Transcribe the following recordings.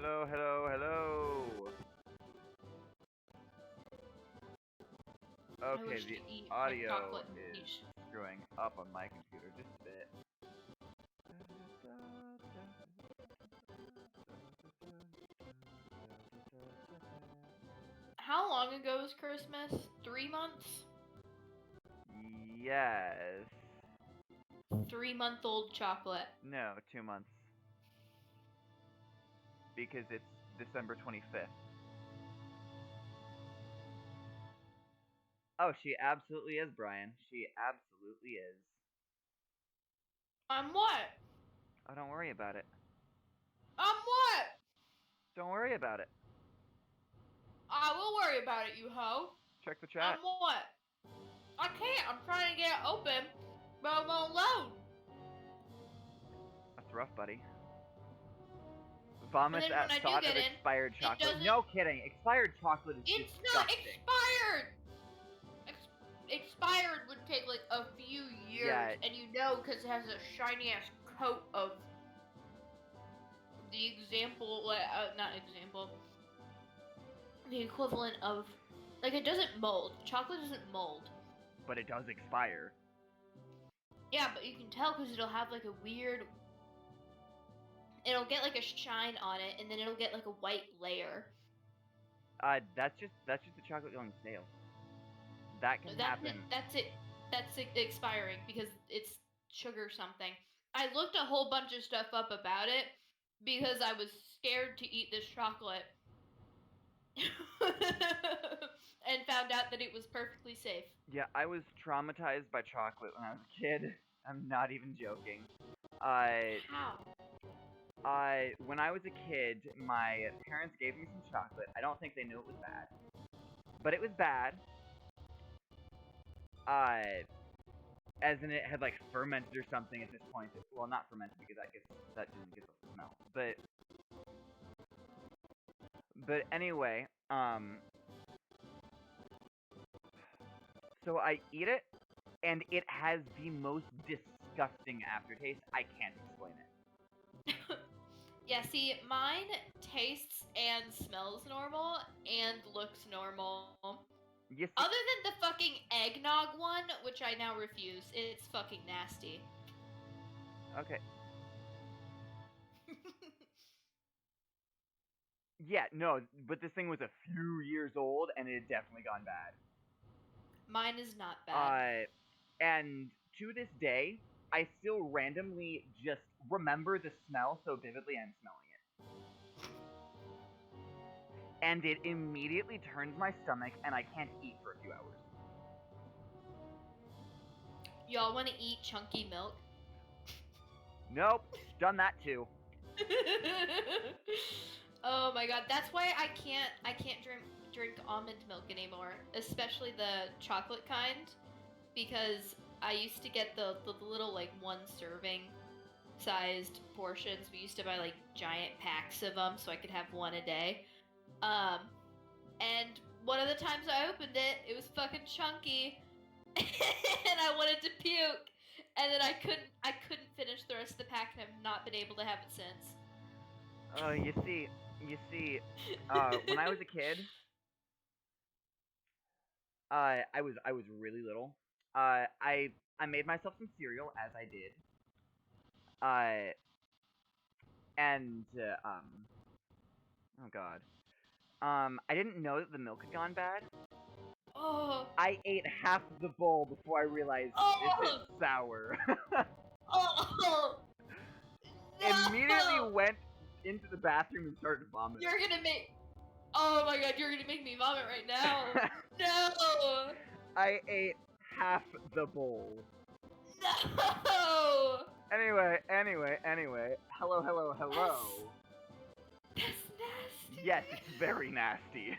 Hello, hello, hello. I Okay, wish the to eat my audio chocolate is niche. screwing up on my computer just a bit. How long ago was Christmas? 3 months? Yes. 3-month-old chocolate. No, 2 months. Because it's December 25th. Oh, she absolutely is, Brian. She absolutely is. I'm what? Oh, don't worry about it. I'm what? Don't worry about it. I will worry about it, you hoe. Check the chat. I'm what? I can't. I'm trying to get it open, but it won't load. That's rough, buddy. Vomits at thought of expired chocolate. No kidding. Expired chocolate is It's disgusting. not expired. Expired would take like a few years, Yeah. and you know because it has a shiny ass coat of the the equivalent of, like, it doesn't mold. Chocolate doesn't mold. But it does expire. Yeah, but you can tell because it'll have like a weird. It'll get like a shine on it, and then it'll get like a white layer. That's just the chocolate going stale. That can happen. That's it. That's it expiring because it's sugar something. I looked a whole bunch of stuff up about it because I was scared to eat this chocolate. And found out that it was perfectly safe. Yeah, I was traumatized by chocolate when I was a kid. I'm not even joking. How? When I was a kid, my parents gave me some chocolate. I don't think they knew it was bad. But it was bad. As in it had like fermented or something at this point. Well, not fermented because that didn't get the smell. But anyway, so I eat it, and it has the most disgusting aftertaste. I can't explain it. Yeah, see, mine tastes and smells normal and looks normal. You see, Other than the fucking eggnog one, which I now refuse. It's fucking nasty. okay. Yeah, no, but this thing was a few years old, and it had definitely gone bad. Mine is not bad. And to this day, I still randomly just remember the smell so vividly I'm smelling it. And it immediately turns my stomach, and I can't eat for a few hours. Y'all want to eat chunky milk? Nope, done that too. Oh my god, that's why I can't drink almond milk anymore, especially the chocolate kind, because I used to get the little like 1 serving sized portions. We used to buy like giant packs of them so I could have one a day. And one of the times I opened it, it was fucking chunky, and I wanted to puke, and then I couldn't finish the rest of the pack, and I've not been able to have it since. You see, when I was a kid, I was really little. I made myself some cereal as I did. And oh god. I didn't know that the milk had gone bad. Oh. I ate half the bowl before I realized this is sour. Oh. No! Immediately went into the bathroom and started vomiting. You're gonna make. Oh my god, you're gonna make me vomit right now. No! I ate half the bowl. No! Anyway. Hello. That's nasty. Yes, it's very nasty.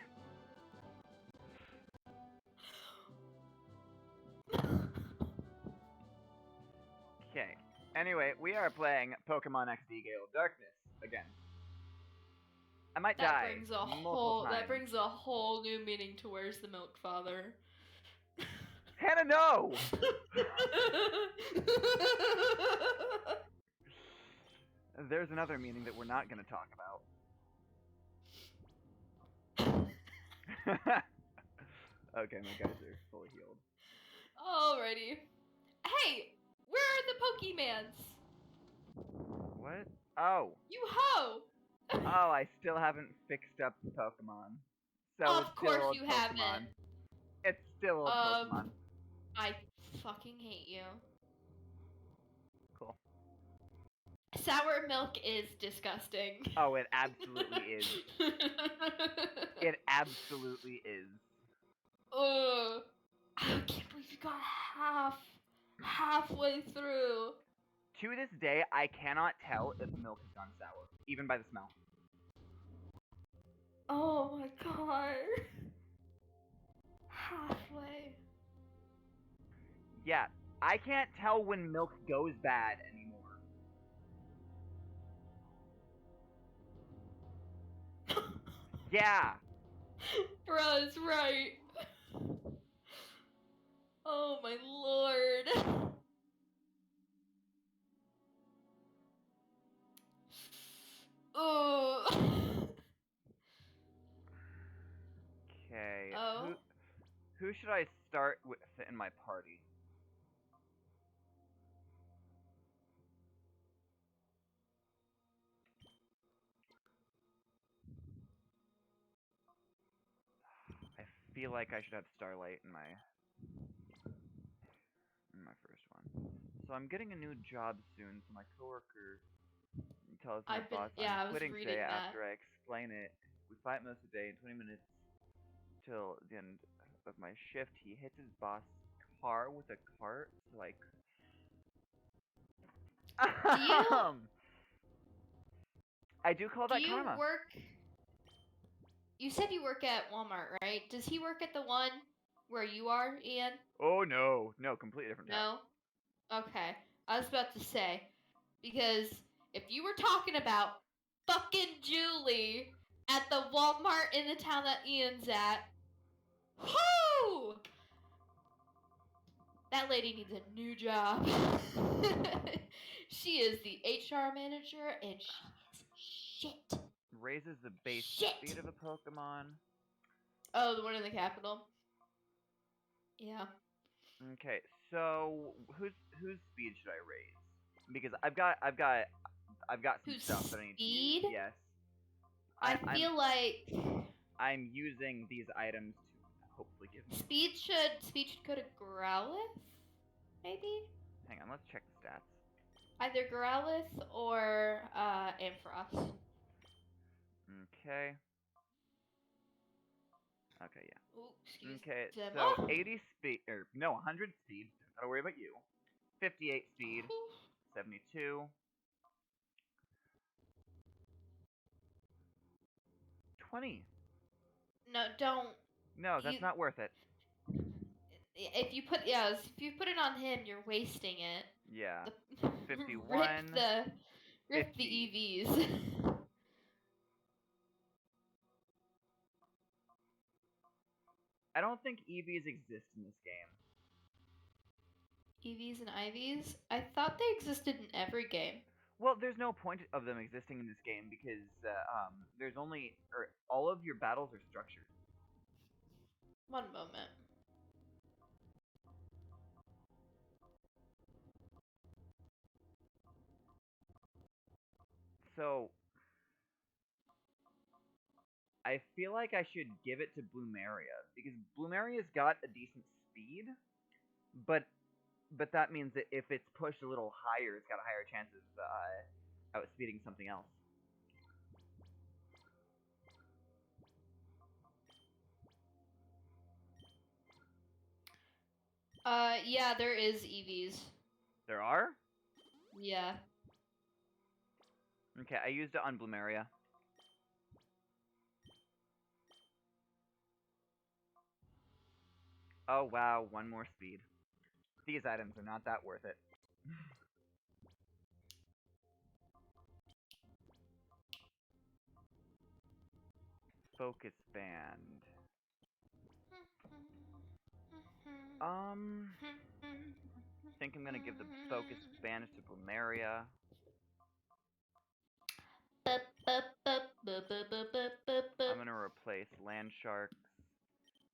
Okay. Anyway, we are playing Pokemon XD Gale of Darkness again. I might die multiple times. That brings a whole new meaning to Where's the Milk, Father? Hannah, no! There's another meaning that we're not going to talk about. Okay, my guys are fully healed. Alrighty. Hey, where are the Pokemans? What? Oh. You ho! Oh, I still haven't fixed up the Pokemon. So Of it's still course old you Pokemon. haven't. It's still old Pokemon. I fucking hate you. Cool. Sour milk is disgusting. Oh, it absolutely is. It absolutely is. Ugh. I can't believe you got halfway through. To this day, I cannot tell if milk has gone sour, even by the smell. Oh my god. Halfway. Yeah, I can't tell when milk goes bad anymore. Yeah. Bruh's right. Oh my lord. Oh. Okay. Oh. Who should I start with in my party? I feel like I should have Starlight in my first one. So I'm getting a new job soon, so my coworker tells my boss I'm I was quitting reading today that. after I explain it. We fight most of the day, in 20 minutes till the end of my shift. He hits his boss' car with a cart, so like. Do you I do call that karma. work? You said you work at Walmart, right? Does he work at the one where you are, Ian? Oh no, completely different town. No? Okay. I was about to say, because if you were talking about fucking Julie at the Walmart in the town that Ian's at, whoo! That lady needs a new job. She is the HR manager and she is shit. Raises the base Shit. speed of a Pokemon. Oh, the one in the capital. Yeah. Okay, so whose speed should I raise? Because I've got some Whose stuff that I need to speed? use. Yes. I feel like I'm using these items to hopefully give me speed should go to Growlithe, maybe? Hang on, let's check the stats. Either Growlithe or Ampharos. Okay. Okay, yeah. Ooh, excuse Okay, me. so 80 speed, or no, 100 speed. Don't gotta worry about you. 58 speed. 72. 20. No, don't. No, that's not worth it. If you put it on him, you're wasting it. Yeah. 51. Rip the EVs. I don't think EVs exist in this game. EVs and IVs? I thought they existed in every game. Well, there's no point of them existing in this game because there's only, or all of your battles are structured. One moment. So I feel like I should give it to Bloomeria because Bloomeria's got a decent speed, but that means that if it's pushed a little higher, it's got a higher chance of outspeeding something else. Yeah, there is EVs. There are? Yeah. Okay, I used it on Bloomeria. Oh wow, one more speed. These items are not that worth it. Focus band. Think I'm gonna give the focus band to Bloomeria. I'm gonna replace Land Sharks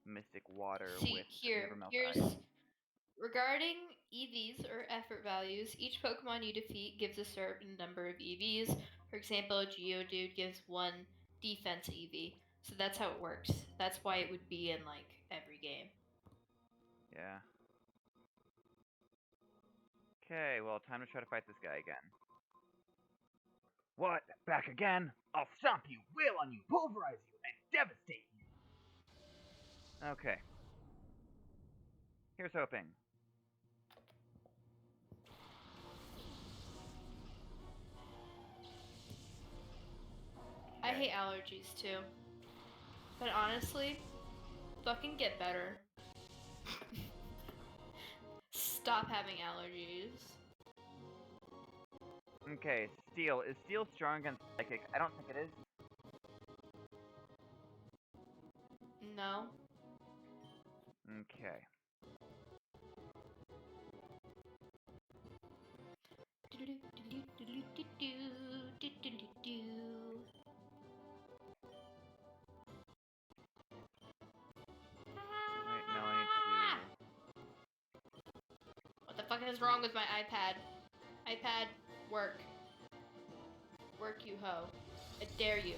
Mystic Water See, with the here's Evermelt Ice. regarding EVs or effort values. Each Pokemon you defeat gives a certain number of EVs. For example, Geodude gives 1 defense EV. So that's how it works. That's why it would be in like every game. Yeah. Okay, well, time to try to fight this guy again. What? Back again? I'll stomp you, wail on you, pulverize you, and devastate you! Okay. Here's hoping. I hate allergies too. But honestly, fucking get better. Stop having allergies. Okay, Steel. Is Steel strong against Psychic? I don't think it is. No. Okay. Wait, no, I need What the fuck is wrong with my iPad? iPad, work. Work, you hoe. I dare you.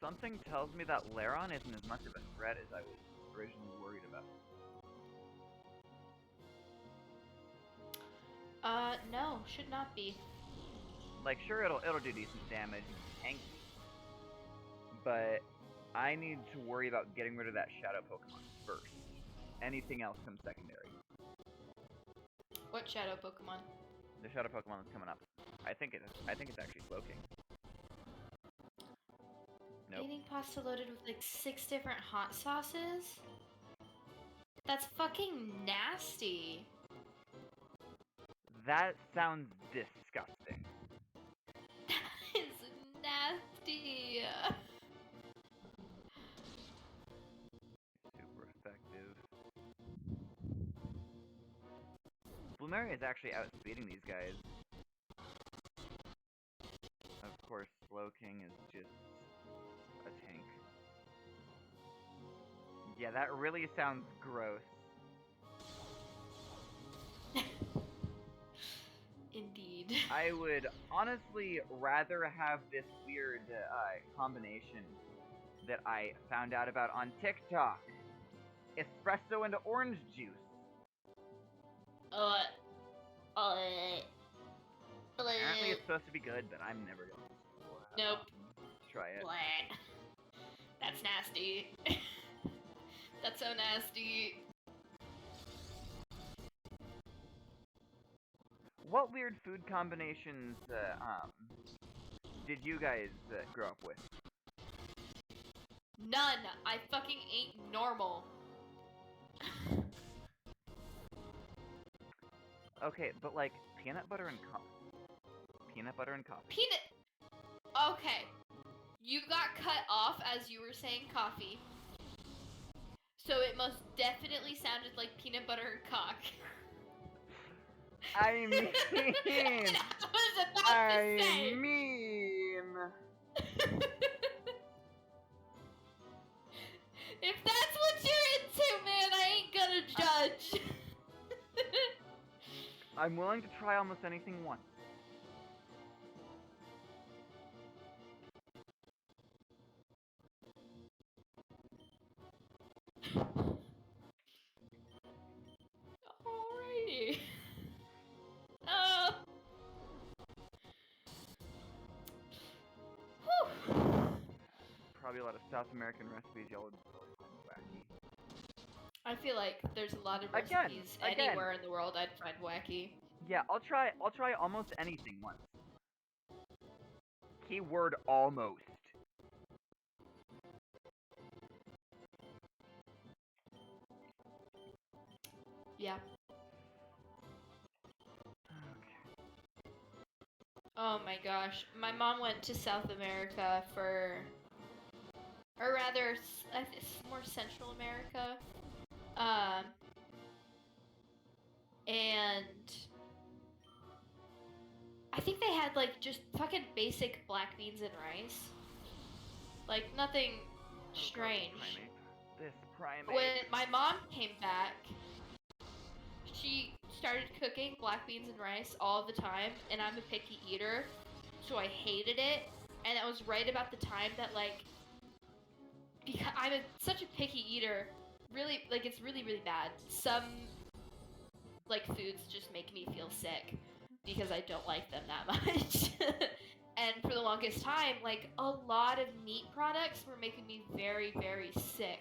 Something tells me that Laron isn't as much of a threat as I was originally worried about. No, should not be. Like, sure, it'll do decent damage, tanky, but I need to worry about getting rid of that Shadow Pokemon first. Anything else comes secondary. What Shadow Pokemon? The Shadow Pokemon that's coming up. I think it's actually Slowking. Nope. Eating pasta loaded with like 6 different hot sauces? That's fucking nasty. That sounds disgusting. That is nasty. Super effective. Bloomeria is actually outspeeding these guys. Of course, Slowking is just a tank. Yeah, that really sounds gross. Indeed. I would honestly rather have this weird combination that I found out about on TikTok. Espresso and orange juice. Apparently it's supposed to be good, but I'm never going to Nope. try it. Blah. That's nasty. That's so nasty. What weird food combinations did you guys grow up with? None. I fucking ain't normal. Okay, but like peanut butter and coffee. Peanut butter and coffee. Okay. You got cut off as you were saying coffee. So it most definitely sounded like peanut butter and cock. I mean, I was about to say. If that's what you're into, man, I ain't gonna judge. I'm willing to try almost anything once. Alrighty. Whew. Probably a lot of South American recipes y'all would find wacky. I feel like there's a lot of recipes anywhere in the world I'd find wacky. Yeah, I'll try almost anything once. Keyword almost. Yeah. Okay. Oh my gosh. My mom went to South America for, or rather, more Central America. And I think they had like just fucking basic black beans and rice. Like nothing strange. This primate. When my mom came back, she started cooking black beans and rice all the time, and I'm a picky eater, so I hated it. And that was right about the time that like, because such a picky eater, really like it's really bad. Some like foods just make me feel sick because I don't like them that much. And for the longest time, like a lot of meat products were making me very sick.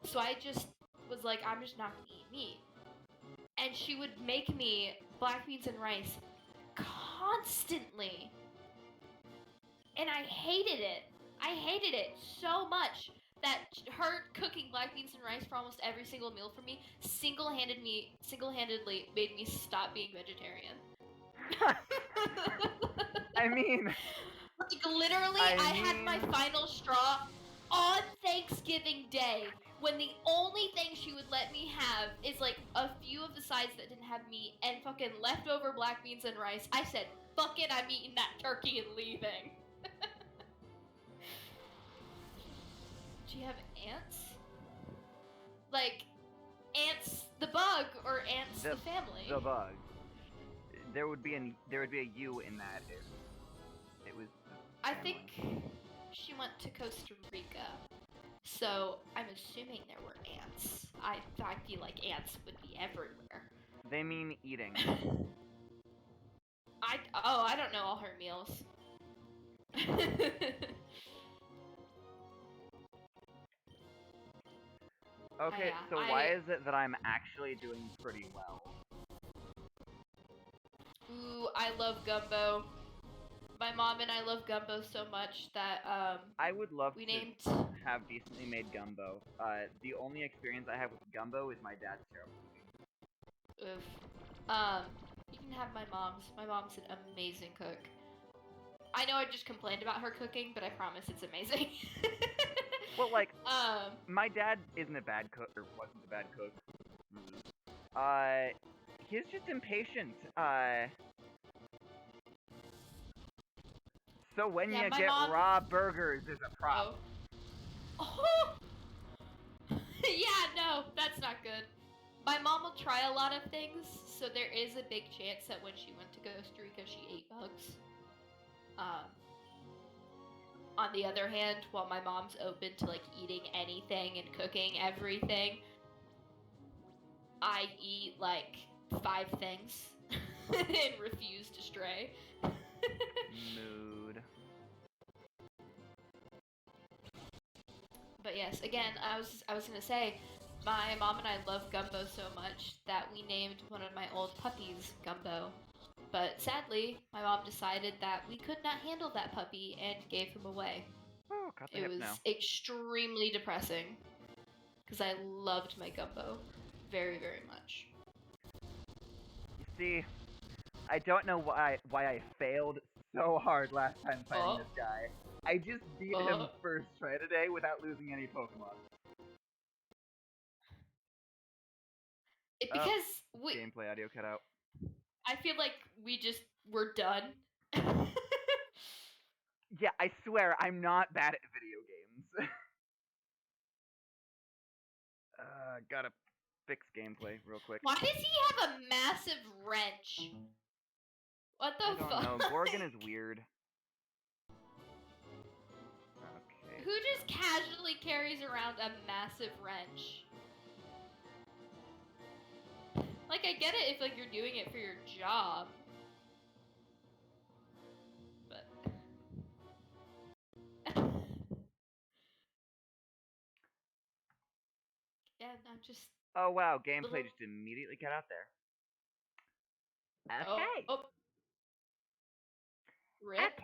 So I just was like, I'm just not gonna eat meat. And she would make me black beans and rice constantly. And I hated it. I hated it so much that her cooking black beans and rice for almost every single meal for me single-handedly made me stop being vegetarian. I mean, like literally, I had my final straw on Thanksgiving Day when the only thing she would let me have is like a few of the sides that didn't have meat and fucking leftover black beans and rice. I said, fuck it, I'm eating that turkey and leaving. Do you have ants? Like, ants the bug or ants the family? The bug. There would be a U in that if it was I think she went to Costa Rica. So I'm assuming there were ants. I feel like ants would be everywhere. They mean eating. I don't know all her meals. Okay, so why is it that I'm actually doing pretty well? Ooh, I love gumbo. My mom and I love gumbo so much that I would love to have decently made gumbo. The only experience I have with gumbo is my dad's terrible cooking. Oof. You can have my mom's. My mom's an amazing cook. I know I just complained about her cooking, but I promise it's amazing. Well, like, my dad isn't a bad cook, or wasn't a bad cook. He's just impatient. So when you get raw burgers, there's a problem. Oh. Yeah, no, that's not good. My mom will try a lot of things, so there is a big chance that when she went to Costa Rica, she ate bugs. On the other hand, while my mom's open to like eating anything and cooking everything, I eat like 5 things and refuse to stray. Mood. But yes, again, I was gonna say, my mom and I love gumbo so much that we named one of my old puppies Gumbo. But sadly, my mom decided that we could not handle that puppy and gave him away. Oh, it was extremely depressing because I loved my Gumbo very much. You see, I don't know why I failed so hard last time fighting this guy. I just beat him first try today without losing any Pokemon. Because gameplay audio cut out. I feel like we're done. Yeah, I swear I'm not bad at video games. Gotta fix gameplay real quick. Why does he have a massive wrench? What the fuck? I don't know. Gorgon is weird. Okay. Who just casually carries around a massive wrench? Like, I get it if like you're doing it for your job. But yeah, I'm just. Oh wow, gameplay just immediately cut out there. Okay. Oh. Rip.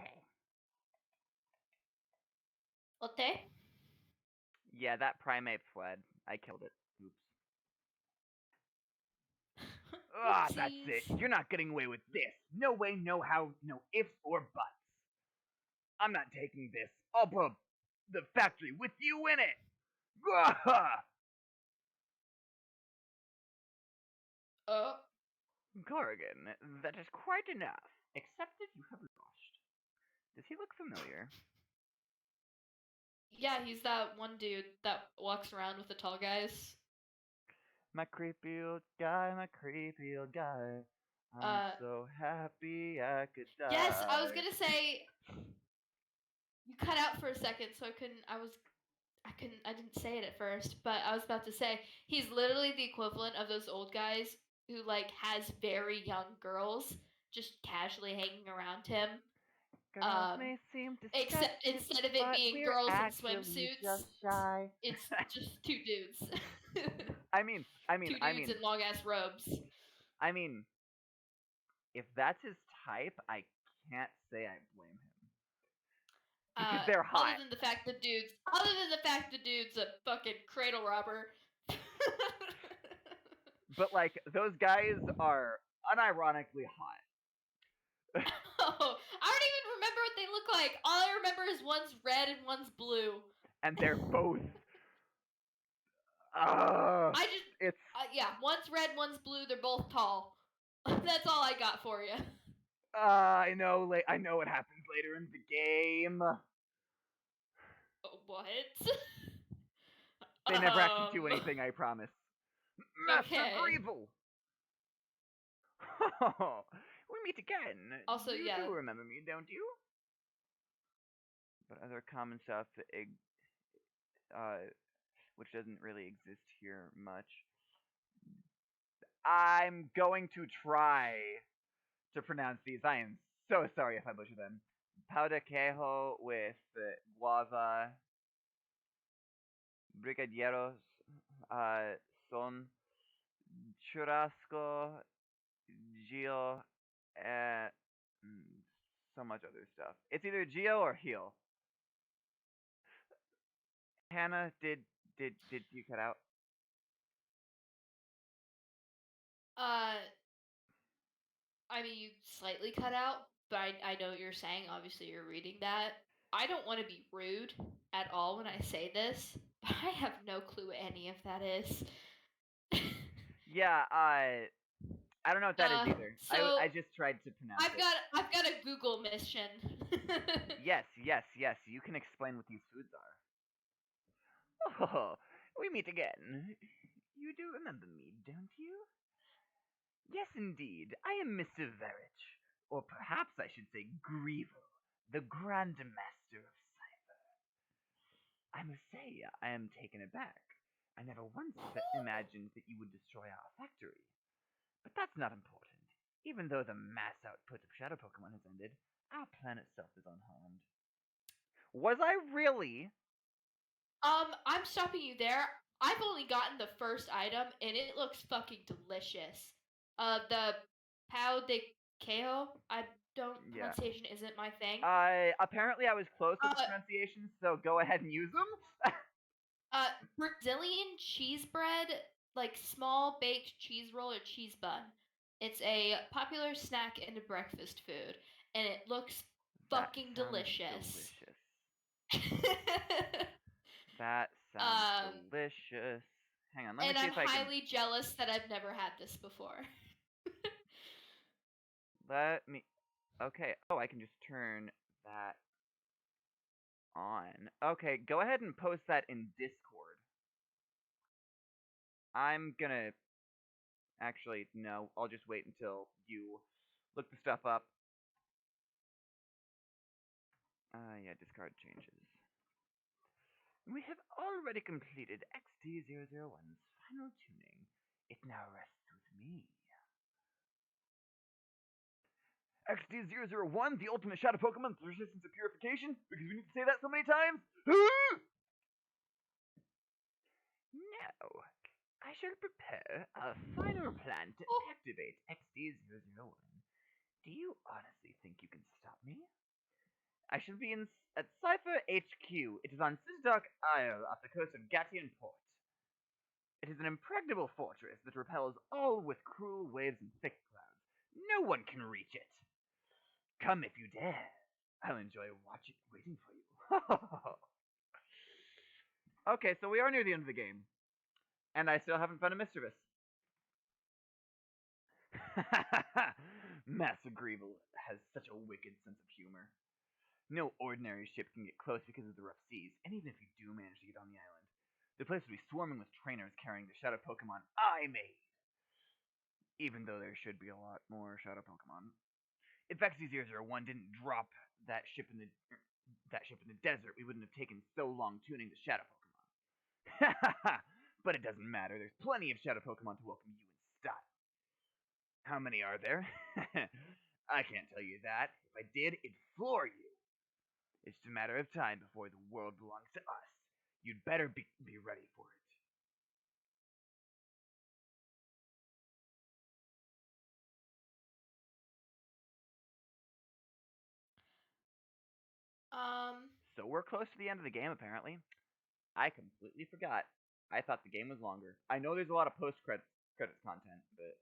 Okay. Yeah, that primate fled. I killed it. Oops. Ah, that's it. You're not getting away with this. No way, no how, no ifs or buts. I'm not taking this. I'll blow up the factory with you in it. Corrigan, that is quite enough. Except that you have lost. Does he look familiar? Yeah, he's that one dude that walks around with the tall guys. My creepy old guy, my creepy old guy. I'm so happy I could die. Yes, I was gonna say you cut out for a second, so I didn't say it at first, but I was about to say he's literally the equivalent of those old guys who like has very young girls just casually hanging around him. Girls may seem Except disgusted, instead of it but being we're girls in actually swimsuits, just shy. it's just two dudes. I mean, Two dudes in long ass robes. I mean, if that's his type, I can't say I blame him. Because they're hot. Other than the fact the dude's a fucking cradle robber. But like those guys are unironically hot. Oh, I don't even remember what they look like. All I remember is one's red and one's blue. And they're both. It's yeah, one's red, one's blue. They're both tall. That's all I got for you. I know what happens later in the game. What? They never actually do anything, I promise. Master Okay. Greevil! We meet again. Also, you yeah. do remember me, don't you? But other common stuff, which doesn't really exist here much. I'm going to try to pronounce these. I am so sorry if I butcher them. Pau de quejo with guava. Brigadeiros son churrasco, Gio, and so much other stuff. It's either Gio or heel. Hannah, did you cut out? I mean, you slightly cut out, but I know what you're saying. Obviously, you're reading that. I don't want to be rude at all when I say this, but I have no clue what any of that is. Yeah, I don't know what that is either. So I just tried to pronounce it. I've got a Google mission. Yes. You can explain what these foods are. Oh, we meet again. You do remember me, don't you? Yes, indeed. I am Mr. Verich, or perhaps I should say Greevil, the Grand Master of Cipher. I must say, I am taken aback. I never once imagined that you would destroy our factory. But that's not important. Even though the mass output of Shadow Pokemon has ended, our planet itself is unharmed. Was I really? I'm stopping you there. I've only gotten the first item, and it looks fucking delicious. The Pau de Quejo. Pronunciation isn't my thing. Apparently I was close with the pronunciation, so go ahead and use them. Brazilian cheese bread, like small baked cheese roll or cheese bun. It's a popular snack and a breakfast food, and it looks fucking delicious. That sounds delicious. Hang on, let me see if I can. And I'm highly jealous that I've never had this before. Let me. Okay. Oh, I can just turn that on. Okay, go ahead and post that in Discord. I'm gonna. Actually, no. I'll just wait until you look the stuff up. Yeah, discard changes. We have already completed XD001's final tuning. It now rests with me. XD001, the ultimate shadow Pokemon with resistance to purification, because we need to say that so many times. Now, I shall prepare a final plan to activate XD001. Do you honestly think you can stop me? I shall be at Cipher HQ. It is on Sisdok Isle off the coast of Gatian Port. It is an impregnable fortress that repels all with cruel waves and thick clouds. No one can reach it. Come if you dare. I'll enjoy waiting for you. Okay, so we are near the end of the game. And I still haven't found a Mischievous. Master Greeble has such a wicked sense of humor. No ordinary ship can get close because of the rough seas, and even if you do manage to get on the island, the place will be swarming with trainers carrying the shadow Pokemon I made. Even though there should be a lot more shadow Pokemon. If XD001 didn't drop that ship in the desert, we wouldn't have taken so long tuning the shadow Pokemon. But it doesn't matter. There's plenty of shadow Pokemon to welcome you in style. How many are there? I can't tell you that. If I did, it'd floor you. It's just a matter of time before the world belongs to us. You'd better be ready for it. So we're close to the end of the game, apparently. I completely forgot. I thought the game was longer. I know there's a lot of post-credits content, but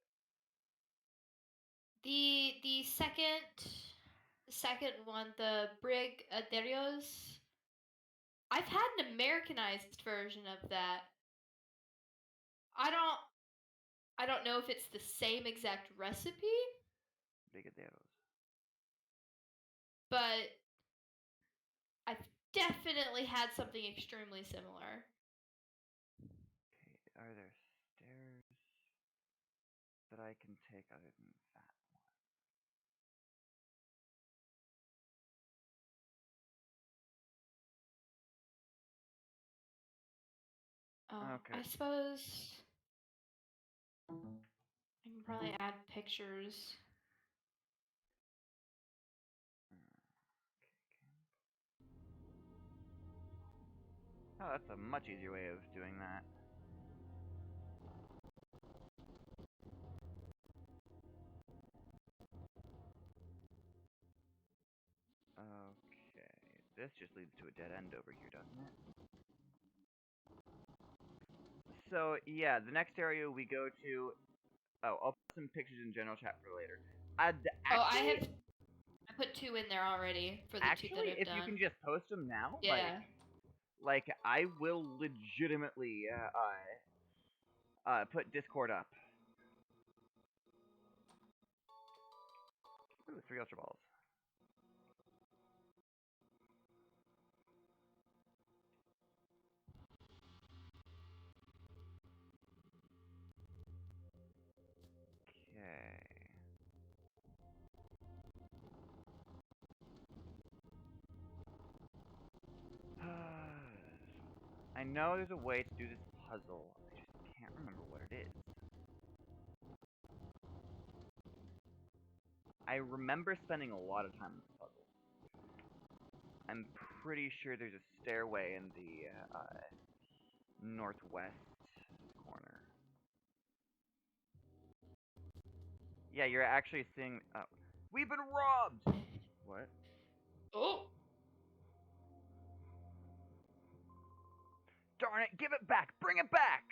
the second one, the Brigaderios. I've had an Americanized version of that. I don't know if it's the same exact recipe, Brigadeiros. but I've definitely had something extremely similar. Okay, are there stairs that I can take other than that one? Okay. I suppose I can probably add pictures. Oh, that's a much easier way of doing that. Okay, this just leads to a dead end over here, doesn't it? So, yeah, the next area we go to... Oh, I'll put some pictures in general chat for later. I put 2 in there already for the 2 that I've if done. you can just post them now, yeah. Like I will legitimately put Discord up. Ooh, 3 Ultra Balls. Okay. I know there's a way to do this puzzle. I just can't remember what it is. I remember spending a lot of time on this puzzle. I'm pretty sure there's a stairway in the northwest corner. Yeah, you're actually seeing... we've been robbed! What? Oh! Darn it, give it back! Bring it back!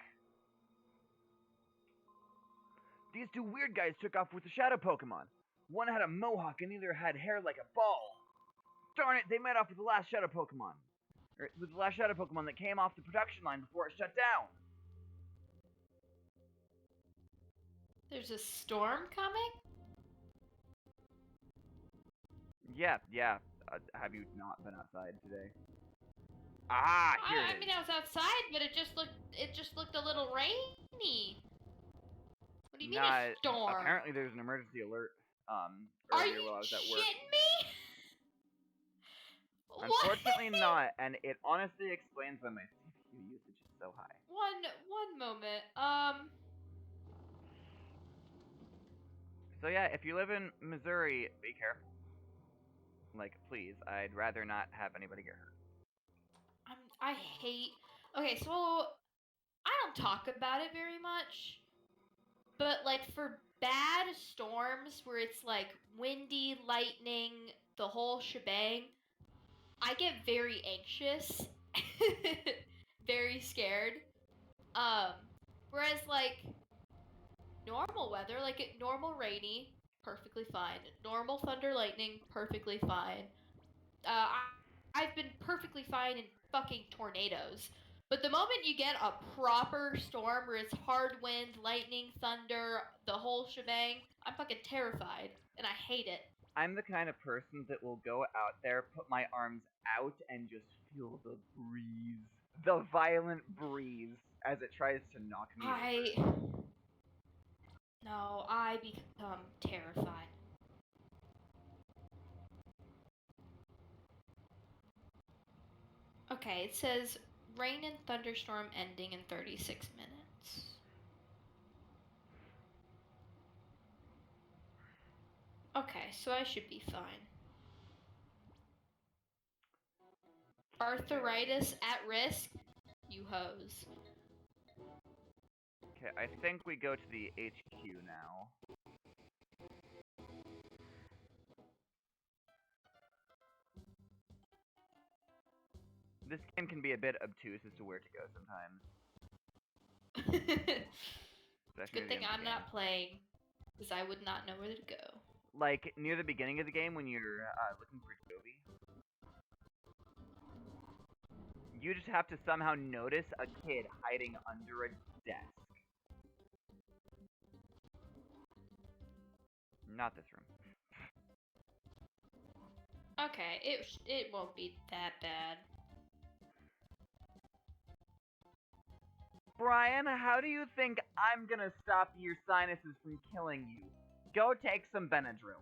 These 2 weird guys took off with the shadow Pokemon. One had a mohawk and the other had hair like a ball. Darn it, they made off with the last shadow Pokemon. With the last shadow Pokemon that came off the production line before it shut down. There's a storm coming? Yeah. Have you not been outside today? Ah, here it is. I mean, I was outside, but it just looked a little rainy. What do you mean a storm? Apparently there's an emergency alert. Are you while I was at work. shitting me? Unfortunately not, and it honestly explains why my CPU usage is so high. One moment. So yeah, if you live in Missouri, be careful. Like, please, I'd rather not have anybody get hurt. I hate... Okay, so I don't talk about it very much, but like for bad storms where it's like windy, lightning, the whole shebang, I get very anxious, very scared. Whereas like normal weather, like normal rainy, perfectly fine. Normal thunder, lightning, perfectly fine. I've been perfectly fine in fucking tornadoes. But the moment you get a proper storm where it's hard wind, lightning, thunder, the whole shebang, I'm fucking terrified, and I hate it. I'm the kind of person that will go out there, put my arms out, and just feel the breeze. The violent breeze as it tries to knock me over. No, I become terrified. Okay, it says rain and thunderstorm ending in 36 minutes. Okay, so I should be fine. Arthritis at risk? You hoes. Okay, I think we go to the HQ now. This game can be a bit obtuse as to where to go sometimes. Good thing I'm not playing, because I would not know where to go. Like, near the beginning of the game when you're looking for Jovi, you just have to somehow notice a kid hiding under a desk. Not this room. Okay, it won't be that bad. Brian, how do you think I'm gonna stop your sinuses from killing you? Go take some Benadryl.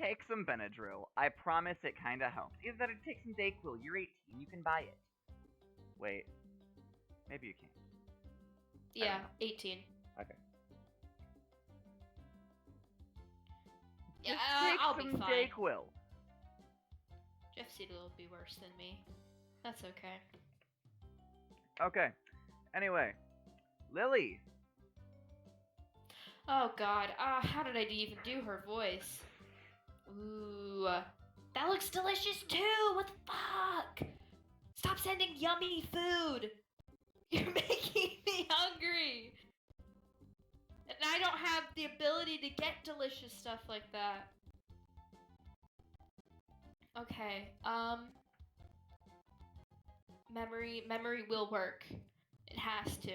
Take some Benadryl. I promise it kinda helps. Either that or take some Dayquil. You're 18. You can buy it. Wait. Maybe you can't. Yeah, 18. Okay. Yeah, Just I'll take be some fine. Dayquil. Jeff Seedle will be worse than me. That's okay. Okay. Anyway, Lily. Oh god, how did I even do her voice? Ooh, that looks delicious too! What the fuck? Stop sending yummy food! You're making me hungry! And I don't have the ability to get delicious stuff like that. Okay, memory will work. It has to.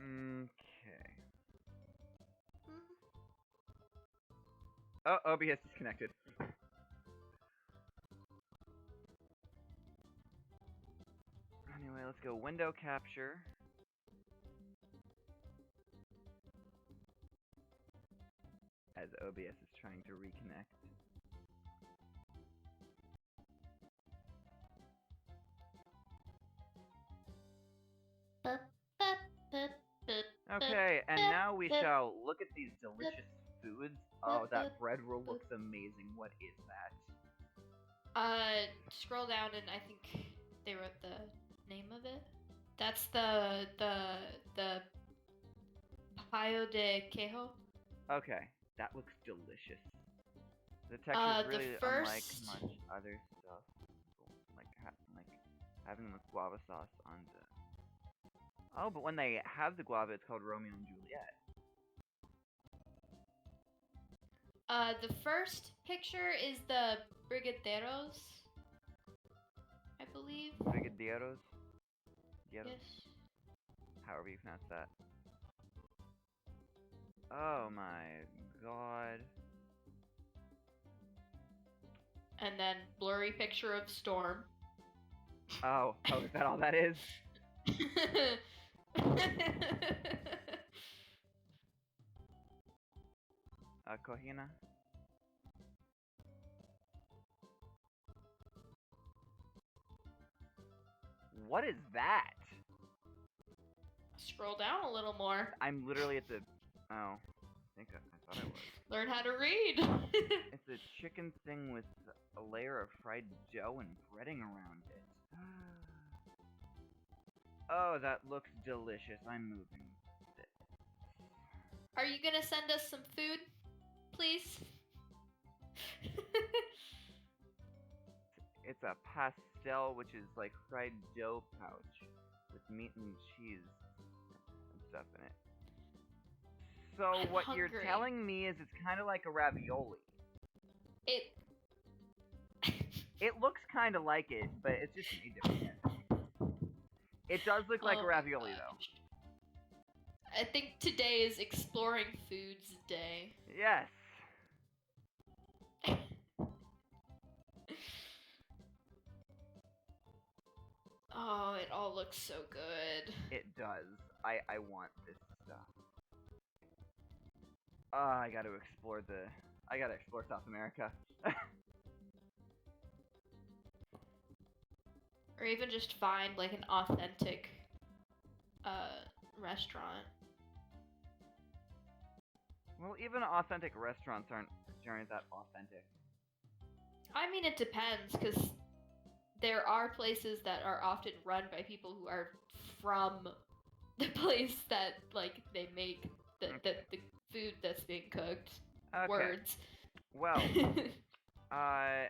Okay. Oh, OBS disconnected. Anyway, let's go window capture. As OBS is trying to reconnect. Okay, and now we shall look at these delicious foods. Oh, that bread roll looks amazing. What is that? Scroll down and I think they wrote the name of it. That's the payo de quejo. Okay, that looks delicious. The texture is really unlike much other stuff, like having the guava sauce on the. Oh, but when they have the guava, it's called Romeo and Juliet. The first picture is the brigadeiros, I believe. Brigadeiros? Yes. However you pronounce that. Oh my god. And then blurry picture of Storm. Oh, is that all that is? Kohina? What is that? Scroll down a little more. I'm literally at the... Oh. I thought I was. Learn how to read. It's a chicken thing with a layer of fried dough and breading around it. Oh, that looks delicious. I'm moving. Are you gonna send us some food, please? It's a pastel, which is like fried dough pouch with meat and cheese and stuff in it. So I'm what hungry. you're telling me is it's kind of like a ravioli. It. It looks kind of like it, but it's just made differently. It does look like Oh a my ravioli, though. gosh. I think today is Exploring Foods Day. Yes. Oh, it all looks so good. It does. I want this stuff. I gotta explore South America. Or even just find like an authentic restaurant. Well, even authentic restaurants aren't that authentic. I mean, it depends, because there are places that are often run by people who are from the place that like they make the food that's being cooked. Okay. Words. Well, I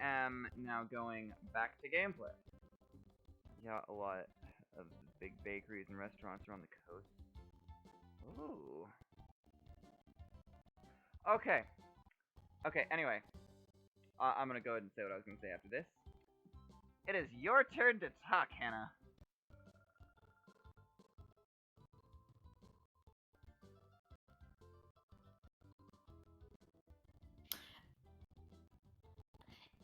am now going back to gameplay. Yeah, a lot of big bakeries and restaurants around the coast. Ooh. Okay. Okay, anyway. I'm gonna go ahead and say what I was gonna say after this. It is your turn to talk, Hannah.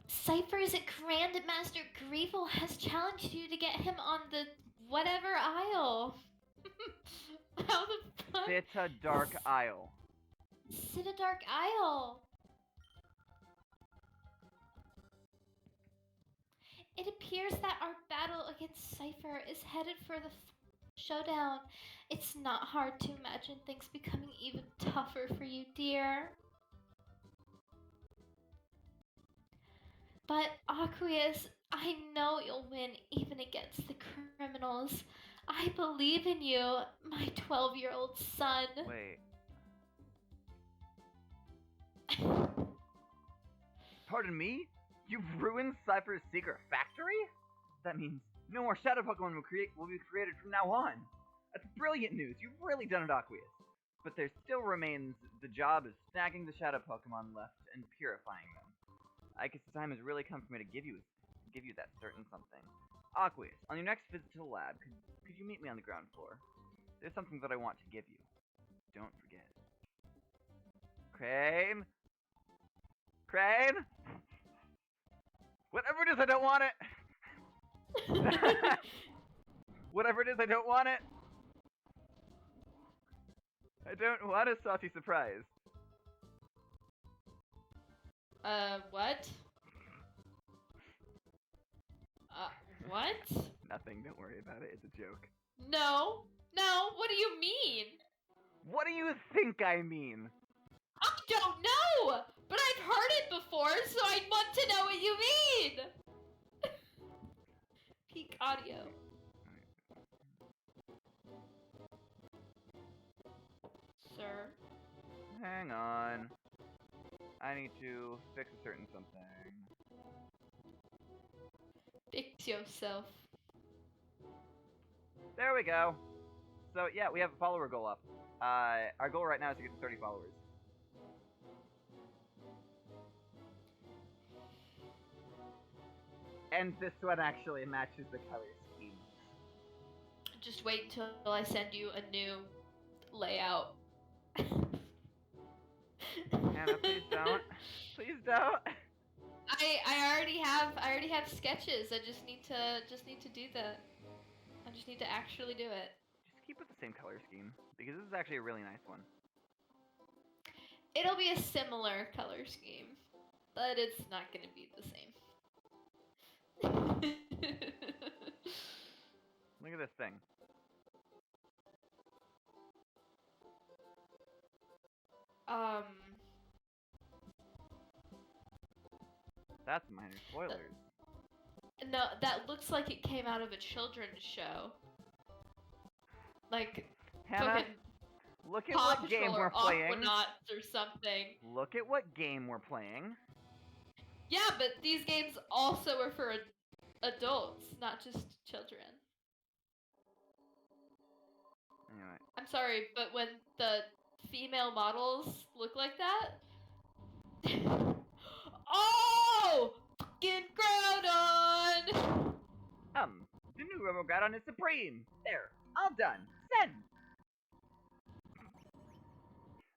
Cypher's Grandmaster Greevil has challenged you to get him on the whatever aisle. How the fuck? Sit a dark aisle. Sit a dark aisle. It appears that our battle against Cypher is headed for the showdown. It's not hard to imagine things becoming even tougher for you, dear. But Aqueous, I know you'll win even against the criminals. I believe in you, my 12-year-old son. Wait. Pardon me? You've ruined Cypher's secret factory? That means no more shadow Pokemon will be created from now on. That's brilliant news. You've really done it, Aqueous. But there still remains the job of snagging the shadow Pokemon left and purifying them. I guess the time has really come for me to give you that certain something. Aqueous, on your next visit to the lab, could you meet me on the ground floor? There's something that I want to give you. Don't forget. Crane? Crane? Whatever it is, I don't want it! Whatever it is, I don't want it! I don't want a saucy surprise. What? What? Nothing, don't worry about it, it's a joke. No, what do you mean? What do you think I mean? I don't know, but I've heard it before, so I want to know what you mean. Peak audio. Sir? Hang on. I need to fix a certain something. Fix yourself. There we go. So yeah, we have a follower goal up. Our goal right now is to get to 30 followers. And this one actually matches the color scheme. Just wait until I send you a new layout. Hannah, please don't. Please don't. I already have sketches. I just need to do that. I just need to actually do it. Just keep with the same color scheme, because this is actually a really nice one. It'll be a similar color scheme, but it's not gonna be the same. Look at this thing. That's minor spoilers. No, that looks like it came out of a children's show. Like, Hannah, fucking look at Paw what game Patrol we're or playing. Aquanauts or something. Look at what game we're playing. Yeah, but these games also are for adults, not just children. Anyway. I'm sorry, but when the female models look like that... Oh! Fucking Groudon! The new Robo-Groudon is supreme! There, all done. Send!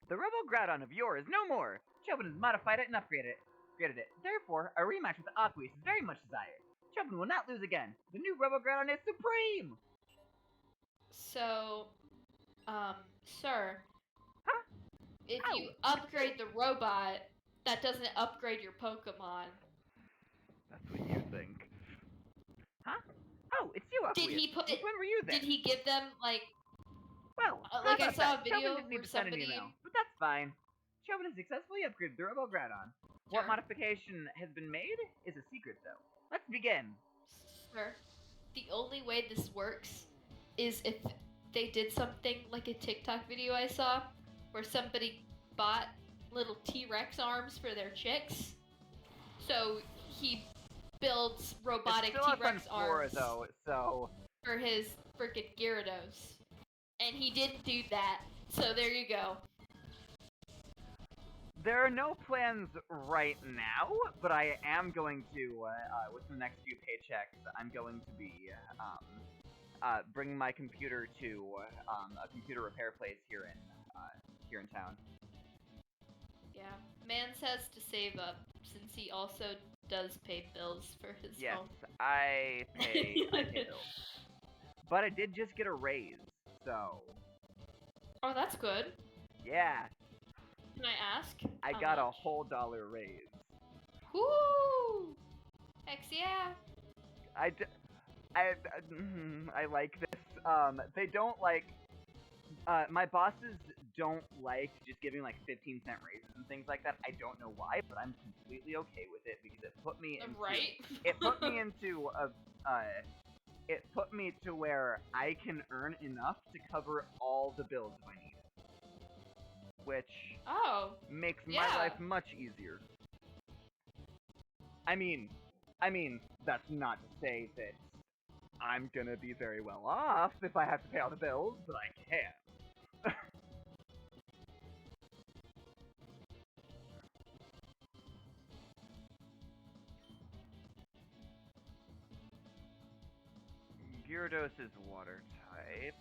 The Robo-Groudon of yore is no more! Chobin has modified it and upgraded it. Therefore, a rematch with Aqueous is very much desired. Chobin will not lose again. The new Robo-Groudon is supreme! So, sir, Huh? if Ow. you upgrade the robot, that doesn't upgrade your Pokemon. That's what you think. Huh? Oh, it's you, Aqueous. Did he put Since when were you there? Did he give them, like... Well, like how I about saw that? a video Chobin didn't need where to send an somebody... email, but that's fine. Chobin has successfully upgraded the Robo-Groudon. What Sure. modification has been made is a secret, though. Let's begin. Sir, the only way this works is if they did something like a TikTok video I saw where somebody bought little T-Rex arms for their chicks. So he builds robotic T-Rex arms though, so for his frickin' Gyarados. And he didn't do that. So there you go. there are no plans right now, but I am going to, within the next few paychecks, I'm going to be, bringing my computer to, a computer repair place here in town. Yeah. Man says to save up, since he also does pay bills for his home. Yes, I pay bills. But I did just get a raise, so... Oh, that's good. Yeah. Can I ask? I got a whole $1 raise. Woo! Heck yeah! I like this. They don't like... my bosses don't like just giving like 15-cent raises and things like that. I don't know why, but I'm completely okay with it because it put me into... Right? It put me into a... it put me to where I can earn enough to cover all the bills if I need it. Which makes my life much easier. I mean, that's not to say that I'm gonna be very well off if I have to pay all the bills, but I can. Gyarados is water type.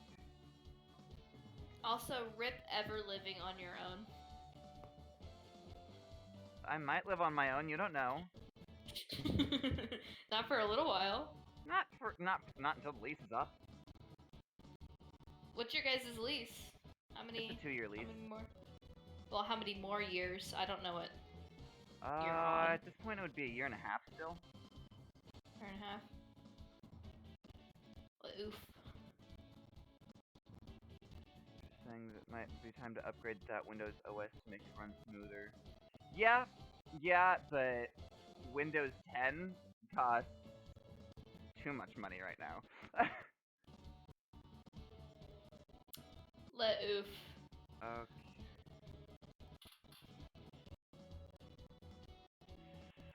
Also, rip ever living on your own. I might live on my own, you don't know. Not for a little while. Not until the lease is up. What's your guys' lease? How many? It's a 2-year lease. How many more? Well, how many more years? I don't know what. At this point it would be 1.5 years still. 1.5 years. Well, oof. Saying that it might be time to upgrade that Windows OS to make it run smoother. Yeah, but Windows 10 costs too much money right now. Let oof. Okay.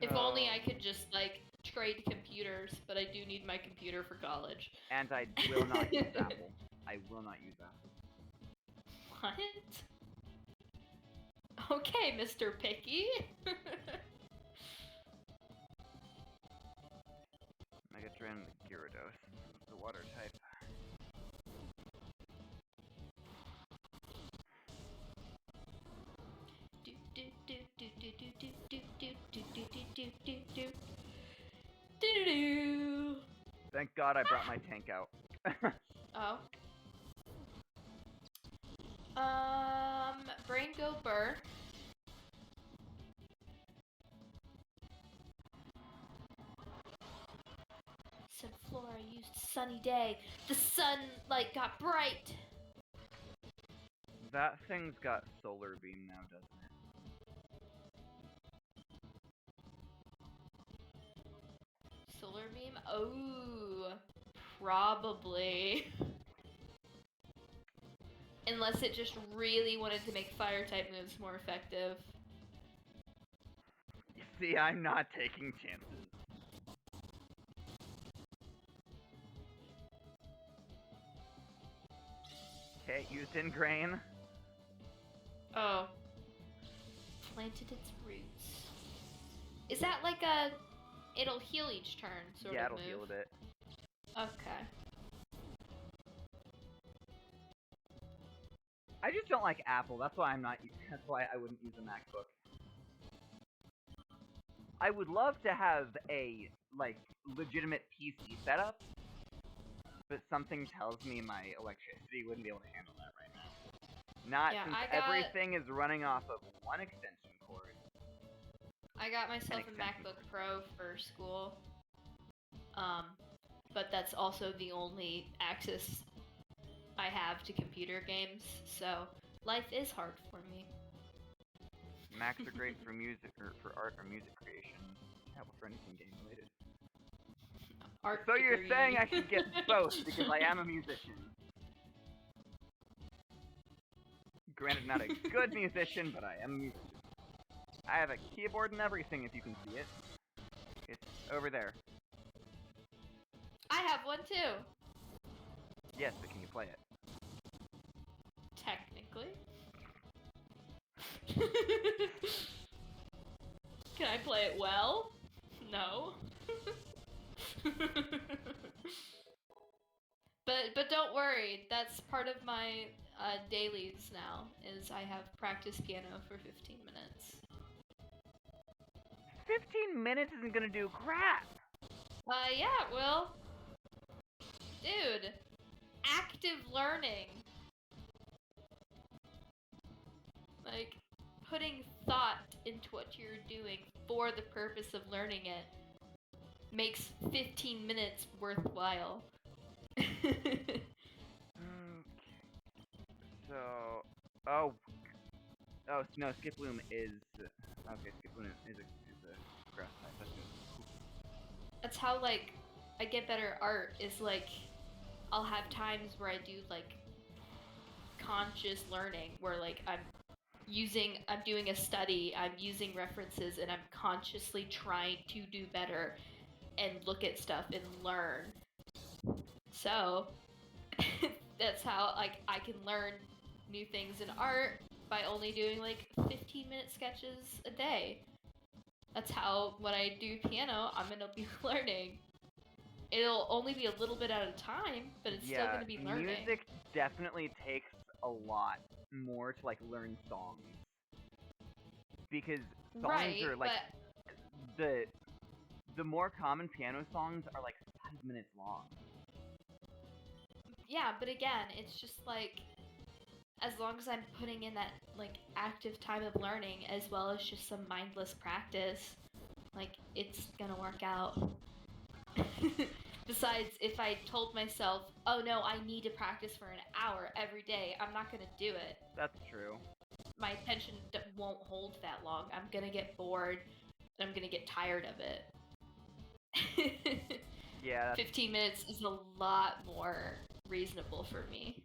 If only I could just, like, trade computers, but I do need my computer for college. And I will not use Apple. I will not use Apple. What? Okay, Mr. Picky. Megatron Gyarados. The water type. Thank God I brought my tank out. Oh. Brain Go Burr. Said Flora used sunny day. The sun, like, got bright. That thing's got solar beam now, doesn't it? Solar beam? Oh, probably. Unless it just really wanted to make fire type moves more effective. You see, I'm not taking chances. Okay, used in grain. Oh. Planted its roots. Is that like a it'll heal each turn sort Yeah, of it'll move? heal a bit. Okay. I just don't like Apple. That's why I'm not. That's why I wouldn't use a MacBook. I would love to have a like legitimate PC setup, but something tells me my electricity wouldn't be able to handle that right now. Not Yeah, since I got- everything is running off of one extension cord. I got myself a extension MacBook Pro for school. But that's also the only access I have to computer games, so life is hard for me. Macs are great for music or for art or music creation. Apple for anything game related. Art So you're degree. saying I should get both because I am a musician. Granted, not a good musician, but I am a musician. I have a keyboard and everything, if you can see it. It's over there. I have one too. Yes, but can you play it? Technically. Can I play it well? No. But don't worry, that's part of my dailies now, is I have practice piano for 15 minutes. 15 minutes isn't gonna do crap! Yeah, it will. Dude, active learning. Like, putting thought into what you're doing for the purpose of learning it makes 15 minutes worthwhile. Okay. So... Oh, no, Skip Bloom is... Okay, Skip Bloom is a grass type. That's good. That's how, like, I get better art, is, like, I'll have times where I do, like, conscious learning, where, like, I'm doing a study, I'm using references, and I'm consciously trying to do better and look at stuff and learn. So, that's how, like, I can learn new things in art by only doing, like, 15-minute sketches a day. That's how, when I do piano, I'm gonna be learning. It'll only be a little bit at a time, but it's still gonna be learning. Music definitely takes a lot more to, like, learn songs. Because songs are, like, the more common piano songs are, like, 5 minutes long. Yeah, but again, it's just, like, as long as I'm putting in that, like, active time of learning, as well as just some mindless practice, like, it's gonna work out. Besides, if I told myself, oh no, I need to practice for an hour every day, I'm not gonna do it. That's true. My attention won't hold that long. I'm gonna get bored, and I'm gonna get tired of it. Yeah, 15 minutes is a lot more reasonable for me.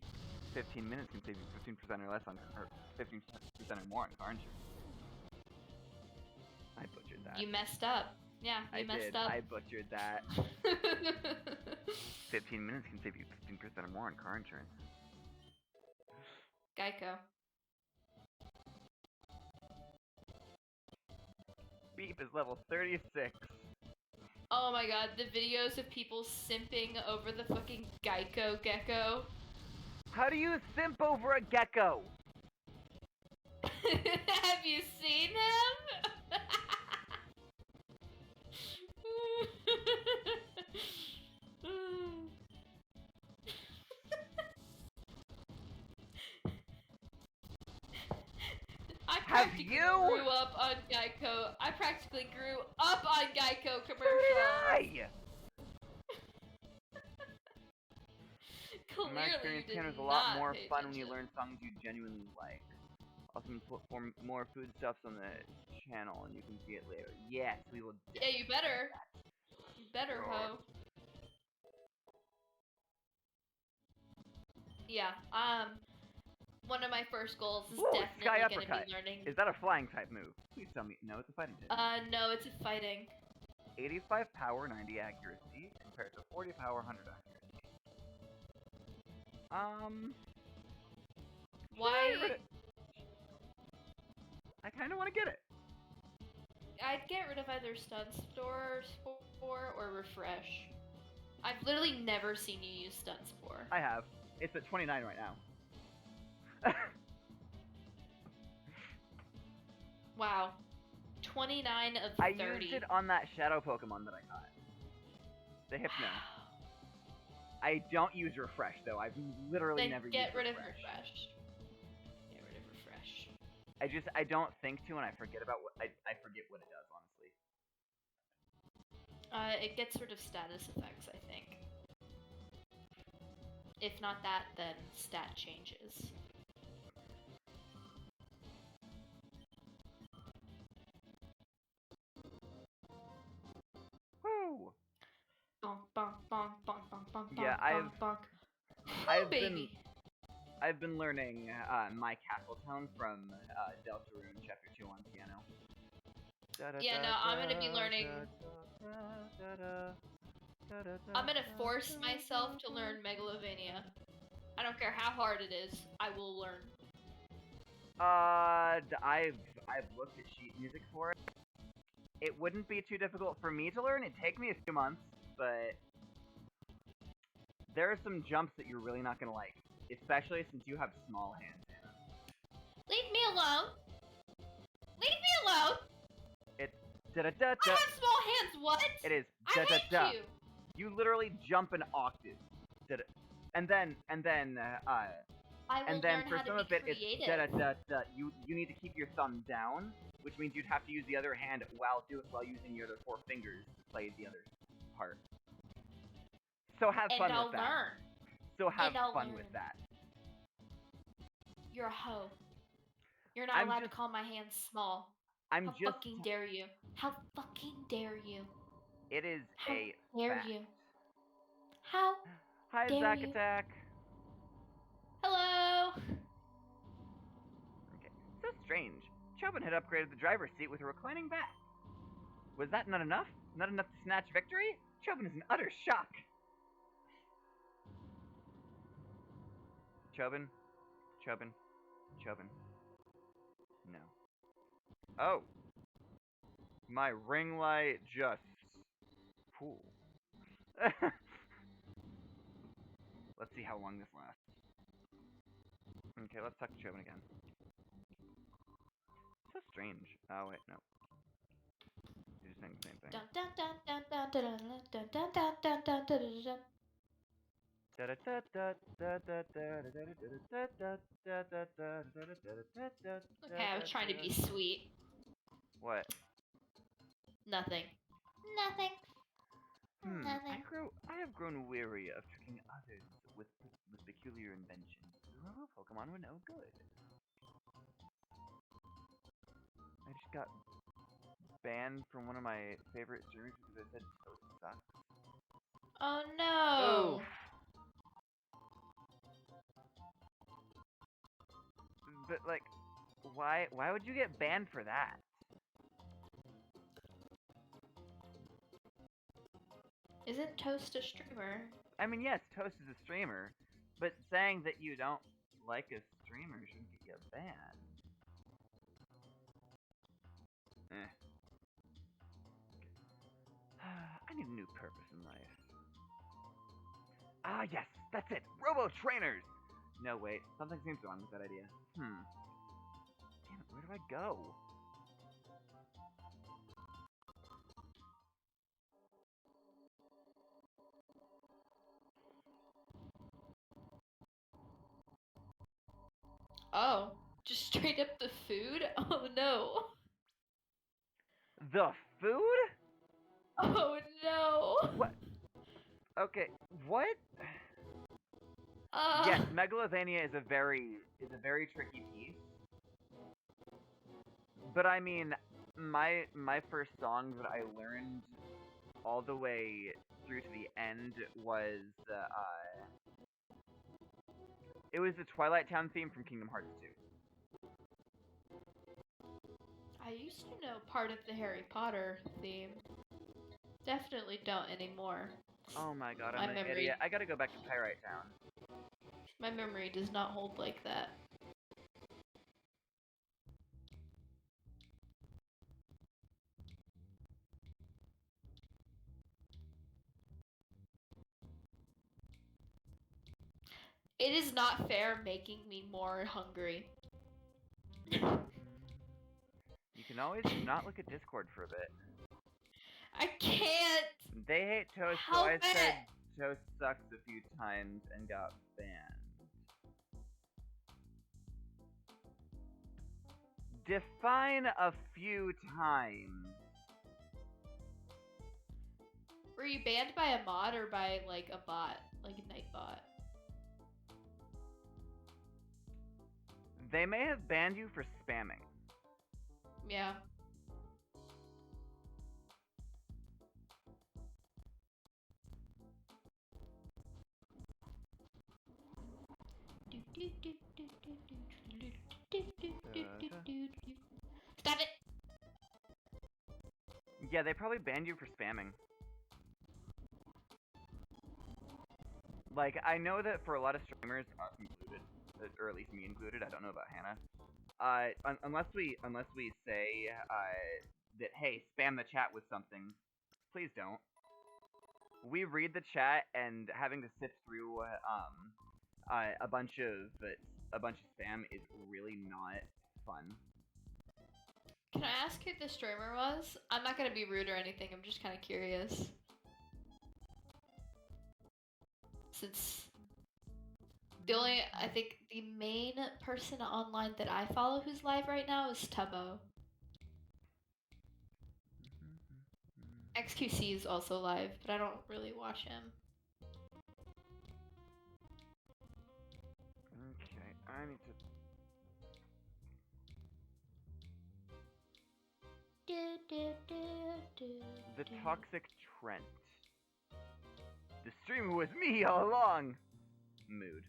15 minutes can save you 15% or less on, or 15% or more on car insurance. I butchered that. You messed up. Yeah, you messed up. I butchered that. 15 minutes can save you 15% or more on car insurance. Geico. Beep is level 36. Oh my god, the videos of people simping over the fucking Geico gecko. How do you simp over a gecko? Have you seen him? Grew up on Geico. I practically grew up on Geico commercials. My experience piano is a lot more fun when you learn songs you genuinely like. Also, put more foodstuffs on the channel, and you can see it later. Yes, we will. Yeah, you better. You better, ho. Yeah. One of my first goals is definitely gonna be learning. Is that a flying type move? Please tell me. No, it's a fighting type. No, it's a fighting. 85 power, 90 accuracy, compared to 40 power, 100 accuracy. Why? I kind of want to get it. I'd get rid of either Stun Spore or Refresh. I've literally never seen you use Stun Spore. I have. It's at 29 right now. Wow. 29 of 30. I used it on that shadow Pokemon that I caught. The Hypno. I don't use Refresh though. I've literally never used Refresh. Get rid of Refresh. Get rid of Refresh. I don't think to, and I forget about what I forget what it does, honestly. It gets rid of status effects, I think. If not that, then stat changes. Woo! Bonk, bonk, bonk, bonk, bonk, bonk, Yeah, bonk, bonk. I've been learning My Castle Tone from Deltarune Chapter 2 on piano. Yeah, no, I'm gonna be learning. I'm gonna force myself to learn Megalovania. I don't care how hard it is, I will learn. I've looked at sheet music for it. It wouldn't be too difficult for me to learn. It'd take me a few months, but there are some jumps that you're really not gonna like, especially since you have small hands, Anna. Leave me alone. Leave me alone. It's da-da-da-da. I have small hands. What? It is da-da-da. I hate you. You literally jump an octave. Da-da. And then I will learn for how some to of be it, it's creative. da-da-da-da. You need to keep your thumb down, which means you'd have to use the other hand while using your other 4 fingers to play the other part. So have fun with that. Learn. So have fun with that. You're a hoe. You're not allowed to call my hands small. How fucking dare you? How fucking dare you? It is How a dare fact. you? How Hi, dare Zack you? Attack. Hello. Okay, so strange. Chobin had upgraded the driver's seat with a reclining back. Was that not enough? Not enough to snatch victory? Chobin is in utter shock. Chobin? No. Oh! My ring light just... Cool. Let's see how long this lasts. Okay, let's talk to Chobin again. So strange. Oh, wait, no. You're just saying the same thing. Okay, I was trying to be sweet. What? Nothing. Nothing. Nothing. I have grown weary of tricking others with peculiar inventions. The robo Pokemon were no good. I just got banned from one of my favorite streamers because I said Toast sucks. Oh no! Oof. But like, why would you get banned for that? Isn't Toast a streamer? I mean, yes, Toast is a streamer, but saying that you don't like a streamer shouldn't get you banned. I need a new purpose in life. Ah, yes, that's it. Robo trainers. No, wait, something seems wrong with that idea. Damn it, where do I go? Oh, just straight up the food? Oh no. The food? Oh no. What? Okay, what? Yes, Megalovania is a very tricky piece. But I mean, my first song that I learned all the way through to the end was it was the Twilight Town theme from Kingdom Hearts 2. I used to know part of the Harry Potter theme. Definitely don't anymore. Oh my god, I'm an idiot. I gotta go back to Pyrite Town. My memory does not hold like that. It is not fair making me more hungry. You can always not look at Discord for a bit. I can't. They hate Toast, so Help I it. said Toast sucks a few times and got banned. Define a few times. Were you banned by a mod or by like a bot, like a night bot? They may have banned you for spamming. Yeah. Stop it! Yeah, they probably banned you for spamming. Like, I know that for a lot of streamers, us included, or at least me included, I don't know about Hannah. Unless we say that hey, spam the chat with something, please don't. We read the chat, and having to sift through a bunch of spam is really not fun. Can I ask who the streamer was? I'm not gonna be rude or anything. I'm just kind of curious. Since I think the main person online that I follow who's live right now is Tubbo. XQC is also live, but I don't really watch him. Okay, I need to... The Toxic Trent. The streamer was me all along! Mood.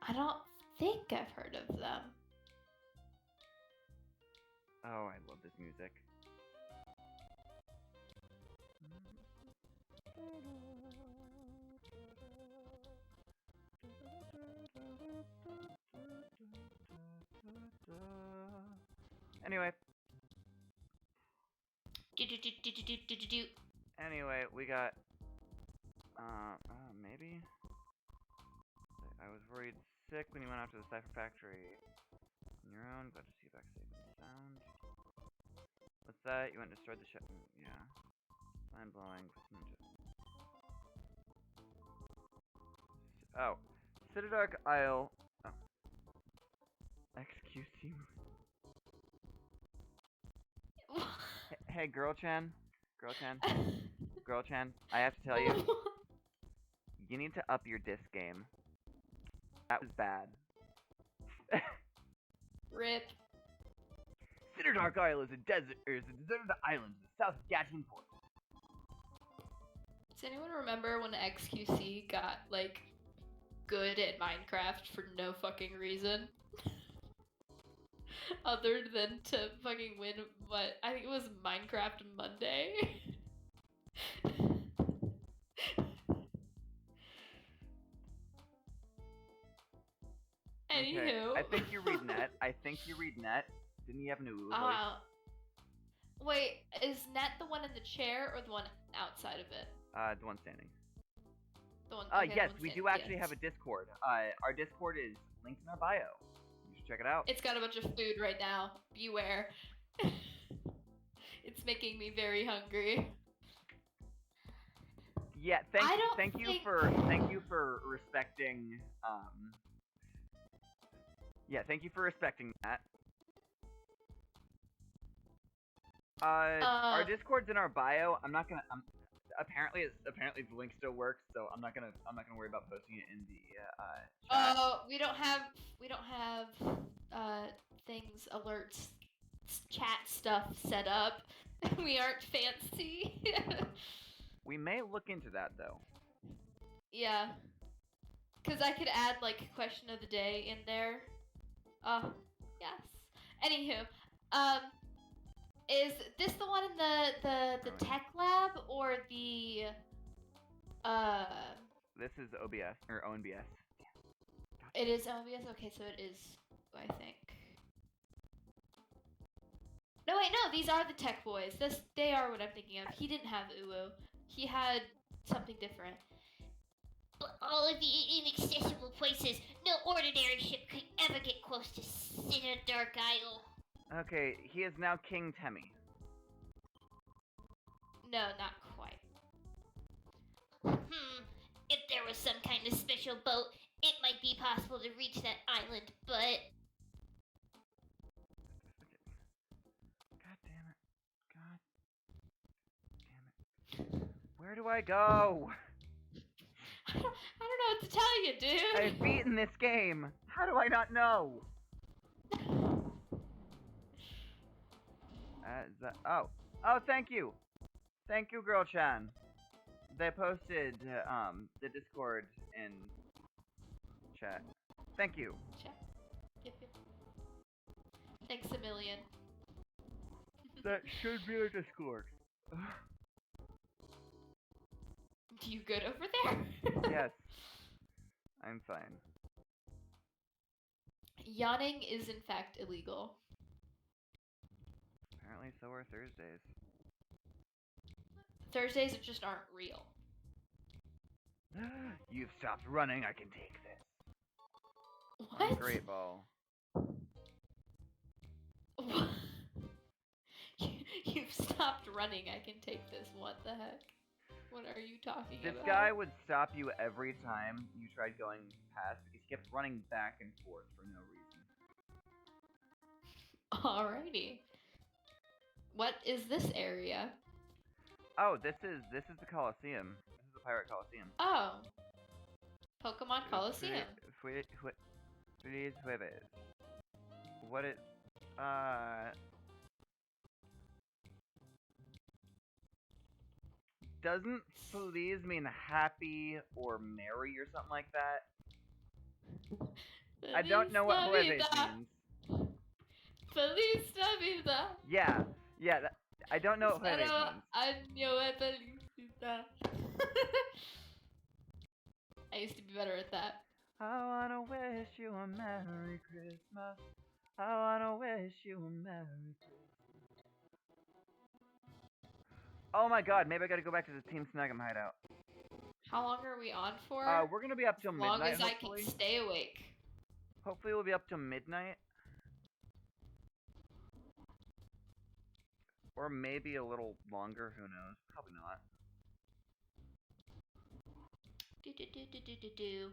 I don't think I've heard of them. Oh, I love this music. Anyway. Anyway, we got... maybe? I was worried sick when you went out to the Cypher Factory. On your own, glad to see you back safe and sound. What's that? You went and destroyed the ship? Yeah. Mind-blowing. Oh. Citadark Isle. Oh. XQC. Hey, Girl-chan. Girl-chan. Girl-chan. I have to tell you. You need to up your disc game. That was bad. Rip. Citadark Isle is a deserted island in the south of Gatling Port. Does anyone remember when XQC got, like, good at Minecraft for no fucking reason? Other than to fucking win what I think it was Minecraft Monday. Anywho. Okay. I think you read net. Didn't you have an voice? Wait, is Net the one in the chair or the one outside of it? The one standing. The one. Yes, we do actually have a Discord. Our Discord is linked in our bio. You should check it out. It's got a bunch of food right now. Beware. It's making me very hungry. Yeah, thank you for respecting Yeah, thank you for respecting that. Our Discord's in our bio. Apparently the link still works, so I'm not gonna worry about posting it in the chat. We don't have things, alerts, chat stuff set up. We aren't fancy. We may look into that though. Yeah. Cause I could add like question of the day in there. Yes. Anywho, is this the one in the tech lab or the This is OBS or ONBS. It is OBS. Okay, so it is. I think. No wait, no. These are the tech boys. They are what I'm thinking of. He didn't have Uwu. He had something different. But all of the inaccessible places, no ordinary ship could ever get close to Sinner Dark Isle. Okay, he is now King Temmie. No, not quite. If there was some kind of special boat, it might be possible to reach that island, but... God damn it. God damn it. Where do I go? I don't know what to tell you, dude. I've beaten this game. How do I not know? Oh, thank you. Thank you, Girl Chan. They posted the Discord in chat. Thank you. Chat. Yep. Thanks a million. That should be a Discord. You good over there? Yes. I'm fine. Yawning is in fact illegal. Apparently so are Thursdays. Thursdays just aren't real. You've stopped running, I can take this. What? Great ball. You've stopped running, I can take this. What the heck? What are you talking about? This guy would stop you every time you tried going past because he kept running back and forth for no reason. Alrighty. What is this area? Oh, this is the Coliseum. This is the Pirate Coliseum. Oh. Pokemon Coliseum. Feliz Jueves. What it doesn't Feliz mean happy or merry or something like that? I don't know what Jueves means. Feliz Navidad. Yeah, I don't know what Jueves means. I used to be better at that. I wanna wish you a Merry Christmas. I wanna wish you a Merry Christmas. Oh my god, maybe I gotta go back to the Team Snug'em hideout. How long are we on for? We're gonna be up till midnight, as long as hopefully. I can stay awake. Hopefully we'll be up till midnight. Or maybe a little longer, who knows? Probably not. Do do do do do do do.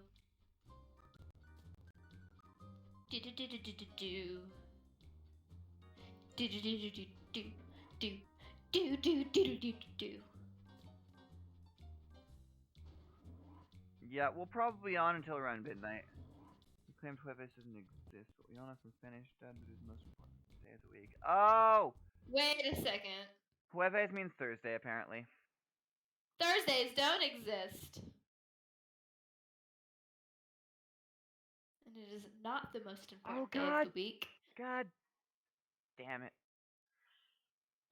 Do do do do do do do. Do do do do do do do. Do do do do do do. Yeah, we'll probably be on until around midnight. We claimed Jueves doesn't exist, but we all know from Spanish that it is the most important day of the week. Oh! Wait a second. Jueves means Thursday, apparently. Thursdays don't exist. And it is not the most important day of the week. God damn it.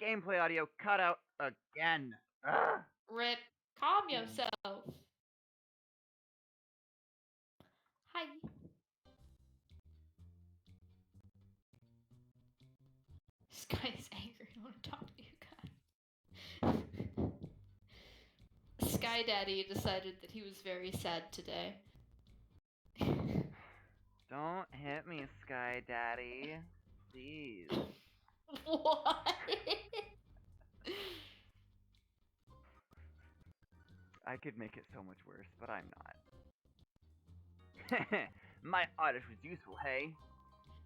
Gameplay audio cut out again. Ugh. Rip. Calm yourself. Hi. This guy is angry. I want to talk to you guys. Sky Daddy decided that he was very sad today. Don't hit me, Sky Daddy. Please. What? I could make it so much worse, but I'm not. My oddish was useful, hey?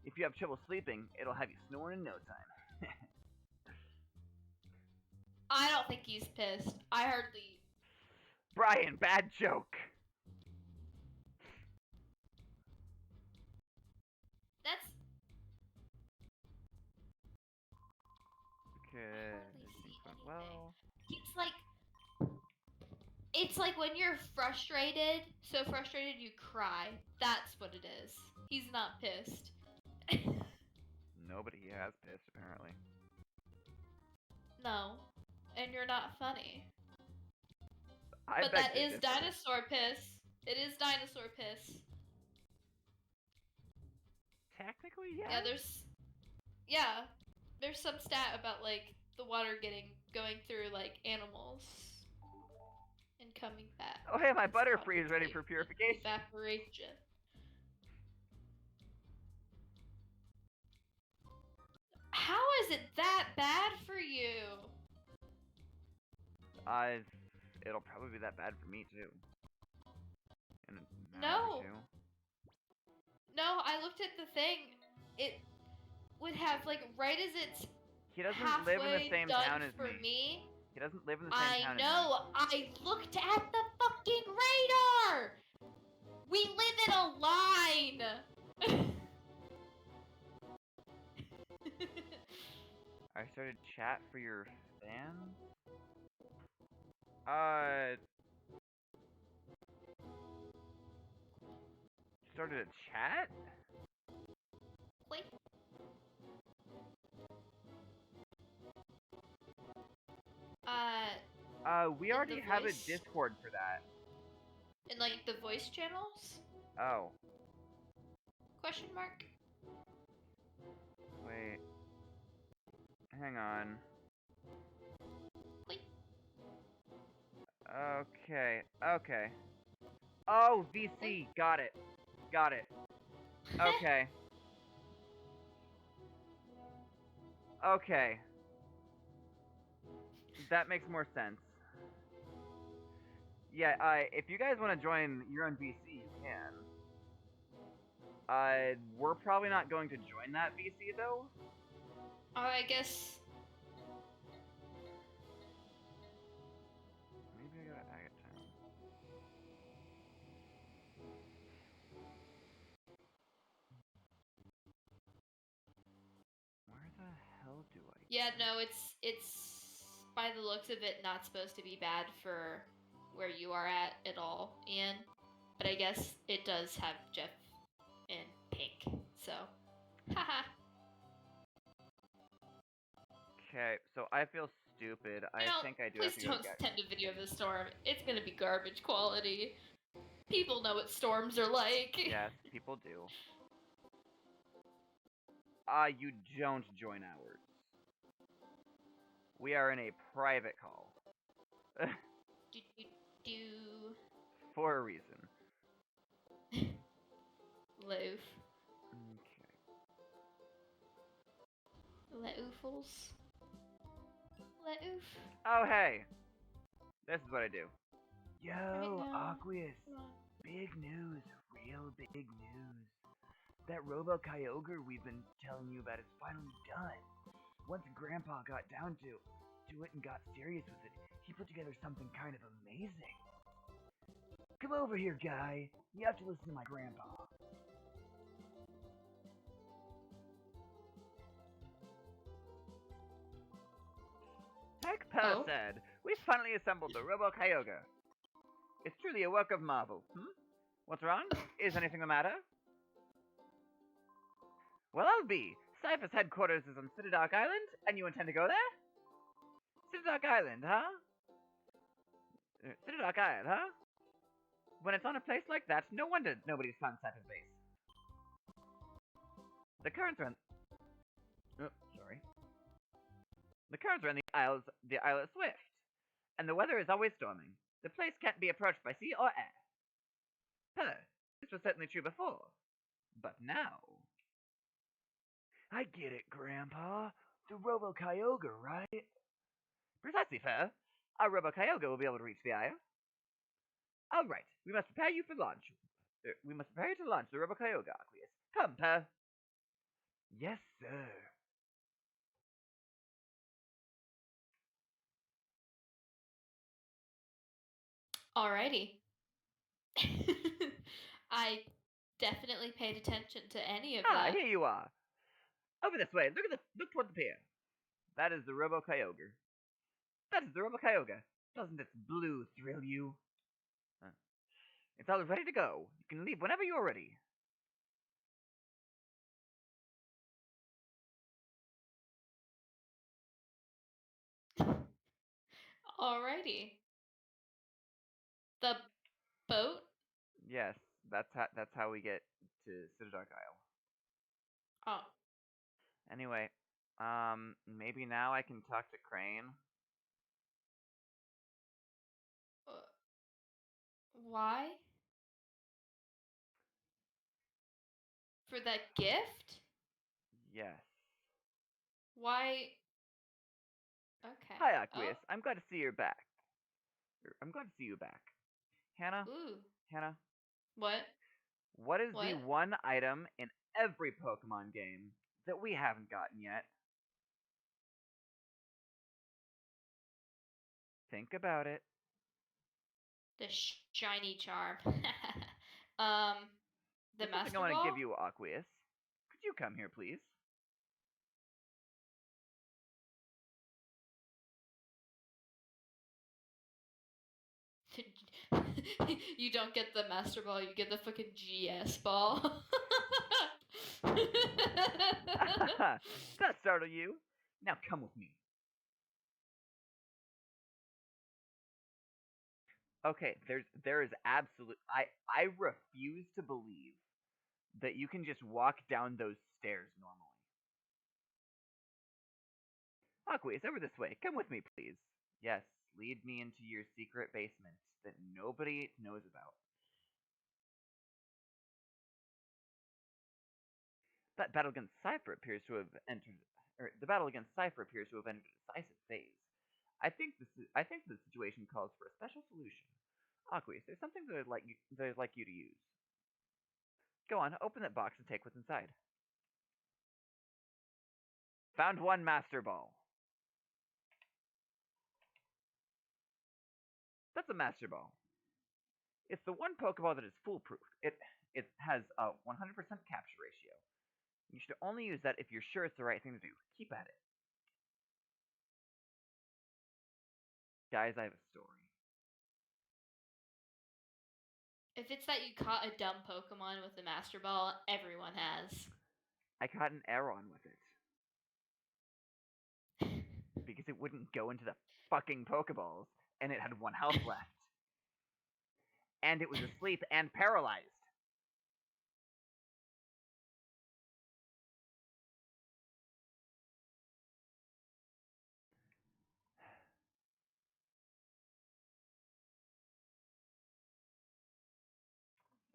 If you have trouble sleeping, it'll have you snoring in no time. I don't think he's pissed. I hardly... Brian, bad joke! That's... Okay. Well... It's like when you're frustrated, so frustrated you cry. That's what it is. He's not pissed. Nobody has pissed, apparently. No. And you're not funny. But that is dinosaur piss. It is dinosaur piss. Technically, yeah. Yeah, there's some stat about like the water going through like animals and coming back. Oh hey, my It's butterfree is ready probably for purification. Evaporation. How is it that bad for you? It'll probably be that bad for me too. In an hour No. or two. No, I looked at the thing. It would have, like, right as it's He doesn't halfway live in the same done town as for me. me. He doesn't live in the same I town know. I looked at the fucking radar. We live in a line. as me. I started chat for your fans? Started a chat? Wait. We In already the have a voice? Discord for that. In, like, the voice channels? Oh, Question mark? wait. Hang on. Wait. Okay, okay. Oh, VC, got it. Got it. Okay. Okay. That makes more sense. Yeah, if you guys want to join your own VC, you can. We're probably not going to join that VC though. Oh, I guess. Maybe I gotta Agate Town. Where the hell do I Yeah, go? no, it's by the looks of it not supposed to be bad for where you are at all, Ian. But I guess it does have Jeff in pink, so haha. Okay, so I feel stupid. I think I do have Please to go don't get. send a video of the storm. It's gonna be garbage quality. People know what storms are like. Yes, people do. You don't join ours. We are in a private call. Do do do. For a reason. Loaf. Okay. Leoofles. Leoof. Oh, hey! This is what I do. Yo, Right now. Aqueous. Big news. Real big news. That Robo Kyogre we've been telling you about is finally done. Once Grandpa got down to it and got serious with it, he put together something kind of amazing. Come over here, guy. You have to listen to my grandpa. Like Per said, we finally assembled the Robo Kyogre. It's truly a work of marvel. What's wrong? Is anything the matter? Well, I'll be. Cypher's headquarters is on Citadark Island, and you intend to go there? Citadark Island, huh? Citadark Island, huh? When it's on a place like that, no wonder nobody's found Cypher's base. The currents are in... Oh, sorry. The currents are in the Isle of Swift, and the weather is always storming. The place can't be approached by sea or air. This was certainly true before, but now... I get it, Grandpa. The Robo Kyogre, right? Precisely, Fair. Our Robo Kyogre will be able to reach the Isle. Alright, we must prepare you for launch. We must prepare you to launch the Robo Kyogre, Aqueous. Come, Per. Yes, sir. Alrighty. I definitely paid attention to any of that. Here you are. Over this way. Look toward the pier. That is the Robo Kyogre. That is the Robo Kyogre. Doesn't its blue thrill you? It's all ready to go. You can leave whenever you're ready. Alrighty. The boat? Yes, that's how we get to Citadark Isle. Oh. Anyway, maybe now I can talk to Crane. Why? For that gift? Yes. Why? Okay. Hi, Aqueous. I'm glad to see you're back. I'm glad to see you back. Hannah? Ooh. Hannah? What? What is the What? one item in every Pokemon game that we haven't gotten yet? Think about it. The shiny charm. The There's something Master I want to Ball? give you, Aqueous. Could you come here, please? You don't get the Master Ball, you get the fucking GS Ball. That startled you. Now come with me. Okay, there is absolute. I refuse to believe that you can just walk down those stairs normally. Aqueous, over this way. Come with me, please. Yes, lead me into your secret basement that nobody knows about. That battle against Cypher appears to have entered, or the battle against Cypher appears to have entered a decisive phase. I think the situation calls for a special solution. Aqueous, there's something that I'd like you to use. Go on, open that box and take what's inside. Found one Master Ball. That's a Master Ball. It's the one Pokeball that is foolproof. It has a 100% capture ratio. You should only use that if you're sure it's the right thing to do. Keep at it. Guys, I have a story. If it's that you caught a dumb Pokemon with the Master Ball, everyone has. I caught an Aeron with it. Because it wouldn't go into the fucking Pokeballs, and it had 1 health left. And it was asleep and paralyzed.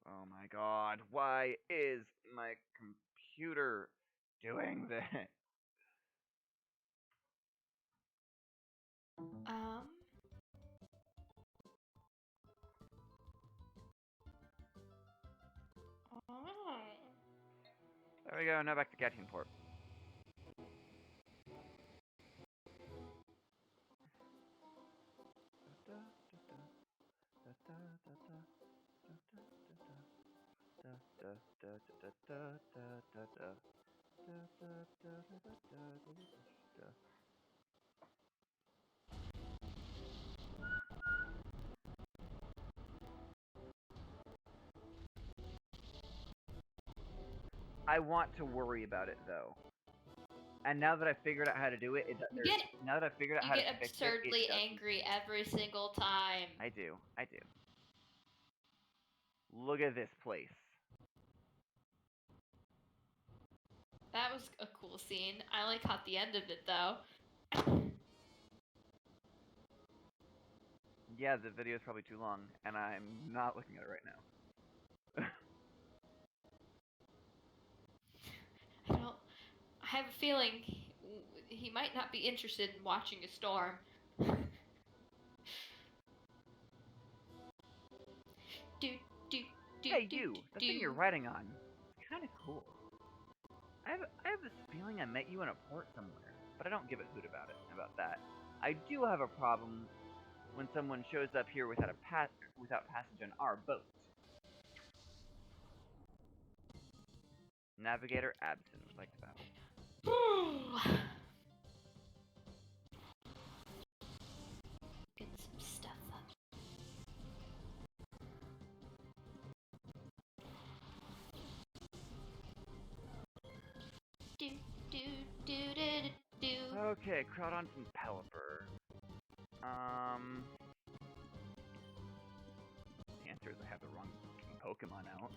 Oh my god, why is my computer doing this? Um. Oh. There we go, now back to Gatchenport. I want to worry about it though. And now that I figured out how to do it, now that I figured out You how to get fix it, absurdly it doesn't. angry every single time. I do. Look at this place. That was a cool scene. I only caught the end of it though. Yeah, the video is probably too long, and I'm not looking at it right now. I have a feeling he might not be interested in watching a storm. Hey, you! The thing you're riding on. It's kind of cool. I have this feeling I met you in a port somewhere, but I don't give a hoot about that. I do have a problem when someone shows up here without passage on our boat. Navigator absent. Would like to battle. Get some stuff up. Okay, Crawdon's and Pelipper. The answer is I have the wrong Pokemon out.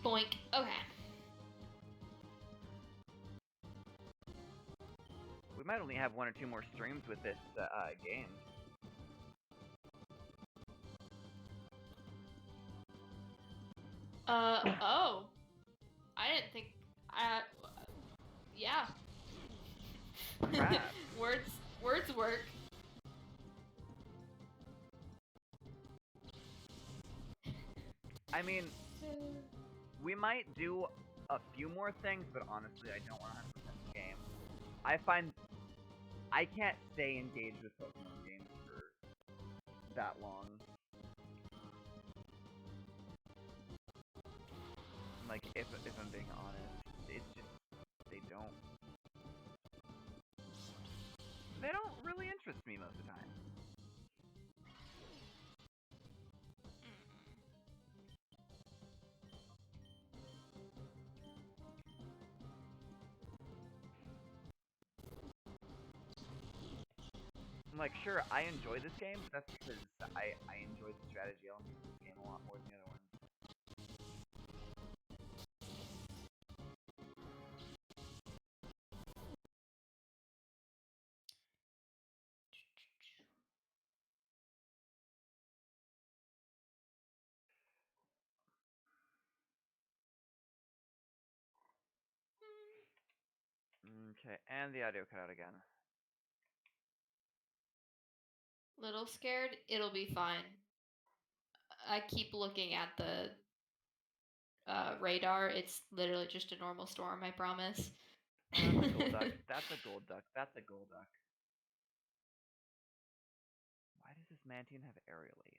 Boink. Okay. We might only have 1 or 2 more streams with this game. Oh. I didn't think. Yeah. Perhaps. Words work. I mean, we might do a few more things, but honestly, I don't want to 100% the game. I find I can't stay engaged with Pokemon games for that long. Like, if I'm being honest, it's just they don't really interest me most of the time. I'm like, sure, I enjoy this game, but that's because I enjoy the strategy elements of this game a lot more than the other ones. Okay, and the audio cut out again. Little scared. It'll be fine. I keep looking at the radar. It's literally just a normal storm, I promise. That's a gold duck. That's a gold duck. That's a gold duck. Why does this Mantine have aerial ace?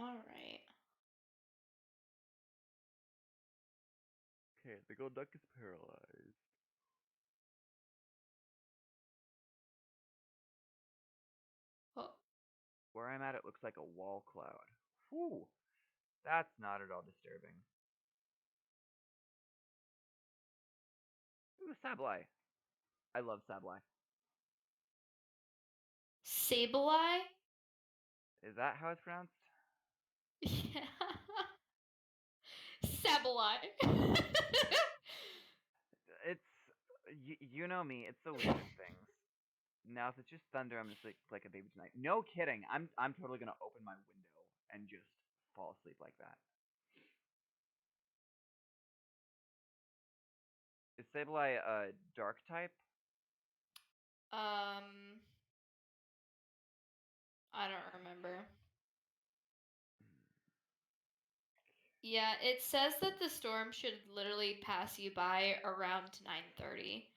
Alright. Okay, the gold duck is paralyzed. Oh. Where I'm at, it looks like a wall cloud. Whew. That's not at all disturbing. Ooh, Sableye. I love Sableye. Sableye? Is that how it's pronounced? Yeah. Sableye. It's you know me. It's the weirdest things. Now, if it's just thunder, I'm just like a baby tonight. No kidding. I'm totally gonna open my window and just fall asleep like that. Is Sableye a dark type? I don't remember. Yeah, it says that the storm should literally pass you by around 9:30.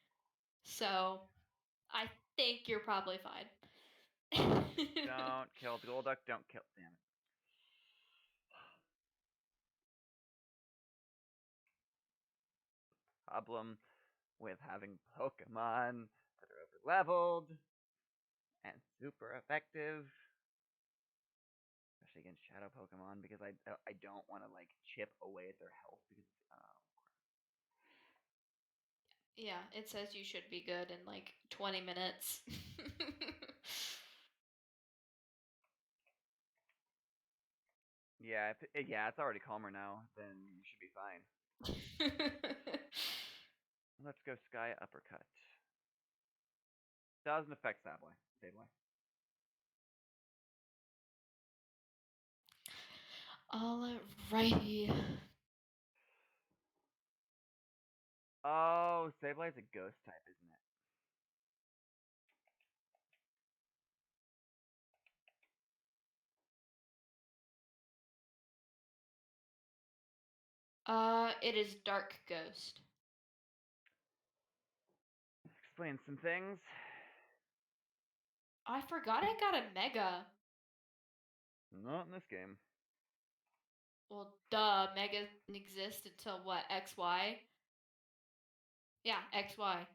So, I think you're probably fine. Don't kill the gold duck. Don't kill. Damn it. Problem with having Pokemon that are over leveled and super effective, especially against Shadow Pokemon, because I don't want to like chip away at their health because Yeah, it says you should be good in like 20 minutes. yeah, it's already calmer now. Then you should be fine. Let's go Sky Uppercut. Doesn't affect Sableye. Alrighty. Oh, Sableye's a ghost type, isn't it? It is Dark Ghost. Explain some things. I forgot I got a Mega. Not in this game. Well, duh, Mega didn't exist until what, XY? Yeah, XY.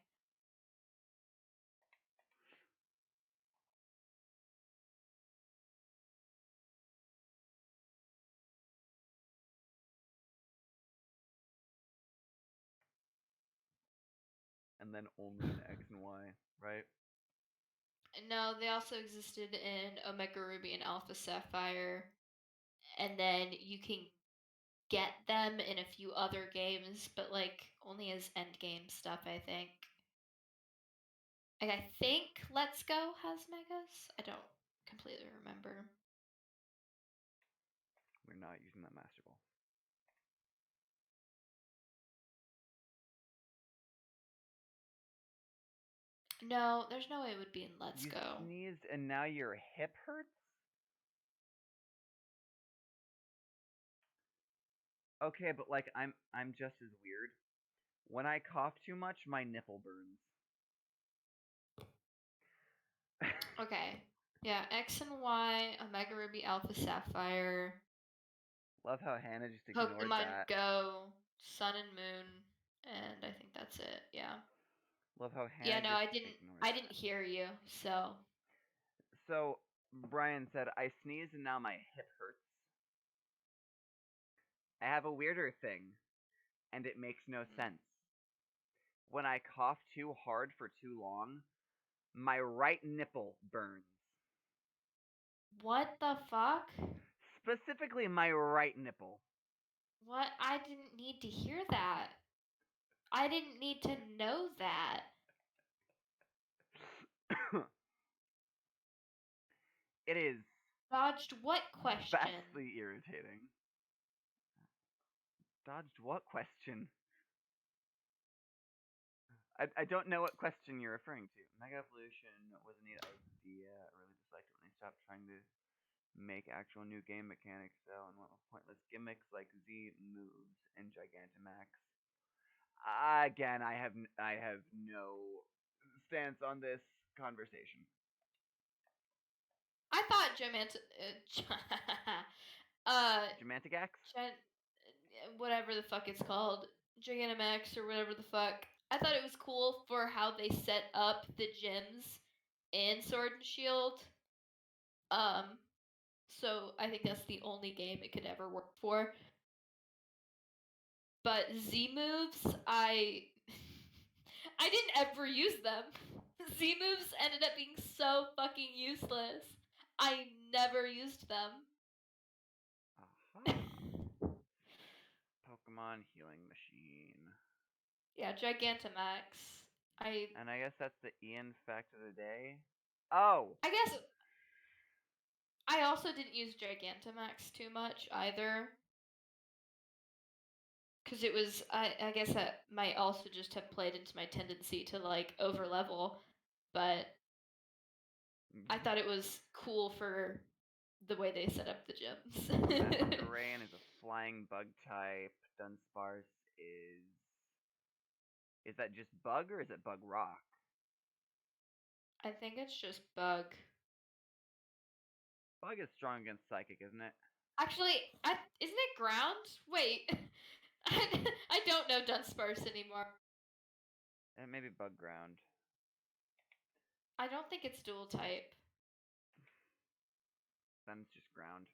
and then only in X and Y, right? No, they also existed in Omega Ruby and Alpha Sapphire, and then you can get them in a few other games, but like only as end game stuff, I think. Like I think Let's Go has megas. I don't completely remember. We're not using that Master Ball. No, there's no way it would be in Let's You Go. sneezed and now your hip hurts? Okay, but like I'm just as weird. When I cough too much, my nipple burns. Okay. Yeah, X and Y, Omega Ruby, Alpha Sapphire, Love how Hannah just ignored Pokemon that. Go, Sun and Moon, and I think that's it. Yeah. Love how Yeah, Hannah no, just I didn't ignored I that. didn't hear you. So, So Brian said, I sneezed and now my hip hurts. I have a weirder thing, and it makes no sense. When I cough too hard for too long, my right nipple burns. what the fuck? Specifically, my right nipple. What? I didn't need to hear that. I didn't need to know that. It is Dodged what question? vastly irritating. Dodged what question? I don't know what question you're referring to. Mega Evolution was a neat idea. I really disliked it when they stopped trying to make actual new game mechanics though and went with pointless gimmicks like Z moves and Gigantamax. Again, I have no stance on this conversation. I thought Gigantigax? whatever the fuck it's called, Gigantamax or whatever the fuck. I thought it was cool for how they set up the gyms in Sword and Shield. So I think that's the only game it could ever work for. But Z moves, I I didn't ever use them. Z moves ended up being so fucking useless. I never used them. Aha. Pokemon Healing Machine. Yeah, Gigantamax. And I guess that's the Ian fact of the day. Oh! I guess I also didn't use Gigantamax too much either. Because it was, I guess that might also just have played into my tendency to like over level. But I thought it was cool for the way they set up the gyms. Masquerain is a flying bug type. Dunsparce is. Is that just bug or is it bug rock? I think it's just bug. Bug is strong against psychic, isn't it? Actually, isn't it ground? Wait. I don't know Dunsparce anymore. Maybe bug ground. I don't think it's dual type. Then it's just ground.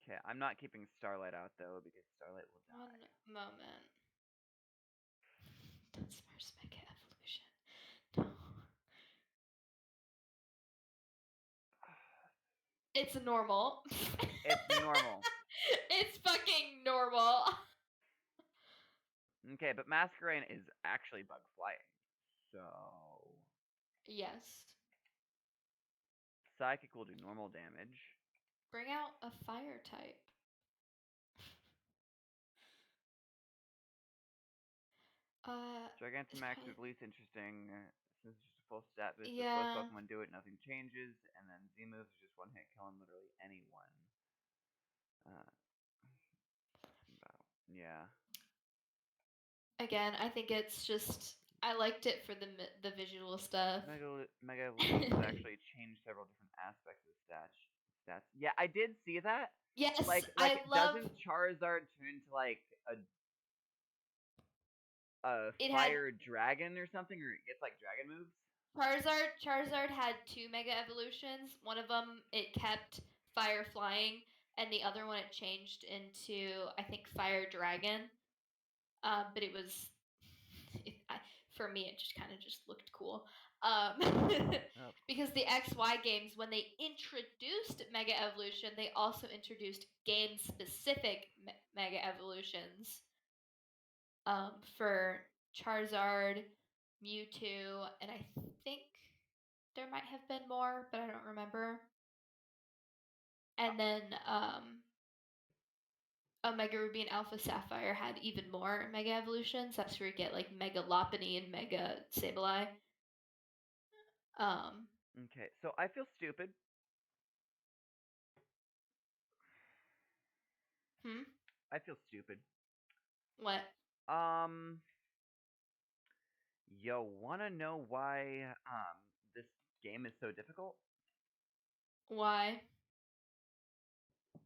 Okay, I'm not keeping Starlight out though because Starlight will die. One moment. Dunsparce Mega Evolution. No. It's normal. It's normal. It's fucking normal. Okay, but Masquerain is actually bug flying. So. Yes. Psychic will do normal damage. Bring out a fire type. Gigantamax is least interesting since it's just a full stat boost. Yeah. If both Pokemon do it, nothing changes. And then Z moves is just one hit kill on literally anyone. Yeah. Again, I think it's just I liked it for the visual stuff. Mega Evolution has actually changed several different aspects of the stats. Yeah, I did see that. Yes, Like I love. doesn't Charizard turn into like a It fire dragon or something, or it gets like dragon moves? Charizard had 2 Mega Evolutions. One of them it kept Fire Flying, and the other one it changed into I think Fire Dragon. But it was for me, it just kind of just looked cool. Of Because the XY games, when they introduced Mega Evolution, they also introduced game-specific Mega Evolutions. For Charizard, Mewtwo, and I think there might have been more, but I don't remember. And then Omega Ruby and Alpha Sapphire had even more Mega Evolutions. That's where you get like Mega Lopunny and Mega Sableye. Okay, so I feel stupid. I feel stupid. What? Yo, wanna know why this game is so difficult? Why?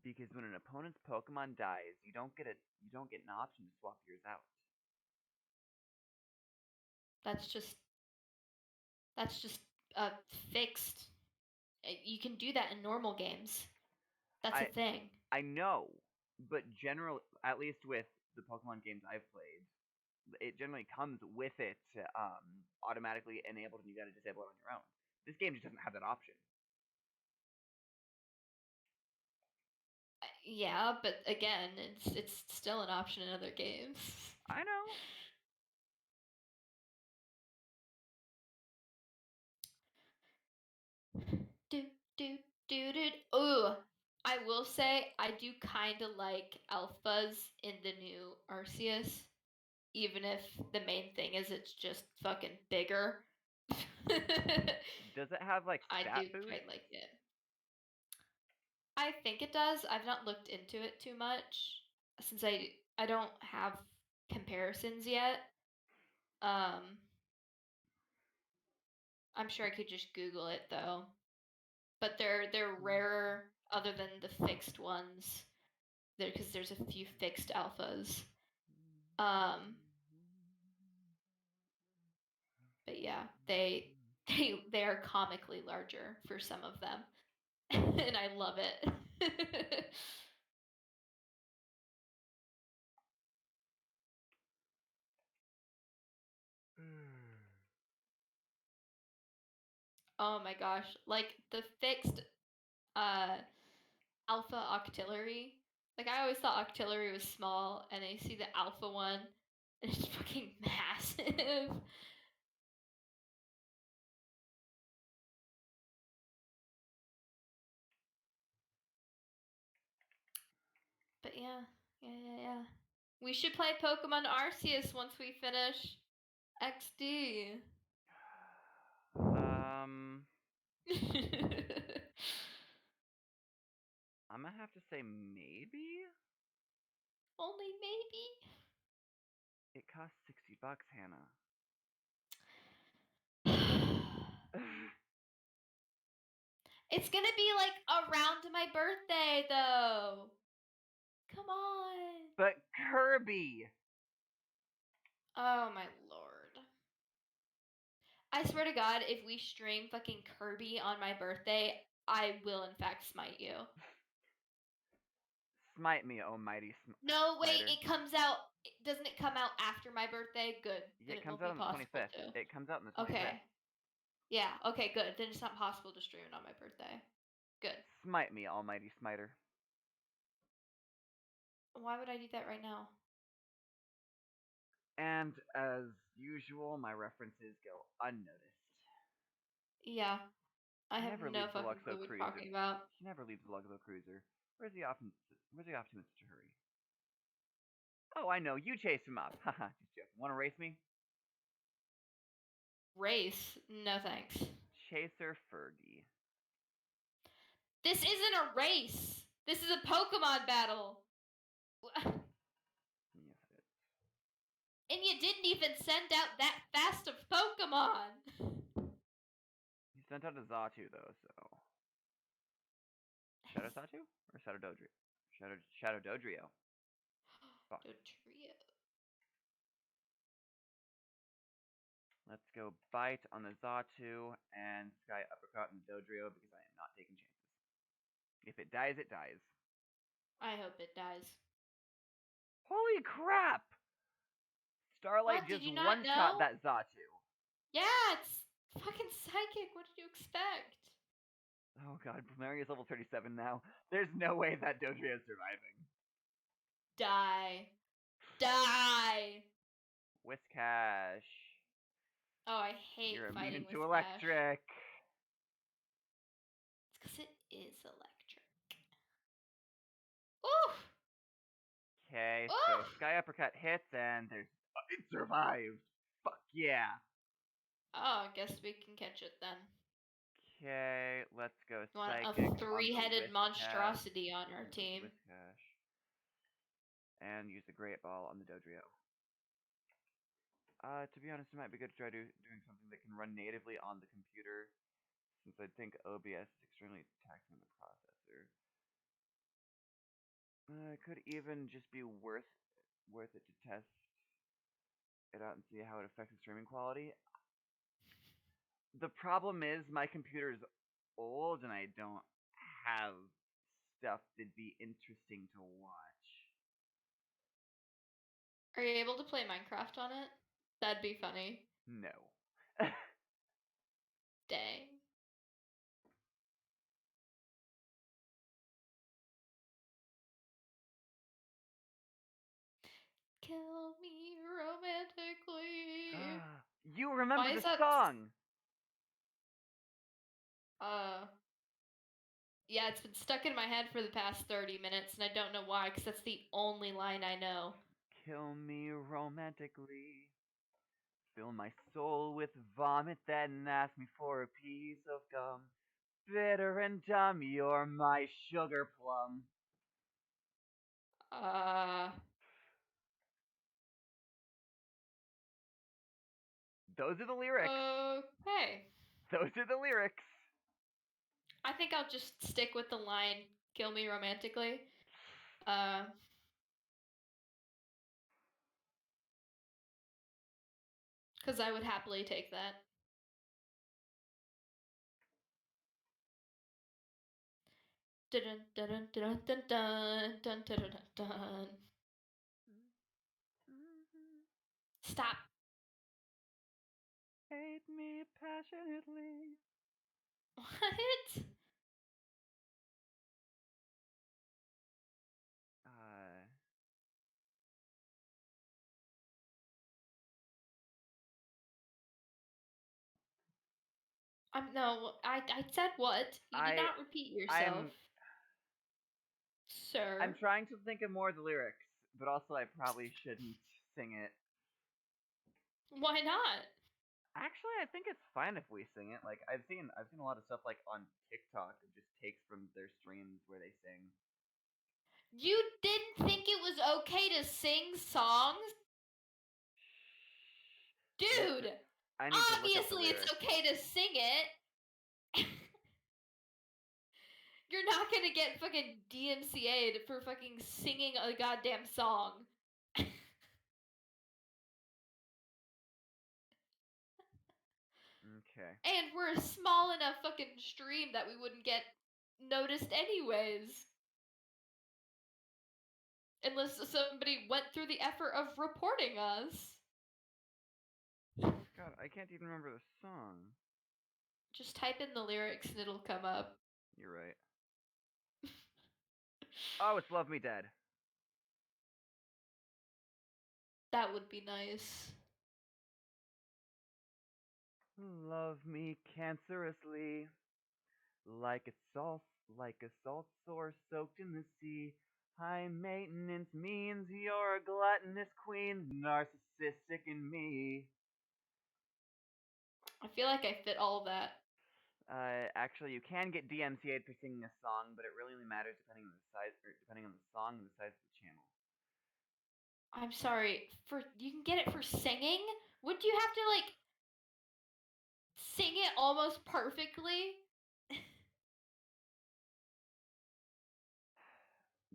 Because when an opponent's Pokemon dies, you don't get an option to swap yours out. That's just fixed. You can do that in normal games. That's a thing. I know, but generally, at least with the Pokemon games I've played, it generally comes with it automatically enabled, and you got to disable it on your own. This game just doesn't have that option. Yeah, but again, it's still an option in other games. I know. Ooh, I will say I do kind of like Alphas in the new Arceus, even if the main thing is it's just fucking bigger. Does it have like I stat do boost? quite like it. I think it does. I've not looked into it too much since I don't have comparisons yet. I'm sure I could just Google it though. But they're rarer other than the fixed ones. Because there's a few fixed alphas. But yeah, they are comically larger for some of them. And I love it. Oh my gosh, like the fixed Alpha Octillery. Like I always thought Octillery was small, and then you see the Alpha one, and it's fucking massive. But yeah. We should play Pokemon Arceus once we finish XD. I'm gonna have to say maybe. Only maybe? It costs $60, Hannah. It's gonna be like around my birthday though. Come on. But Kirby. Oh my lord. I swear to God, if we stream fucking Kirby on my birthday, I will in fact smite you. Smite me, oh mighty No, wait, smiter. it comes out. Doesn't it come out after my birthday? Good. Yeah, it comes out on the 25th. It comes out on the 25th. Okay. Yeah, okay, good. Then it's not possible to stream it on my birthday. Good. Smite me, almighty smiter. Why would I do that right now? And as usual, my references go unnoticed. Yeah. I have never no leaves the fucking clue Luxo what you're Cruiser. talking about. He never leaves the Luxo Cruiser. Where's he off to in such a hurry? Oh, I know. You chased him up. Haha, just joking. Want to race me? Race? No thanks. Chaser Fergie. This isn't a race. This is a Pokemon battle. Yes, it is. And you didn't even send out that fast of Pokemon. He sent out a Zatu though, so Shadow Satu or Shadow Dodrio? Shadow Dodrio. Fuck. Dodrio. Let's go bite on the Zatu and Sky Uppercut on the Dodrio because I am not taking chances. If it dies, it dies. I hope it dies. Holy crap! Starlight What, did just you not one-shot know? that Zatu. Yeah, it's fucking psychic. What did you expect? Oh god, Blumeria's level 37 now. There's no way that Dodrio is surviving. Die. Die! Whiskash. Oh, I hate You're fighting immune with to Smash. electric. It's because it is electric. Oof! Okay, so Oof! Sky Uppercut hits and there's... it survived! Fuck yeah! Oh, I guess we can catch it then. Okay, let's go You want Psychic a on the three-headed Whiskash. monstrosity on our team. Whiskash. And use the Great Ball on the Dodrio. To be honest, it might be good to try doing something that can run natively on the computer, since I think OBS is extremely taxing on the processor. It could even just be worth it to test it out and see how it affects the streaming quality. The problem is my computer's old and I don't have stuff that'd be interesting to watch. Are you able to play Minecraft on it? That'd be funny. No. Dang. Kill me romantically. You remember Why the is that song! Yeah, it's been stuck in my head for the past 30 minutes, and I don't know why, because that's the only line I know. Kill me romantically. Fill my soul with vomit, then ask me for a piece of gum. Bitter and dumb, you're my sugar plum. Those are the lyrics. Okay. Those are the lyrics. I think I'll just stick with the line, kill me romantically. Because I would happily take that. Dun dun dun dun dun dun dun dun dun dun. Stop. Hate me passionately. What? No, I said what? You did not repeat yourself. Sir. I'm trying to think of more of the lyrics, but also I probably shouldn't sing it. Why not? Actually, I think it's fine if we sing it. Like I've seen a lot of stuff like on TikTok of just takes from their streams where they sing. You didn't think it was okay to sing songs? Dude! I need to look up the Obviously it's lyrics. okay to sing it! You're not gonna get fucking DMCA'd for fucking singing a goddamn song. Okay. And we're a small enough fucking stream that we wouldn't get noticed anyways. Unless somebody went through the effort of reporting us. God, I can't even remember the song. Just type in the lyrics and it'll come up. You're right. Oh, it's Love Me Dead. That would be nice. Love me cancerously, like a salt sore soaked in the sea. High maintenance means you're a gluttonous queen, narcissistic in me. I feel like I fit all of that. Actually, you can get DMCA'd for singing a song, but it really only matters depending on the song and the size of the channel. I'm sorry, you can get it for singing? Would you have to like sing it almost perfectly?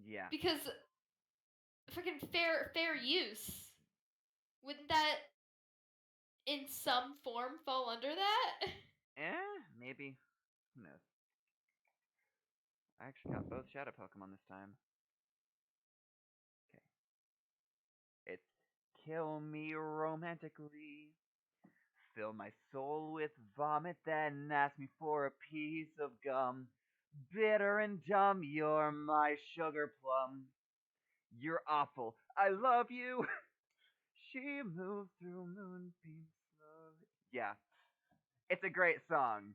Yeah. Because freaking fair use. Wouldn't that in some form fall under that? Maybe. Who knows? I actually got both Shadow Pokemon this time. Okay. It's kill me romantically. Fill my soul with vomit, then ask me for a piece of gum. Bitter and dumb, you're my sugar plum. You're awful. I love you. She moves through moonbeams slowly. Yeah, it's a great song.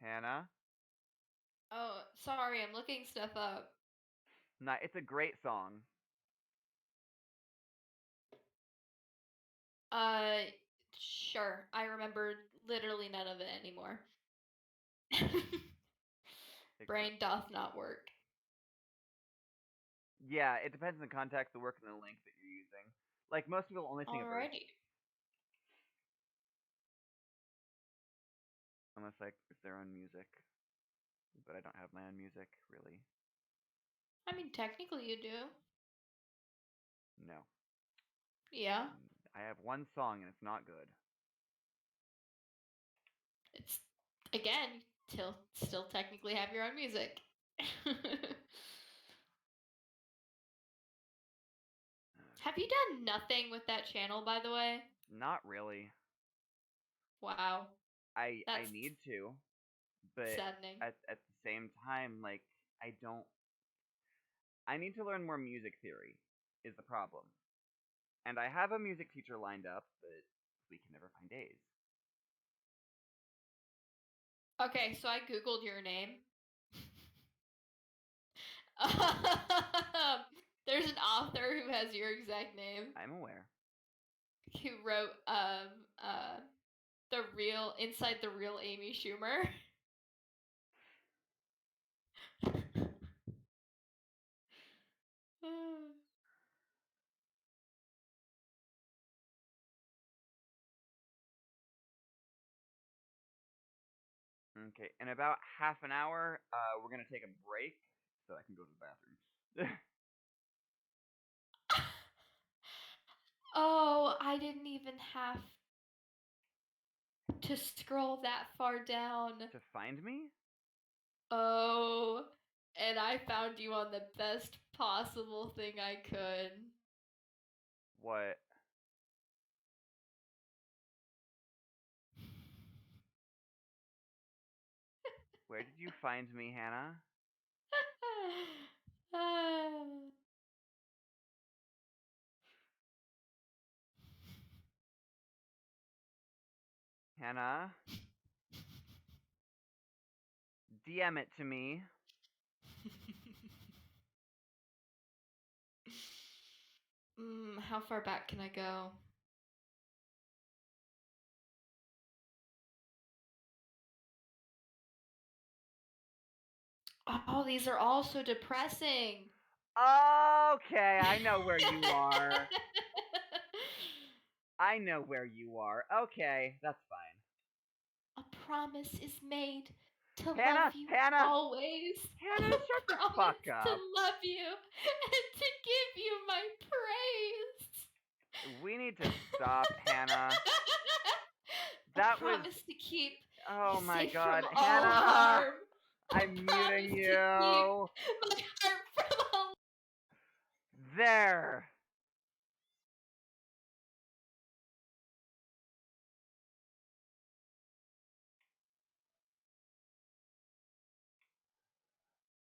Hannah? Oh, sorry, I'm looking stuff up. Nah, it's a great song. Uh, sure. I remember literally none of it anymore. Brain doth not work. Yeah, it depends on the context, the work, and the length that you're using. Like, most people only sing a verse. Alrighty. Unless, like, it's their own music. But I don't have my own music, really. I mean, technically you do. No. Yeah. I have one song and it's not good. It's, again, still technically have your own music. Have you done nothing with that channel, by the way? Not really. Wow. I That's need to, but saddening. at the same time, like, I don't. I need to learn more music theory, is the problem. And I have a music teacher lined up, but we can never find days. Okay, so I googled your name. There's an author who has your exact name. I'm aware. Who wrote the real Inside the Real Amy Schumer. Okay, in about half an hour, we're gonna take a break so I can go to the bathroom. Oh, I didn't even have to scroll that far down. To find me? Oh, and I found you on the best possible thing I could. What? Where did you find me, Hannah? Hannah? DM it to me. How far back can I go? Oh, these are all so depressing. Okay, I know where you are. I know where you are. Okay, that's fine. A promise is made to Hannah, love you Hannah, always. Hannah, shut the Promise fuck to up. love you and to give you my praise. We need to stop, Hannah. A That was. promise to keep Oh you my safe god, from all Hannah! harm. I'm A muting promise you. to keep my heart from all. There.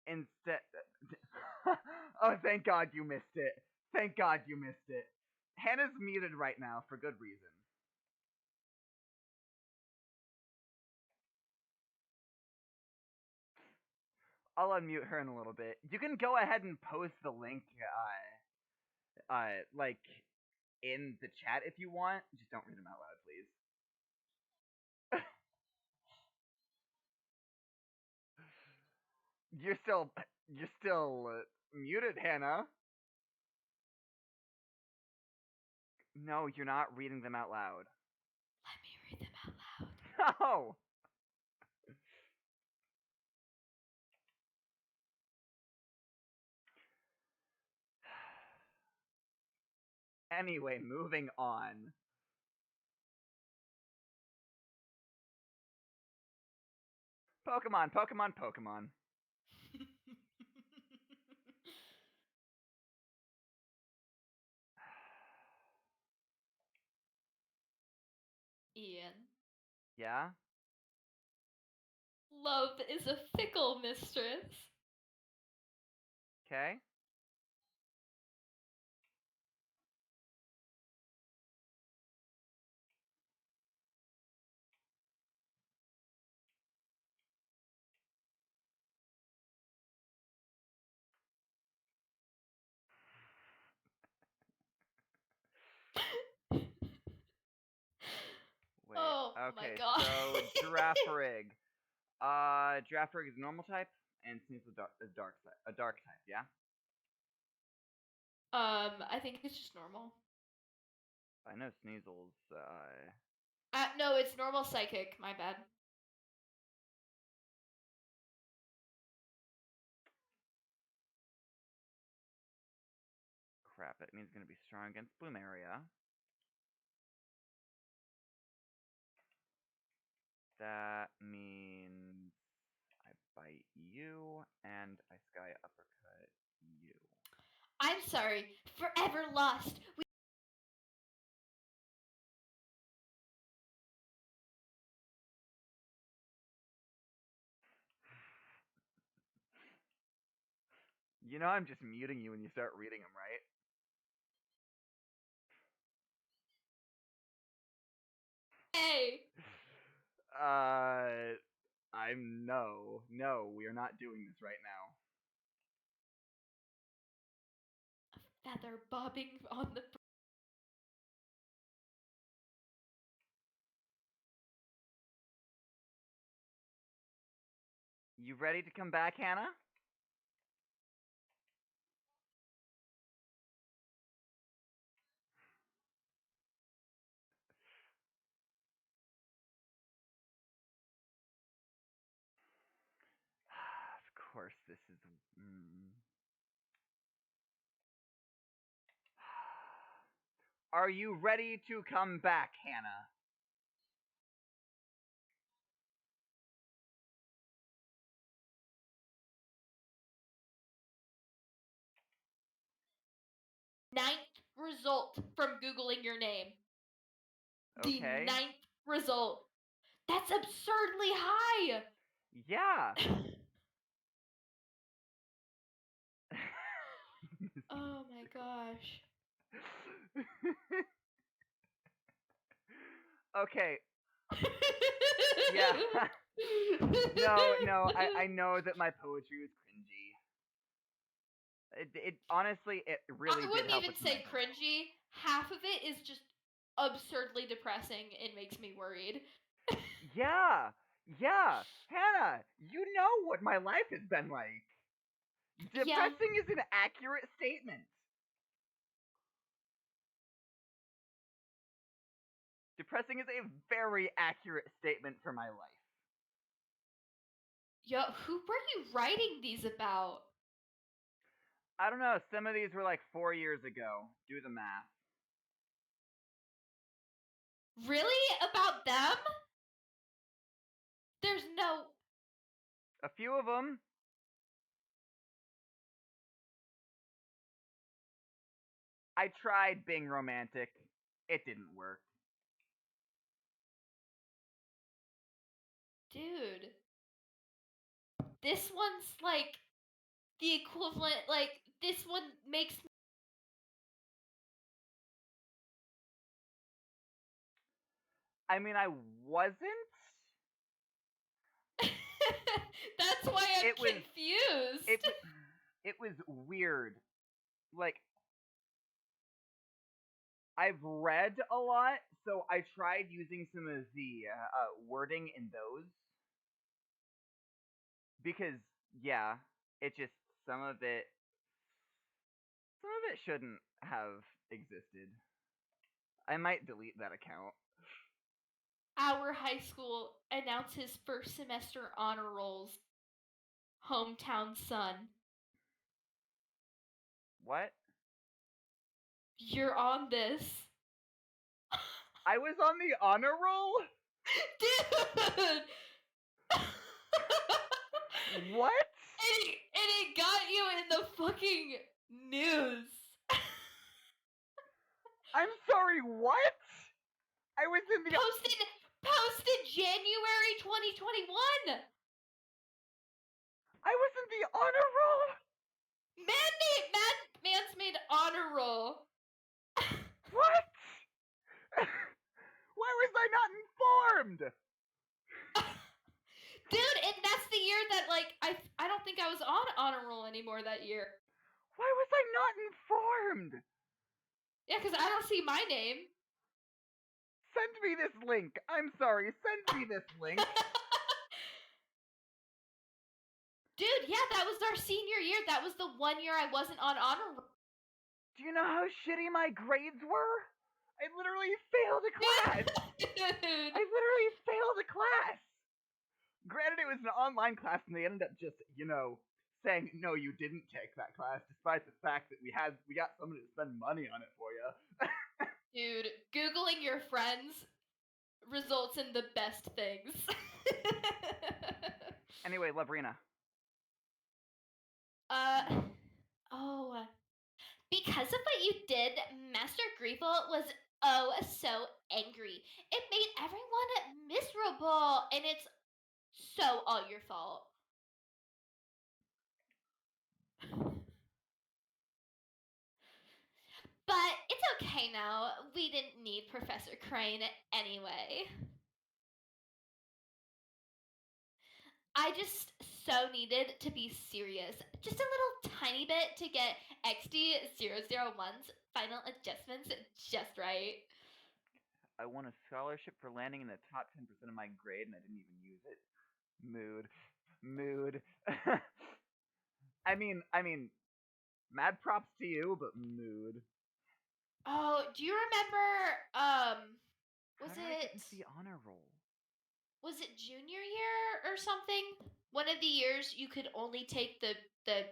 Instead. Oh, thank God you missed it. Thank God you missed it. Hannah's muted right now for good reason. I'll unmute her in a little bit. You can go ahead and post the link, like, in the chat if you want. Just don't read them out loud, please. You're still muted, Hannah. No, you're not reading them out loud. Let me read them out loud. No. Anyway, moving on. Pokemon, Pokemon, Pokemon. Ian. Yeah? Love is a fickle mistress. Okay. Wait. Oh my Okay, god. so Girafarig. Girafarig is normal type, and Sneasel is a dark type, yeah? I think it's just normal. I know Sneasel's, No, it's normal psychic. My bad. crap, it means it's gonna be strong against Bloomeria. That means I bite you, and I sky uppercut you. I'm sorry. Forever lost. You know I'm just muting you when you start reading them, right? Hey. No, we are not doing this right now. Feather bobbing on the. You ready to come back, Hannah? Of course, this is. Are you ready to come back, Hannah? Ninth result from Googling your name. Okay. The ninth result. That's absurdly high. Yeah. Oh my gosh. Okay. Yeah. No, I know that my poetry was cringy. It honestly, it really I did wouldn't help even with say mental cringy. Half of it is just absurdly depressing and makes me worried. Yeah, Hannah, you know what my life has been like. Depressing is an accurate statement. Depressing is a very accurate statement for my life. Yo, who were you writing these about? I don't know, some of these were like 4 years ago. Do the math. Really? About them? There's no. A few of them. I tried being romantic. It didn't work. Dude. This one's like the equivalent, like, this one makes me. I mean, I wasn't. That's why I'm confused. It was weird. Like, I've read a lot, so I tried using some of the wording in those. Because, yeah, it just, some of it shouldn't have existed. I might delete that account. Our high school announced his first semester honor rolls. Hometown son. What? You're on this. I was on the honor roll? Dude! What? And it got you in the fucking news. I'm sorry, what? I was in the... Posted January 2021. I was in the honor roll? Man's made honor roll. What? Why was I not informed? Dude, and that's the year that, like, I don't think I was on honor roll anymore that year. Why was I not informed? Yeah, because I don't see my name. Send me this link. I'm sorry, send me this link. Dude, yeah, that was our senior year. That was the one year I wasn't on honor roll. Do you know how shitty my grades were? I literally failed a class. Dude. I literally failed a class. Granted, it was an online class, and they ended up just, saying, no, you didn't take that class, despite the fact that we got somebody to spend money on it for you. Dude, Googling your friends results in the best things. Anyway, Lavrina. Because of what you did, Master Greeble was so angry. It made everyone miserable, and it's so all your fault. But it's okay now. We didn't need Professor Crane anyway. I just so needed to be serious. Just a little tiny bit to get XD001's final adjustments just right. I won a scholarship for landing in the top 10% of my grade, and I didn't even use it. Mood. I mean, mad props to you, but mood. Oh, do you remember, was How did I get it into the honor roll? Was it junior year or something? One of the years you could only take the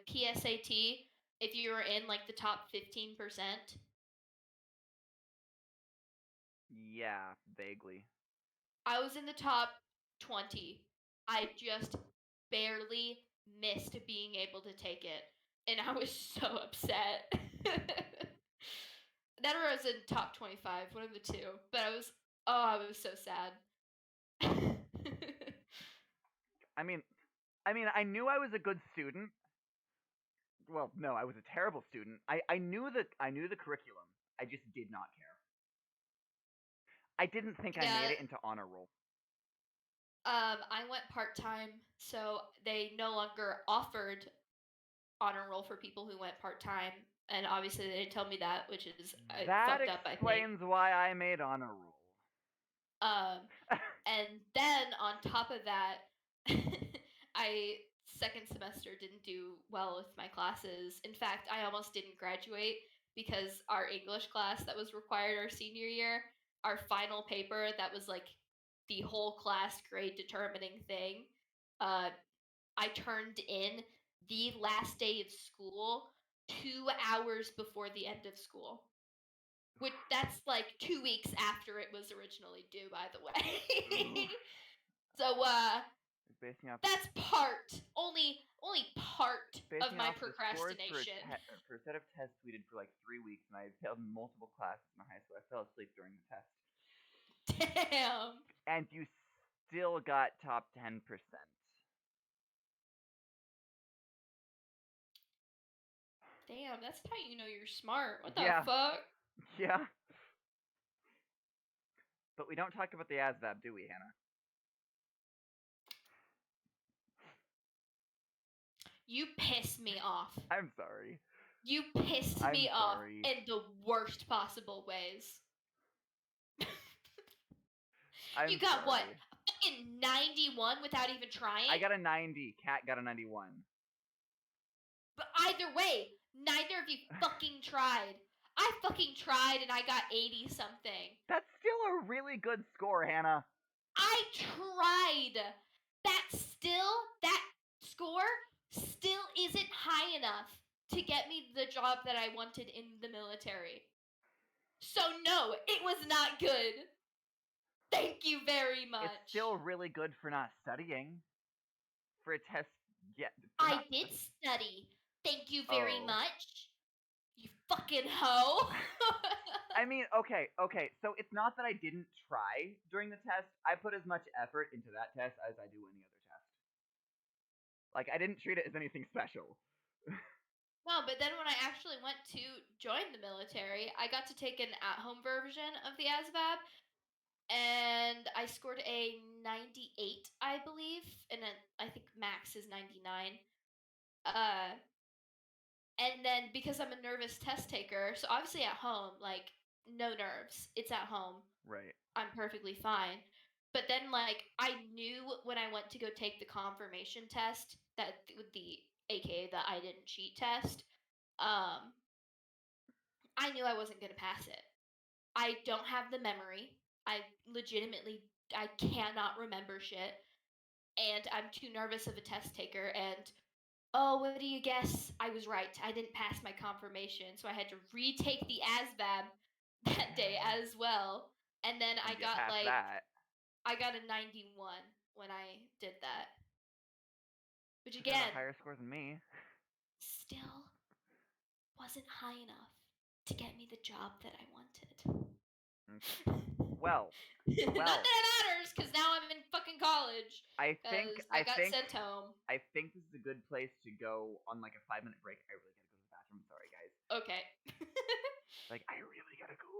PSAT if you were in like the top 15%. Yeah, vaguely. I was in the top 20. I just barely missed being able to take it, and I was so upset. That or I was in top 25, one of the two. But I was so sad. I mean, I knew I was a good student. Well, no, I was a terrible student. I knew the curriculum. I just did not care. I didn't think I made it into honor roll. I went part-time, so they no longer offered honor roll for people who went part-time, and obviously they didn't tell me that, which is That fucked up, I think. explains why I made honor roll. And then on top of that, I second semester didn't do well with my classes. In fact, I almost didn't graduate because our English class that was required our senior year, our final paper that was like the whole class grade determining thing, I turned in the last day of school 2 hours before the end of school. Which that's like 2 weeks after it was originally due, by the way. So basing off that's only part of my procrastination. For a set of tests we did for like 3 weeks, and I failed multiple classes in high school. I fell asleep during the test. Damn. And you still got top 10%. Damn, that's how you know you're smart. What the Yeah. fuck? Yeah. But we don't talk about the ASVAB, do we, Hannah? You pissed me off. I'm sorry. You pissed me off in the worst possible ways. You got what? A fucking 91 without even trying? I got a 90. Kat got a 91. But either way, neither of you fucking tried. I fucking tried and I got 80 something. That's still a really good score, Hannah. I tried. That score still isn't high enough to get me the job that I wanted in the military. So no, it was not good. Thank you very much. It's still really good for not studying. For a test Yeah, for I not did studying. study. Thank you very Oh. much. You fucking hoe. I mean, okay. So it's not that I didn't try during the test. I put as much effort into that test as I do any other test. Like I didn't treat it as anything special. No, but then when I actually went to join the military, I got to take an at-home version of the ASVAB, and I scored a 98, I believe, and then I think max is 99. Uh, and then because I'm a nervous test taker, so obviously at home, like no nerves, it's at home, Right. I'm perfectly fine. But then like I knew when I went to go take the confirmation test that with the AKA the I didn't cheat test, um, I knew I wasn't gonna pass it. I don't have the memory. I legitimately I cannot remember shit, and I'm too nervous of a test taker. And oh, what do you guess? I was right. I didn't pass my confirmation, so I had to retake the ASVAB that day as well. And then And you passed that. I got a 91 when I did that. Which Still got a again, higher score than me. Still wasn't high enough to get me the job that I wanted. Okay. Well, not well. that it matters, because now I'm in fucking college. I think Because I I got think sent home. I think this is a good place to go on like a 5 minute break. I really gotta go to the bathroom. Sorry guys. Okay. Like I really gotta go.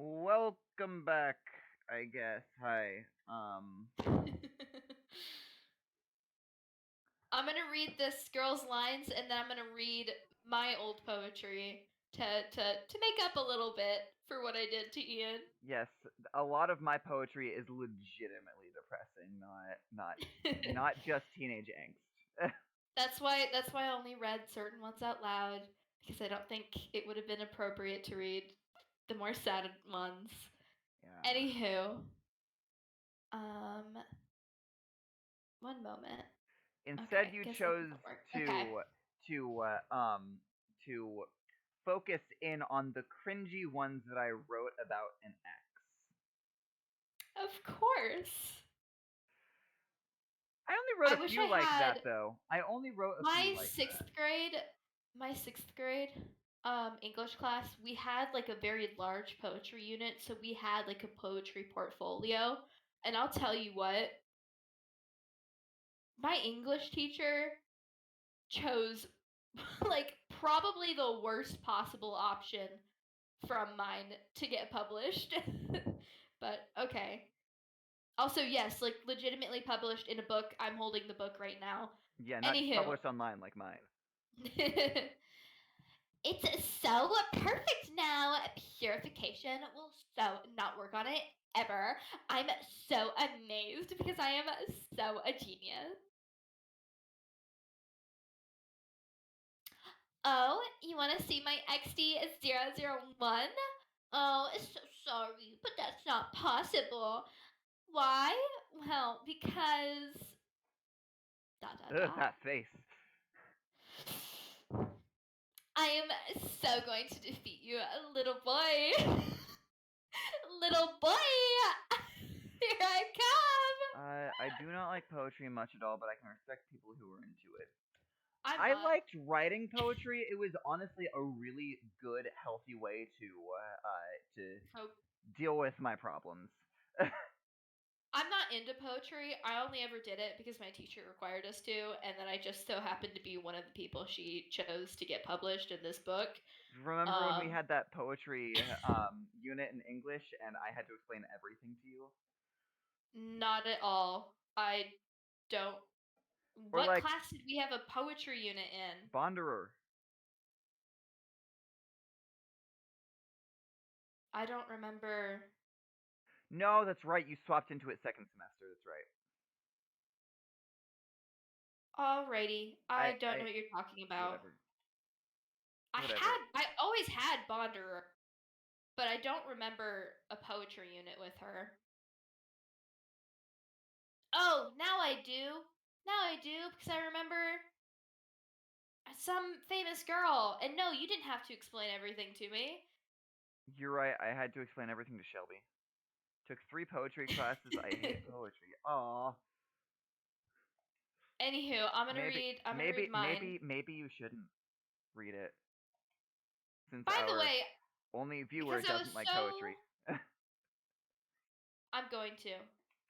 Welcome back, I guess. Hi. I'm gonna read this girl's lines, and then I'm gonna read my old poetry to make up a little bit for what I did to Ian. Yes, a lot of my poetry is legitimately depressing, not just teenage angst. That's why I only read certain ones out loud, because I don't think it would have been appropriate to read the more sad ones. Yeah. Anywho, one moment. Instead, Okay, you guess that chose doesn't work. Okay. to focus in on the cringy ones that I wrote about an ex. Of course. I only wrote I a wish few I like had that though. I only wrote a few my like sixth that. grade, my sixth grade English class. We had like a very large poetry unit, so we had like a poetry portfolio. And I'll tell you what, my English teacher chose like probably the worst possible option from mine to get published. But okay. Also, yes, like legitimately published in a book. I'm holding the book right now. Yeah, not just Anywho. published online like mine. It's so perfect now. Purification will so not work on it ever. I'm so amazed because I am so a genius. Oh, you want to see my XD001? Oh, so sorry, but that's not possible. Why? Well, because. Dot dot Ugh, dot. that face. I am so going to defeat you, little boy. Little boy! Here I come! I do not like poetry much at all, but I can respect people who are into it. I'm I not. liked writing poetry. It was honestly a really good, healthy way to Oh, deal with my problems. I'm not into poetry. I only ever did it because my teacher required us to, and then I just so happened to be one of the people she chose to get published in this book. Remember when we had that poetry unit in English, and I had to explain everything to you? Not at all. I don't. Or What like class did we have a poetry unit in? Bonderer. I don't remember. No, that's right. You swapped into it second semester. That's right. Alrighty, I don't know I what you're talking about. whatever. Whatever. I always had Bonderer, but I don't remember a poetry unit with her. Oh, now I do. Now I do, because I remember some famous girl. And no, you didn't have to explain everything to me. You're right. I had to explain everything to Shelby. Took 3 poetry classes. I hate poetry. Aw. Anywho, I'm gonna read mine. Maybe you shouldn't read it, since By the our way, only viewer because I was doesn't like so poetry. I'm going to.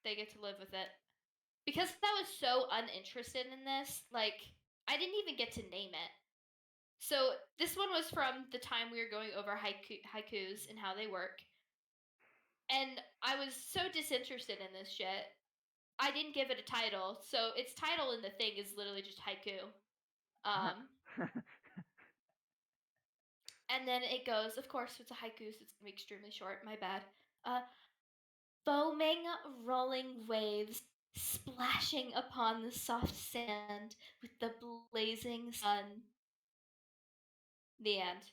They get to live with it. Because I was so uninterested in this, like I didn't even get to name it. So this one was from the time we were going over haikus and how they work. And I was so disinterested in this shit. I didn't give it a title, so its title in the thing is literally just haiku. And then it goes, of course, it's a haiku, so it's gonna be extremely short. My bad. Foaming, rolling waves splashing upon the soft sand with the blazing sun. The end.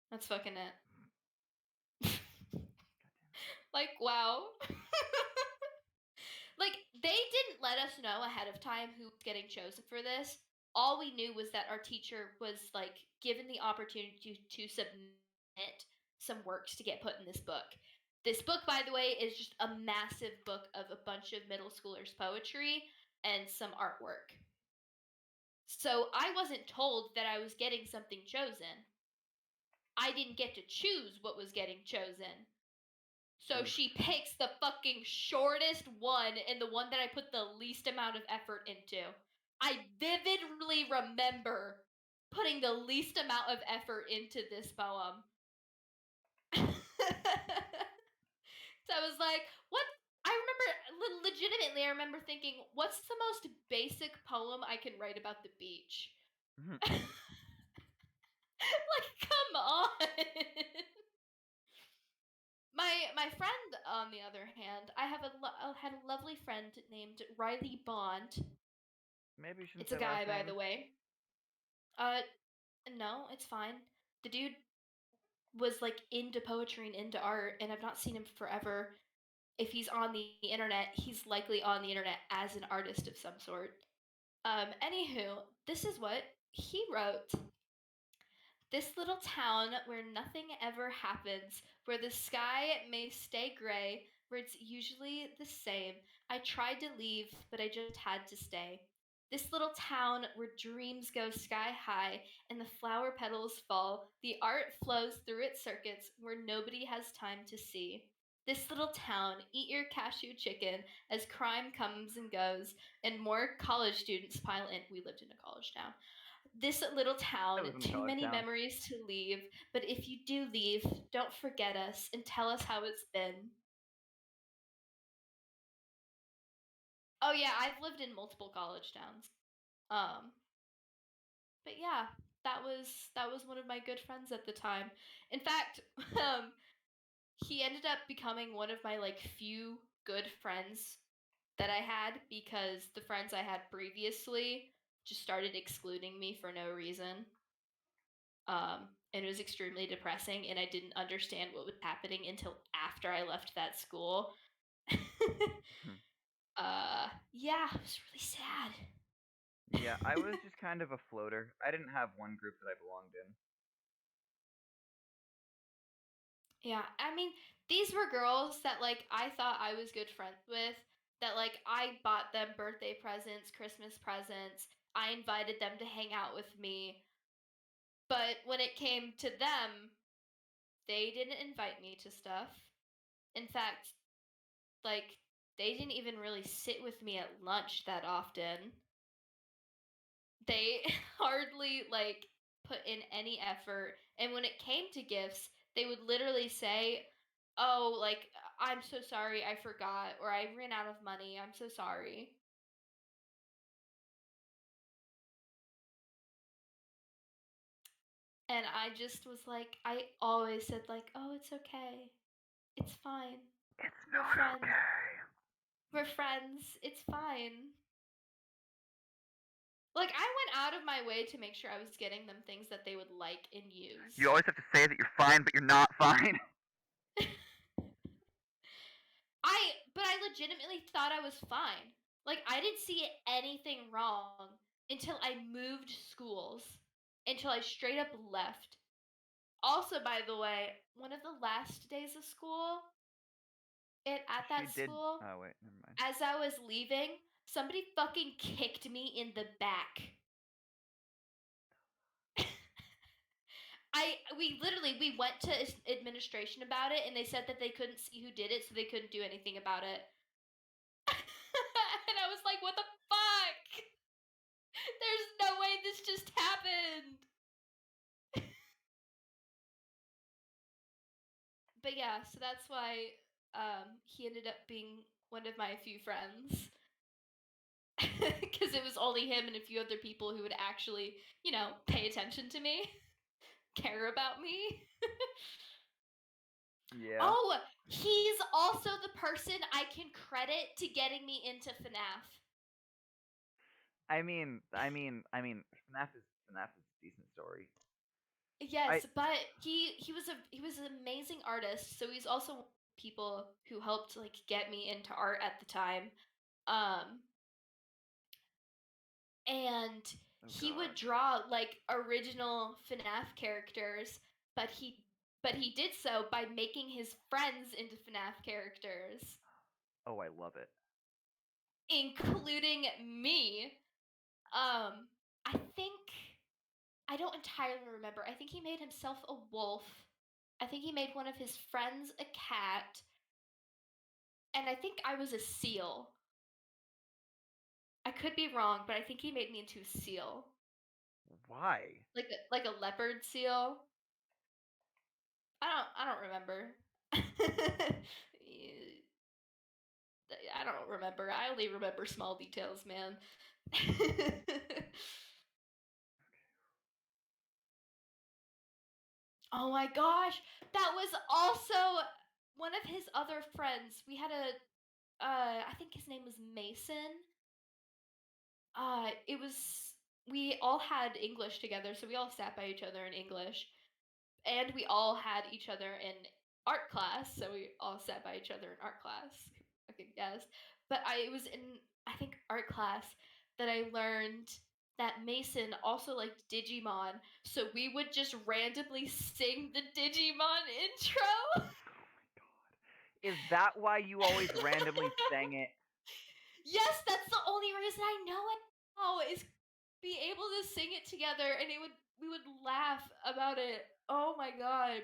That's fucking it. Like, wow. Like, they didn't let us know ahead of time who was getting chosen for this. All we knew was that our teacher was, like, given the opportunity to submit some works to get put in this book. This book, by the way, is just a massive book of a bunch of middle schoolers' poetry and some artwork. So I wasn't told that I was getting something chosen. I didn't get to choose what was getting chosen. So she picks the fucking shortest one and the one that I put the least amount of effort into. I vividly remember putting the least amount of effort into this poem. So I was like, what? I remember legitimately. I remember thinking, what's the most basic poem I can write about the beach? Mhm. Like, come on. My friend, on the other hand, I had a lovely friend named Riley Bond. Maybe you shouldn't It's a say last guy, by names. the way. Uh, no, it's fine. The dude was like into poetry and into art, and I've not seen him forever. If he's on the internet, he's likely on the internet as an artist of some sort. Anywho, this is what he wrote. This little town where nothing ever happens, where the sky may stay gray, where it's usually the same. I tried to leave, but I just had to stay. This little town where dreams go sky high and the flower petals fall, the art flows through its circuits where nobody has time to see. This little town, eat your cashew chicken as crime comes and goes and more college students pile in. We lived in a college town. This little town, I live in a too college many town. memories to leave, but if you do leave, don't forget us and tell us how it's been. Oh yeah, I've lived in multiple college towns. Um, but yeah, that was one of my good friends at the time. In fact, um, he ended up becoming one of my like few good friends that I had because the friends I had previously just started excluding me for no reason. And it was extremely depressing, and I didn't understand what was happening until after I left that school. Hmm. Yeah, it was really sad. Yeah, I was just kind of a floater. I didn't have one group that I belonged in. Yeah, I mean, these were girls that like I thought I was good friends with. That like I bought them birthday presents, Christmas presents. I invited them to hang out with me. But when it came to them, they didn't invite me to stuff. In fact, like they didn't even really sit with me at lunch that often. They hardly like put in any effort, and when it came to gifts, they would literally say, "Oh, like I'm so sorry, I forgot, or I ran out of money. I'm so sorry." And I just was like, I always said like, "Oh, it's okay. It's fine. It's We're not friends. okay. We're friends. It's fine." Like I went out of my way to make sure I was getting them things that they would like and use. You always have to say that you're fine, but you're not fine. But I legitimately thought I was fine. Like I didn't see anything wrong until I moved schools, until I straight up left. Also, by the way, one of the last days of school, at She that did. school, Oh wait, never mind. as I was leaving, somebody fucking kicked me in the back. We went to administration about it, and they said that they couldn't see who did it, so they couldn't do anything about it. And I was like, what the fuck? There's no way this just happened. But yeah, so that's why he ended up being one of my few friends. Because it was only him and a few other people who would actually, pay attention to me, care about me. Yeah. Oh, he's also the person I can credit to getting me into FNAF. FNAF is a decent story. I Yes, but he was an amazing artist, so he's also one of the people who helped like get me into art at the time. Um and oh he would god. draw like original FNAF characters, but he did so by making his friends into FNAF characters, Oh, I love it. including me. Um I think I don't entirely remember. I think he made himself a wolf. I think he made one of his friends a cat, and I think I was a seal. I could be wrong, but I think he made me into a seal, Why? like a leopard seal. I don't remember. I don't remember. I only remember small details, man. Oh my gosh, that was also one of his other friends. We had a I think his name was Mason. It was we all had English together, so we all sat by each other in English, and we all had each other in art class, so we all sat by each other in art class. I could guess, but it was in I think art class that I learned that Mason also liked Digimon, so we would just randomly sing the Digimon intro. Is that why you always randomly sang it? Yes, that's the only reason I know it now is be able to sing it together, and we would laugh about it. Oh my god.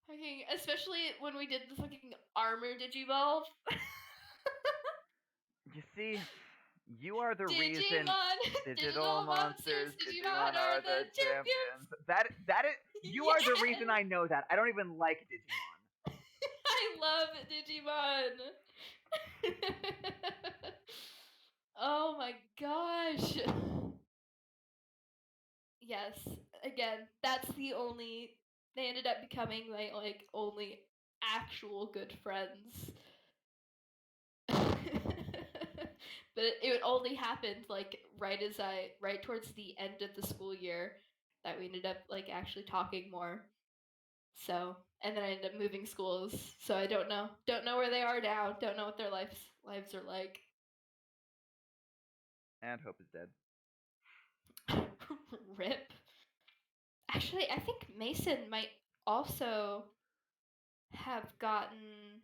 Fucking, especially when we did the fucking armor Digivolve. You see, you are the reason Digimon, digital monsters, Digimon are the champions. That is, you are the reason I know that. I don't even like Digimon. I love Digimon. Oh my gosh. Yes, again, that's the only they ended up becoming my like only actual good friends. But it only happened like right towards the end of the school year that we ended up like actually talking more. So, and then I ended up moving schools. So I don't know where they are now. Don't know what their lives are like. And Hope is dead. Rip. Actually, I think Mason might also have gotten.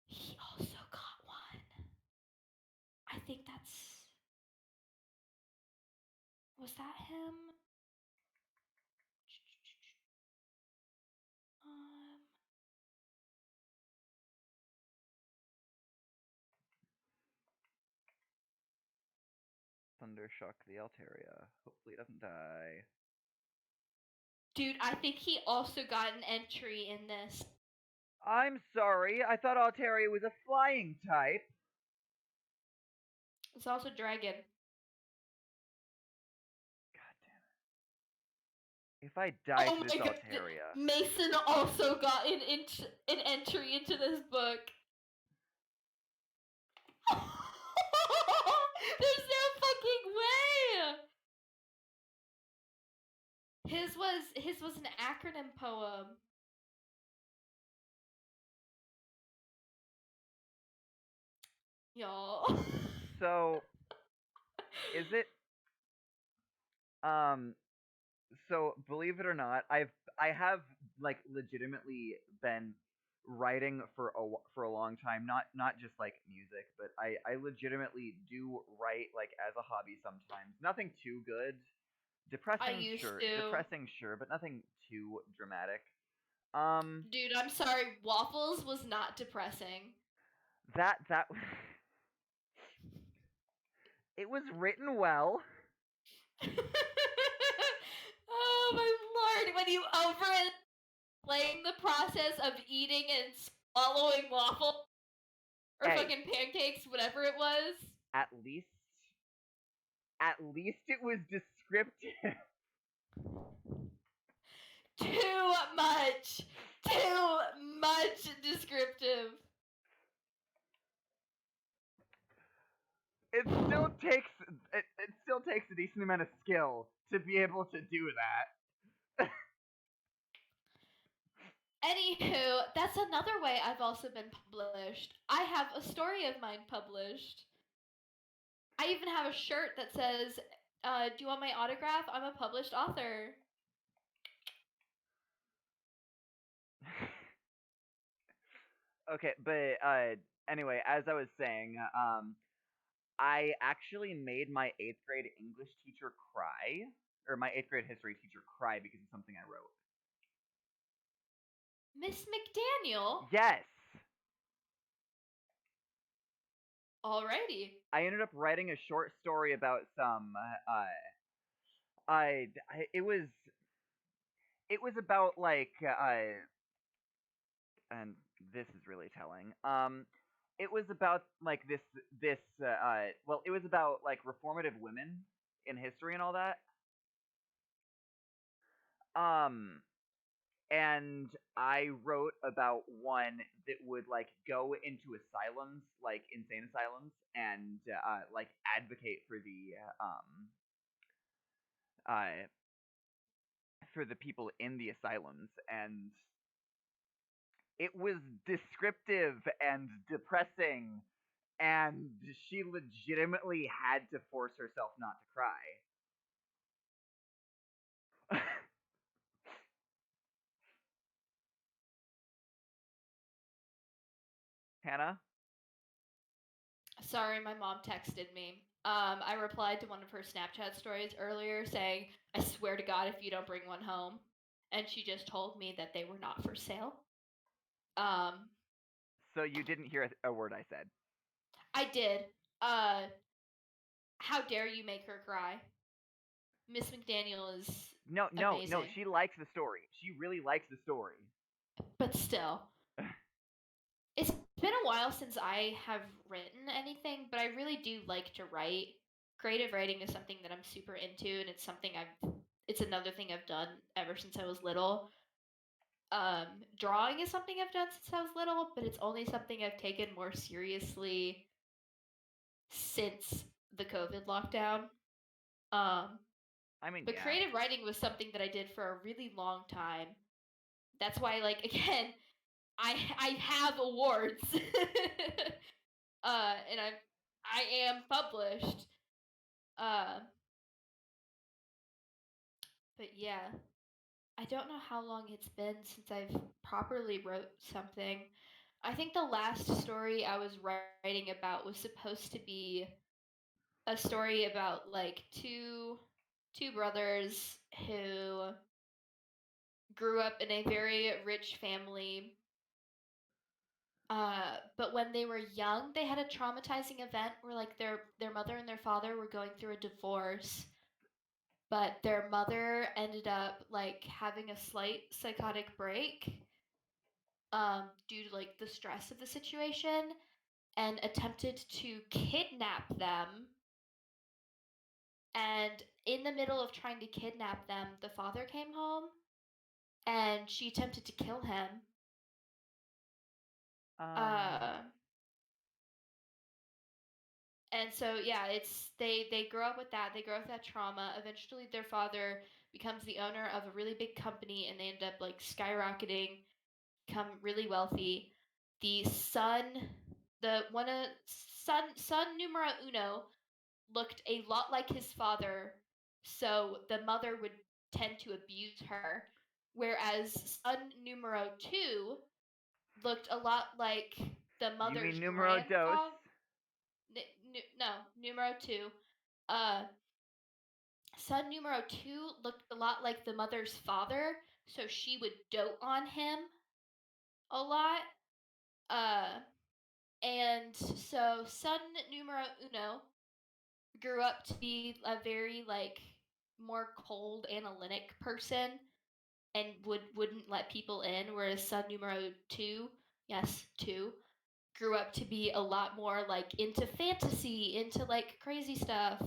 He also got one. I think that's. Was that him? Um. Thundershock the Altaria. Hopefully it doesn't die. Dude, I think he also got an entry in this. I'm sorry, I thought Altaria was a flying type. It's also dragon. God damn it. If I die Oh to this my god. Altaria. Mason also got an entry into this book. There's no fucking way. His was an acronym poem. Y'all. So, is it so believe it or not, I have like legitimately been writing for a long time, not just like music, but I legitimately do write like as a hobby sometimes. Nothing too good. I Depressing, used sure. to. Depressing, sure, but nothing too dramatic. Um Dude, I'm sorry. Waffles was not depressing. that it was written well. Oh my lord! When you overexplain the process of eating and swallowing waffle or Hey, fucking pancakes, whatever it was. at least at least it was descriptive. Too much. Too much descriptive. It still takes a decent amount of skill to be able to do that. Anywho, that's another way I've also been published. I have a story of mine published. I even have a shirt that says, do you want my autograph? I'm a published author. Okay, but anyway, as I was saying, I actually made my 8th grade English teacher cry, or my 8th grade history teacher cry because of something I wrote. Miss McDaniel? Yes. Alrighty. I ended up writing a short story about some it was about like and This is really telling. It was about like well, it was about like reformative women in history and all that. Um, and I wrote about one that would like go into asylums, like insane asylums, and like advocate uh for the people in the asylums, and it was descriptive and depressing, and she legitimately had to force herself not to cry. Hannah? Sorry, my mom texted me. I replied to one of her Snapchat stories earlier saying, I swear to God if you don't bring one home. And she just told me that they were not for sale. Um, So you didn't hear a word I said. I did. Uh, how dare you make her cry? Miss McDaniel is No, no, no. amazing. She likes the story. She really likes the story. But still. It's been a while since I have written anything, but I really do like to write. Creative writing is something that I'm super into, and it's another thing I've done ever since I was little. Drawing is something I've done since I was little, but it's only something I've taken more seriously since the COVID lockdown. Um, I mean, but yeah. creative writing was something that I did for a really long time. That's why, like, again, I have awards. And I am published. Uh, but yeah, I don't know how long it's been since I've properly wrote something. I think the last story I was writing about was supposed to be a story about like two brothers who grew up in a very rich family. But when they were young, they had a traumatizing event where like their mother and their father were going through a divorce, but their mother ended up like having a slight psychotic break due to like the stress of the situation and attempted to kidnap them. And in the middle of trying to kidnap them, the father came home and she attempted to kill him. Um. Uh, and so yeah, they grow up with that. They grow up with that trauma. Eventually, their father becomes the owner of a really big company, and they end up like skyrocketing, become really wealthy. The son, son numero uno, looked a lot like his father, so the mother would tend to abuse her. Whereas son numero two looked a lot like the You mother's mean numero dos? grandfather. No, numero two. Uh, son numero two looked a lot like the mother's father, so she would dote on him a lot. Uh, and so son numero uno grew up to be a very like more cold analytic person and wouldn't let people in, whereas son numero two, yes, two, grew up to be a lot more like into fantasy, into like crazy stuff.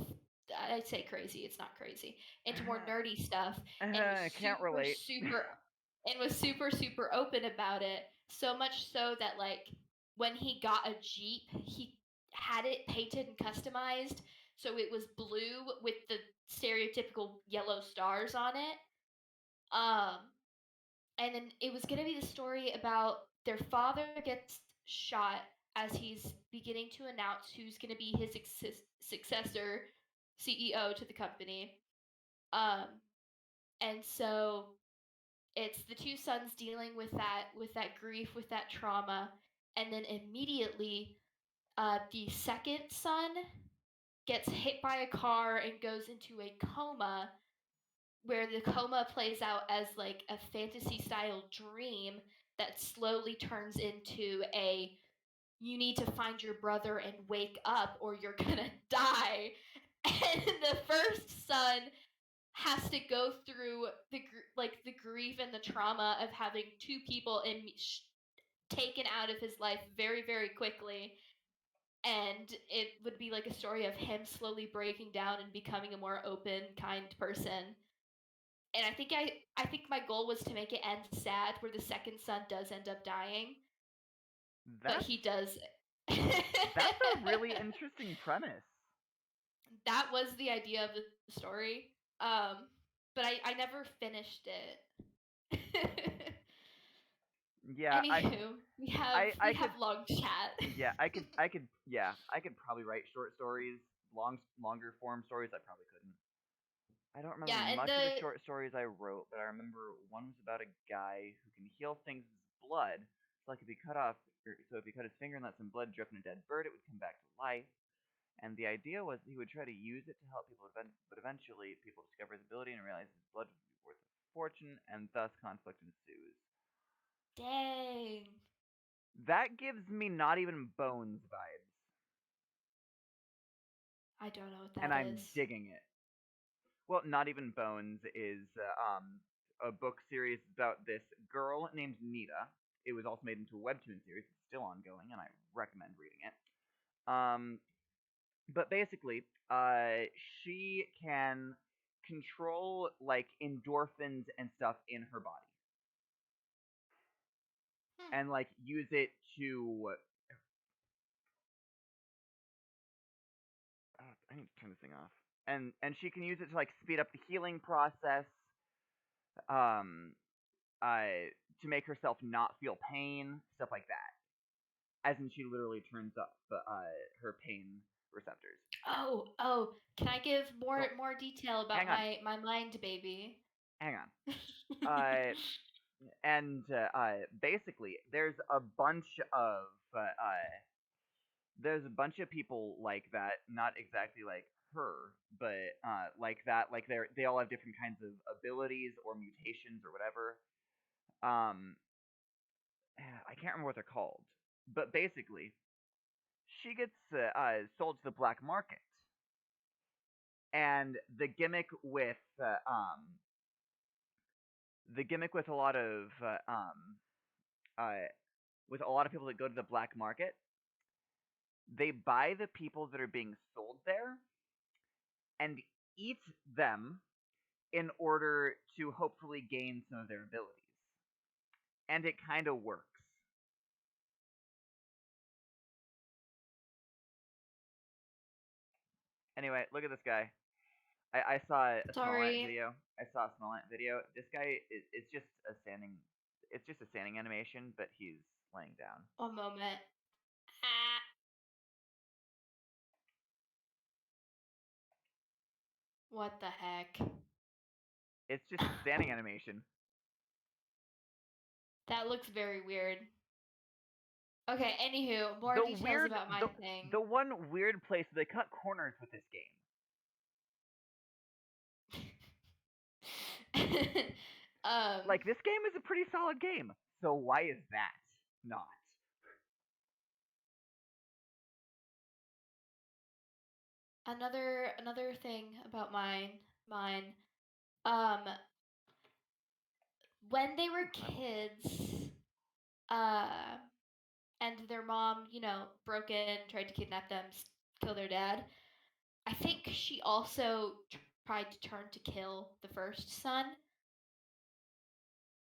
I'd say crazy, it's not crazy. Into more nerdy stuff, and was I can't super relate. super and was super super open about it. So much so that like when he got a Jeep, he had it painted and customized so it was blue with the stereotypical yellow stars on it. Um and then it was going to be the story about their father gets shot as he's beginning to announce who's going to be his successor CEO to the company. Um, and so it's the two sons dealing with that grief, with that trauma, and then immediately the second son gets hit by a car and goes into a coma, where the coma plays out as like a fantasy style dream that slowly turns into a you need to find your brother and wake up or you're gonna die. And the first son has to go through the grief and the trauma of having two people taken out of his life very, very quickly. And it would be like a story of him slowly breaking down and becoming a more open, kind person. And I think my goal was to make it end sad, where the second son does end up dying, but That's he does. that's a really interesting premise. That was the idea of the story, but I never finished it. Yeah, Anywho, we I could have long chat. yeah I could I could probably write short stories, longer form stories. I probably couldn't. I don't remember Yeah, and much of the short stories I wrote, but I remember one was about a guy who can heal things with his blood. So like if he cut off, so if he cut his finger and let some blood drip in a dead bird, it would come back to life. And the idea was he would try to use it to help people, but eventually people discover his ability and realize his blood would be worth a fortune, and thus conflict ensues. dang, That gives me not even bones vibes, I don't know what and that I'm is. digging it. Well, Not Even Bones is a book series about this girl named Nita. It was also made into a webtoon series. It's still ongoing, and I recommend reading it. But basically, she can control like endorphins and stuff in her body, and like use it to. I need to turn this thing off. And she can use it to like speed up the healing process. Um, to make herself not feel pain, stuff like that. As in, she literally turns up her pain receptors. Oh, can I give Well, more detail about hang on, my mind baby? hang on. And basically, there's a bunch of people like that, not exactly like her, but like that. Like they all have different kinds of abilities or mutations or whatever. Um, I can't remember what they're called, but basically, she gets sold to the black market, and the gimmick with a lot of uh, with a lot of people that go to the black market, they buy the people that are being sold there and eat them in order to hopefully gain some of their abilities, and it kind of works. Anyway, look at this guy. I saw a Smolant Sorry, video. I saw a Smolant video. This guy is it's just a standing. It's just a standing animation, but he's laying down. one moment. Ah, what the heck? It's just a standing animation. That looks very weird. Okay, anywho, more The details weird, about my thing. the one weird place they cut corners with this game. um, Like this game is a pretty solid game. So why is that not? another thing about mine. Um, when they were kids, uh, and their mom, broke in, tried to kidnap them, kill their dad. I think she also tried to turn to kill the first son.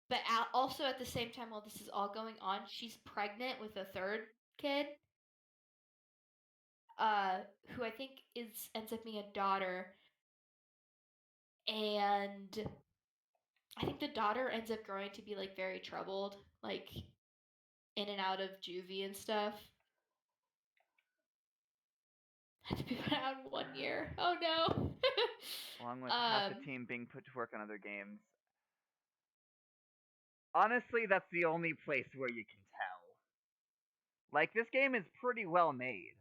But also at the same time, while this is all going on, she's pregnant with a third kid, who I think ends up being a daughter, and I think the daughter ends up growing to be like very troubled, like in and out of juvie and stuff. Had to be put out in 1 year. Oh no. Along with half the team being put to work on other games. Honestly, that's the only place where you can tell. Like this game is pretty well made.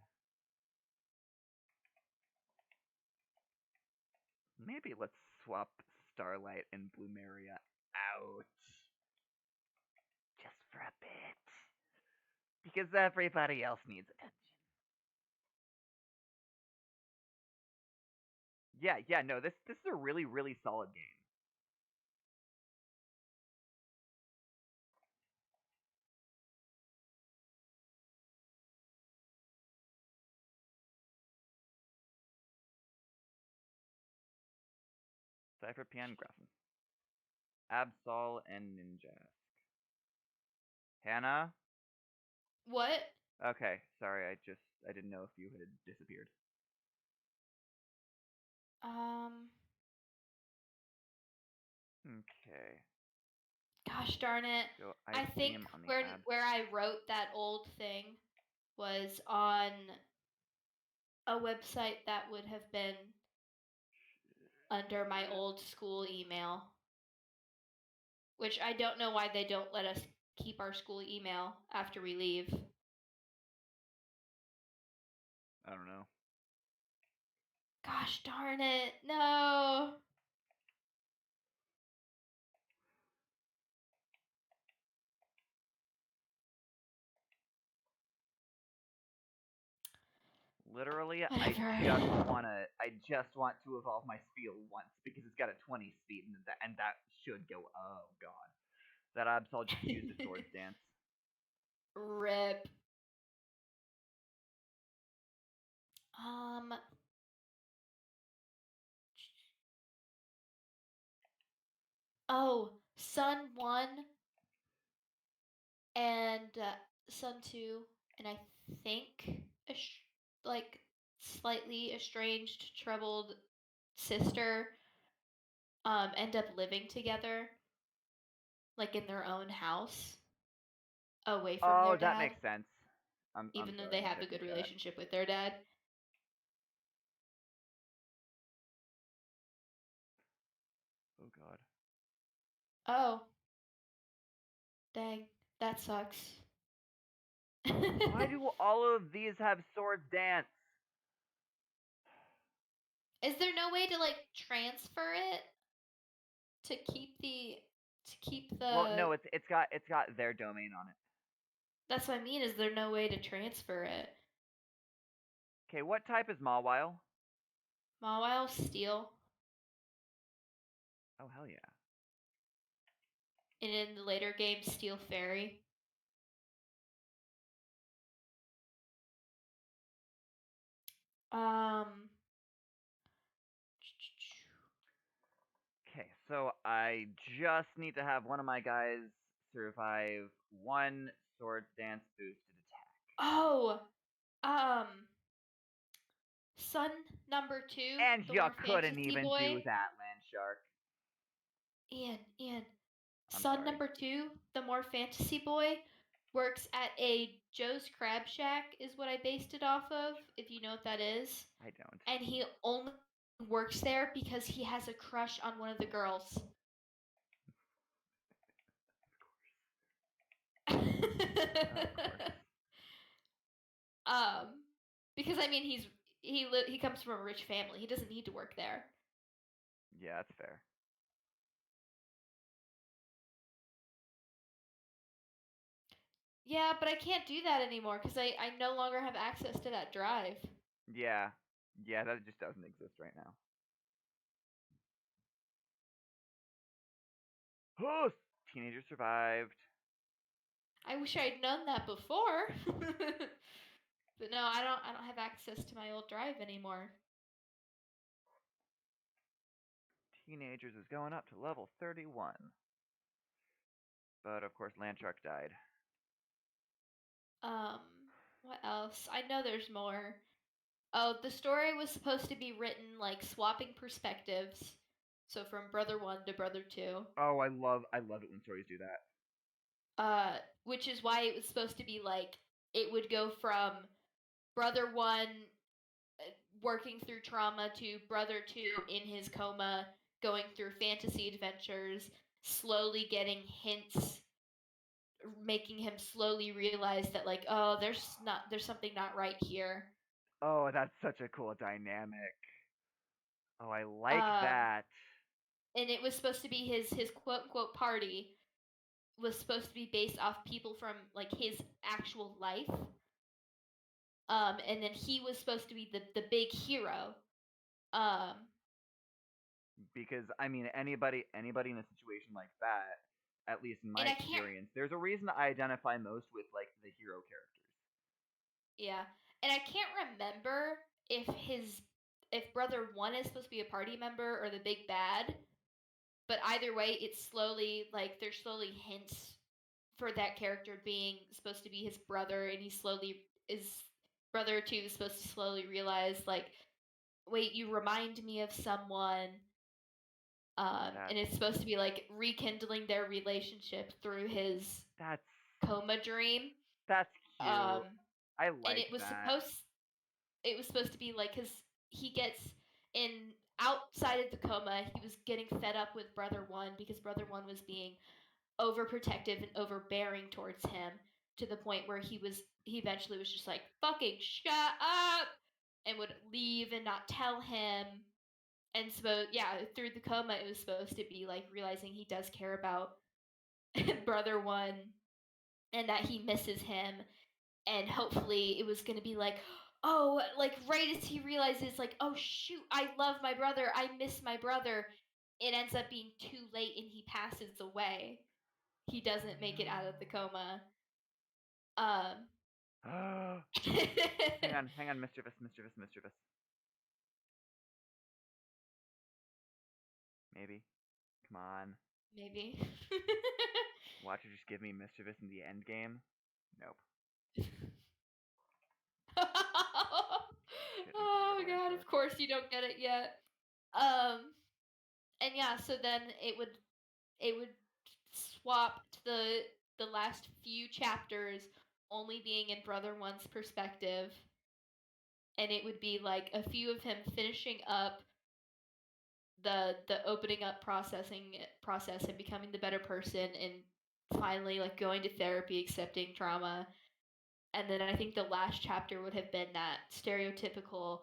Maybe let's swap Starlight and Bloomeria out just for a bit. Because everybody else needs attention. Yeah, no, this is a really, really solid game. Cypher Pian Grafen. Absol and Ninjask. Hannah? What? Okay, sorry, I didn't know if you had disappeared. Okay. Gosh darn it. So I think aim on the where I wrote that old thing was on a website that would have been under my old school email. Which I don't know why they don't let us keep our school email after we leave. I don't know. Gosh darn it. No. Literally, Whatever. I just want to evolve my Spiel once because it's got a 20 speed and that should go. Oh god, that Absol just used a sword stance. Rip. Oh, Sun 1 and Sun 2, and I think like slightly estranged, troubled sister end up living together, like in their own house, away from their Oh, that dad, makes sense. I'm even though sorry, they I'm have a checking good chat. relationship with their dad. Oh god. Oh. Dang, that sucks. Why do all of these have swords dance? Is there no way to like transfer it to keep the Well, no, it's got their domain on it. That's what I mean, is there no way to transfer it? Okay, what type is Mawile? Mawile Steel. Oh hell yeah. And in the later game, Steel Fairy. Okay, so I just need to have one of my guys survive one sword dance boosted attack. Oh, Sun number 2, And the you more couldn't fantasy even boy. do that, Landshark. Ian. I'm Son sorry. number 2, the more fantasy boy, works at a Joe's Crab Shack, is what I based it off of, if you know what that is. I don't. And he only works there because he has a crush on one of the girls. Of course. Because I mean he comes from a rich family. He doesn't need to work there. Yeah, that's fair. Yeah, but I can't do that anymore because I no longer have access to that drive. Yeah. Yeah, that just doesn't exist right now. Oh, teenager survived. I wish I'd known that before. But no, I don't have access to my old drive anymore. Teenagers is going up to level 31. But of course Landshark died. What else? I know there's more. Oh, the story was supposed to be written like swapping perspectives. So from brother 1 to brother 2. Oh, I love it when stories do that. Which is why it was supposed to be like it would go from brother 1 working through trauma to brother 2 in his coma going through fantasy adventures, slowly getting hints, making him slowly realize that like, oh, there's something not right here. Oh, that's such a cool dynamic. Oh, I like that. And it was supposed to be his quote unquote party was supposed to be based off people from like his actual life. And then he was supposed to be the big hero. Because I mean, anybody in a situation like that, at least in my experience, there's a reason I identify most with like the hero characters. Yeah, and I can't remember if brother 1 is supposed to be a party member or the big bad. but either way, it's slowly like there's slowly hints for that character being supposed to be his brother, and he slowly is brother two is supposed to slowly realize like, wait, you remind me of someone. And it's supposed to be like rekindling their relationship through his That's coma dream. that's cute. Um, I and like that. it was supposed to be like because he gets in outside of the coma, he was getting fed up with brother one because brother one was being overprotective and overbearing towards him to the point where he eventually was just like fucking shut up and would leave and not tell him. And so yeah, through the coma it was supposed to be like realizing he does care about brother one and that he misses him, and hopefully it was going to be like, oh, like right as he realizes like, oh shoot, I love my brother, I miss my brother, it ends up being too late and he passes away. He doesn't make it out of the coma. Hang on, mischievous. Maybe. Come on. Maybe. Watch it just give me mischievous in the end game. Nope. Oh god, of course you don't get it yet. And yeah, so then it would swap to the last few chapters only being in brother one's perspective, and it would be like a few of him finishing up the opening up process and becoming the better person, and finally like going to therapy, accepting trauma. And then I think the last chapter would have been that stereotypical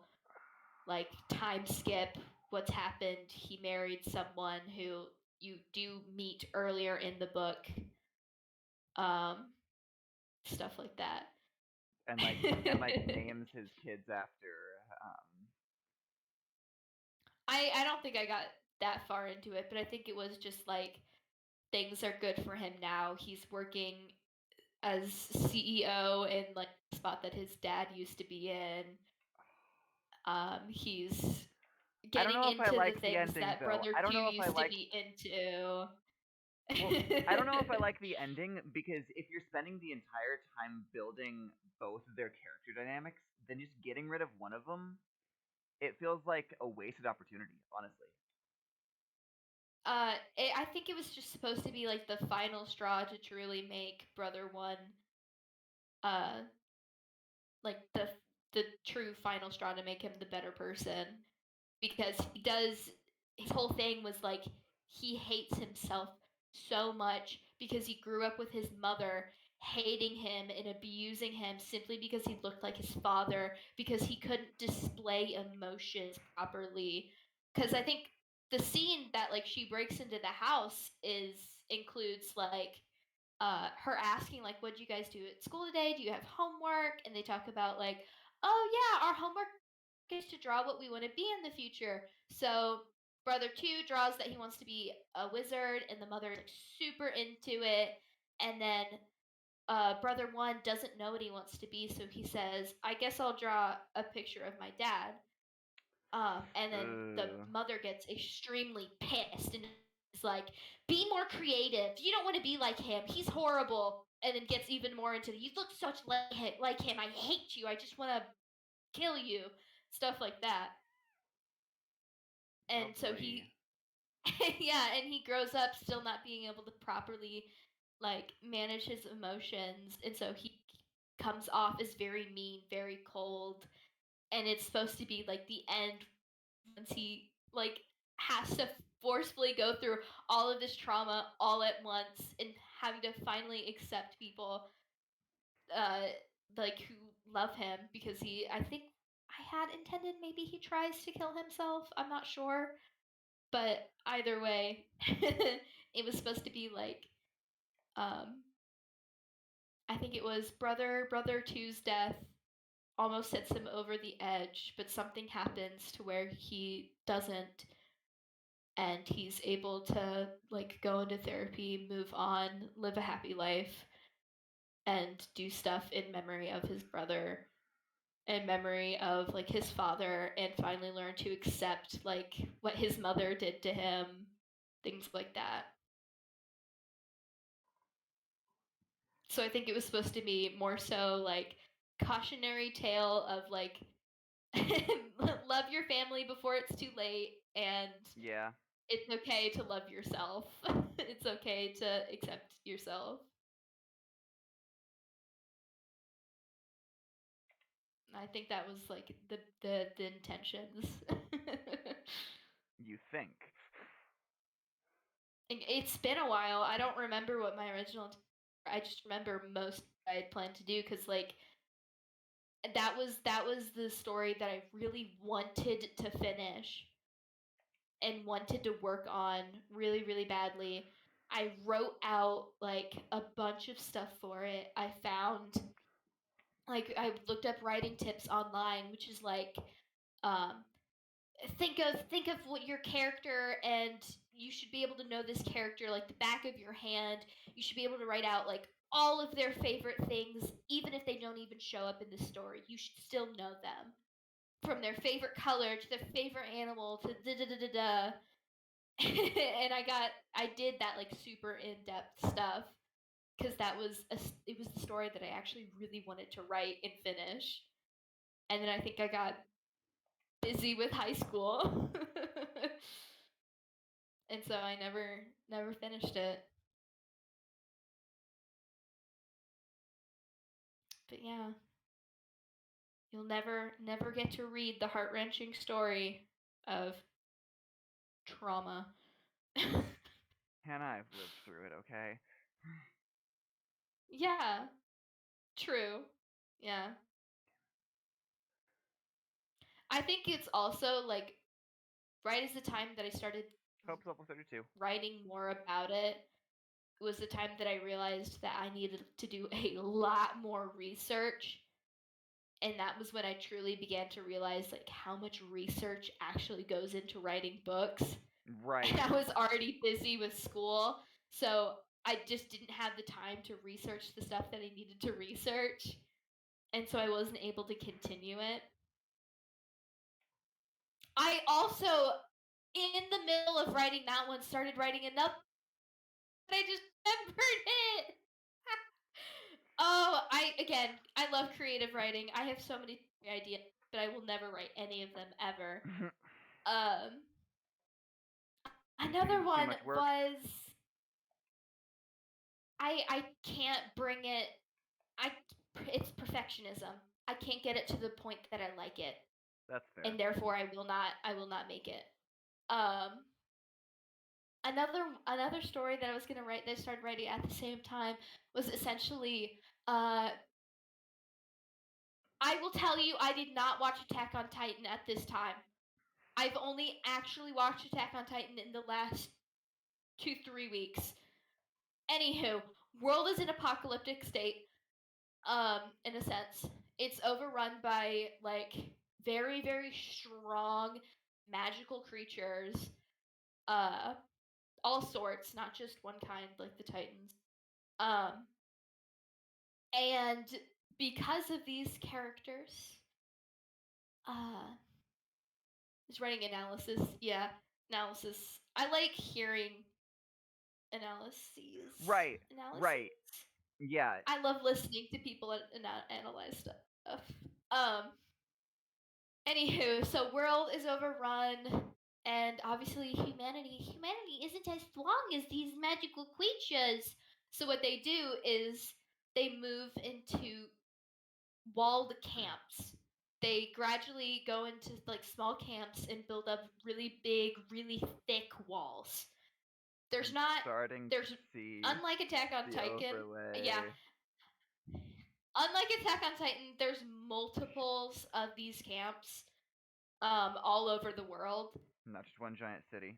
like time skip, what's happened, he married someone who you do meet earlier in the book, stuff like that. And like names his kids after I don't think I got that far into it, but I think it was just like things are good for him now. He's working as CEO in like the spot that his dad used to be in. He's getting into the things that brother two used to be into. Well, I don't know if I like the ending, because if you're spending the entire time building both of their character dynamics, then just getting rid of one of them, it feels like a wasted opportunity, honestly. I think it was just supposed to be like the final straw to truly make brother one, like the true final straw to make him the better person, because his whole thing was like he hates himself so much because he grew up with his mother hating him and abusing him simply because he looked like his father, because he couldn't display emotions properly. Because I think the scene that like she breaks into the house includes like her asking like, what'd you guys do at school today, do you have homework, and they talk about like, oh yeah, our homework is to draw what we want to be in the future. So brother two draws that he wants to be a wizard, and the mother is like super into it. And then brother one doesn't know what he wants to be, so he says, I guess I'll draw a picture of my dad. And then the mother gets extremely pissed and is like, be more creative, you don't want to be like him, he's horrible. And then gets even more into, you look such like him, I hate you, I just want to kill you, stuff like that. And so he yeah, and he grows up still not being able to properly like manage his emotions, and so he comes off as very mean, very cold. And it's supposed to be like the end once he like has to forcefully go through all of this trauma all at once and having to finally accept people like who love him, because I think I had intended maybe he tries to kill himself, I'm not sure. But either way, it was supposed to be like, I think it was brother two's death almost sets him over the edge, but something happens to where he doesn't, and he's able to like go into therapy, move on, live a happy life, and do stuff in memory of his brother, in memory of like his father, and finally learn to accept like what his mother did to him. things like that. So I think it was supposed to be more so like cautionary tale of like love your family before it's too late, and Yeah. it's okay to love yourself. It's okay to accept yourself. I think that was like the intentions. You think. It's been a while. I don't remember what my original. I just remember most I had planned to do because like that was the story that I really wanted to finish and wanted to work on really really badly. I wrote out like a bunch of stuff for it. I found like I looked up writing tips online, which is like um think of what your character, and you should be able to know this character like the back of your hand. You should be able to write out like all of their favorite things, even if they don't even show up in the story. You should still know them, from their favorite color to their favorite animal to da da da da da. And I did that like super in-depth stuff because it was the story that I actually really wanted to write and finish. And then I think I got busy with high school. And so I never finished it. But yeah, you'll never get to read the heart-wrenching story of trauma. Hannah, I've lived through it, okay? Yeah, true. Yeah. I think it's also like right as the time that I started Hope's level 32. writing more about it was the time that I realized that I needed to do a lot more research. And that was when I truly began to realize like how much research actually goes into writing books. Right. And I was already busy with school, so I just didn't have the time to research the stuff that I needed to research. And so I wasn't able to continue it. I also, in the middle of writing that one, started writing another. But I just remembered it. Oh, I love creative writing. I have so many ideas, but I will never write any of them ever. Another Because it's too one much work. was I can't bring it. It's perfectionism. I can't get it to the point that I like it, That's fair. and therefore I will not make it. Another story that I was gonna write that I started writing at the same time was essentially I will tell you I did not watch Attack on Titan at this time. I've only actually watched Attack on Titan in the last 2-3 weeks. Anywho, world is in apocalyptic state. In a sense, it's overrun by like very very strong magical creatures. All sorts, not just one kind like the Titans. And because of these characters, is writing analysis. Yeah, analysis. I like hearing analyses. Right. Analyses. Right. Yeah. I love listening to people analyze stuff. Anywho, so world is overrun, and obviously humanity isn't as strong as these magical creatures. So what they do is they move into walled camps. They gradually go into like small camps and build up really big, really thick walls. There's not Starting there's to see unlike Attack on the Titan. overlay. Yeah. Unlike Attack on Titan, there's multiples of these camps all over the world. Not just one giant city.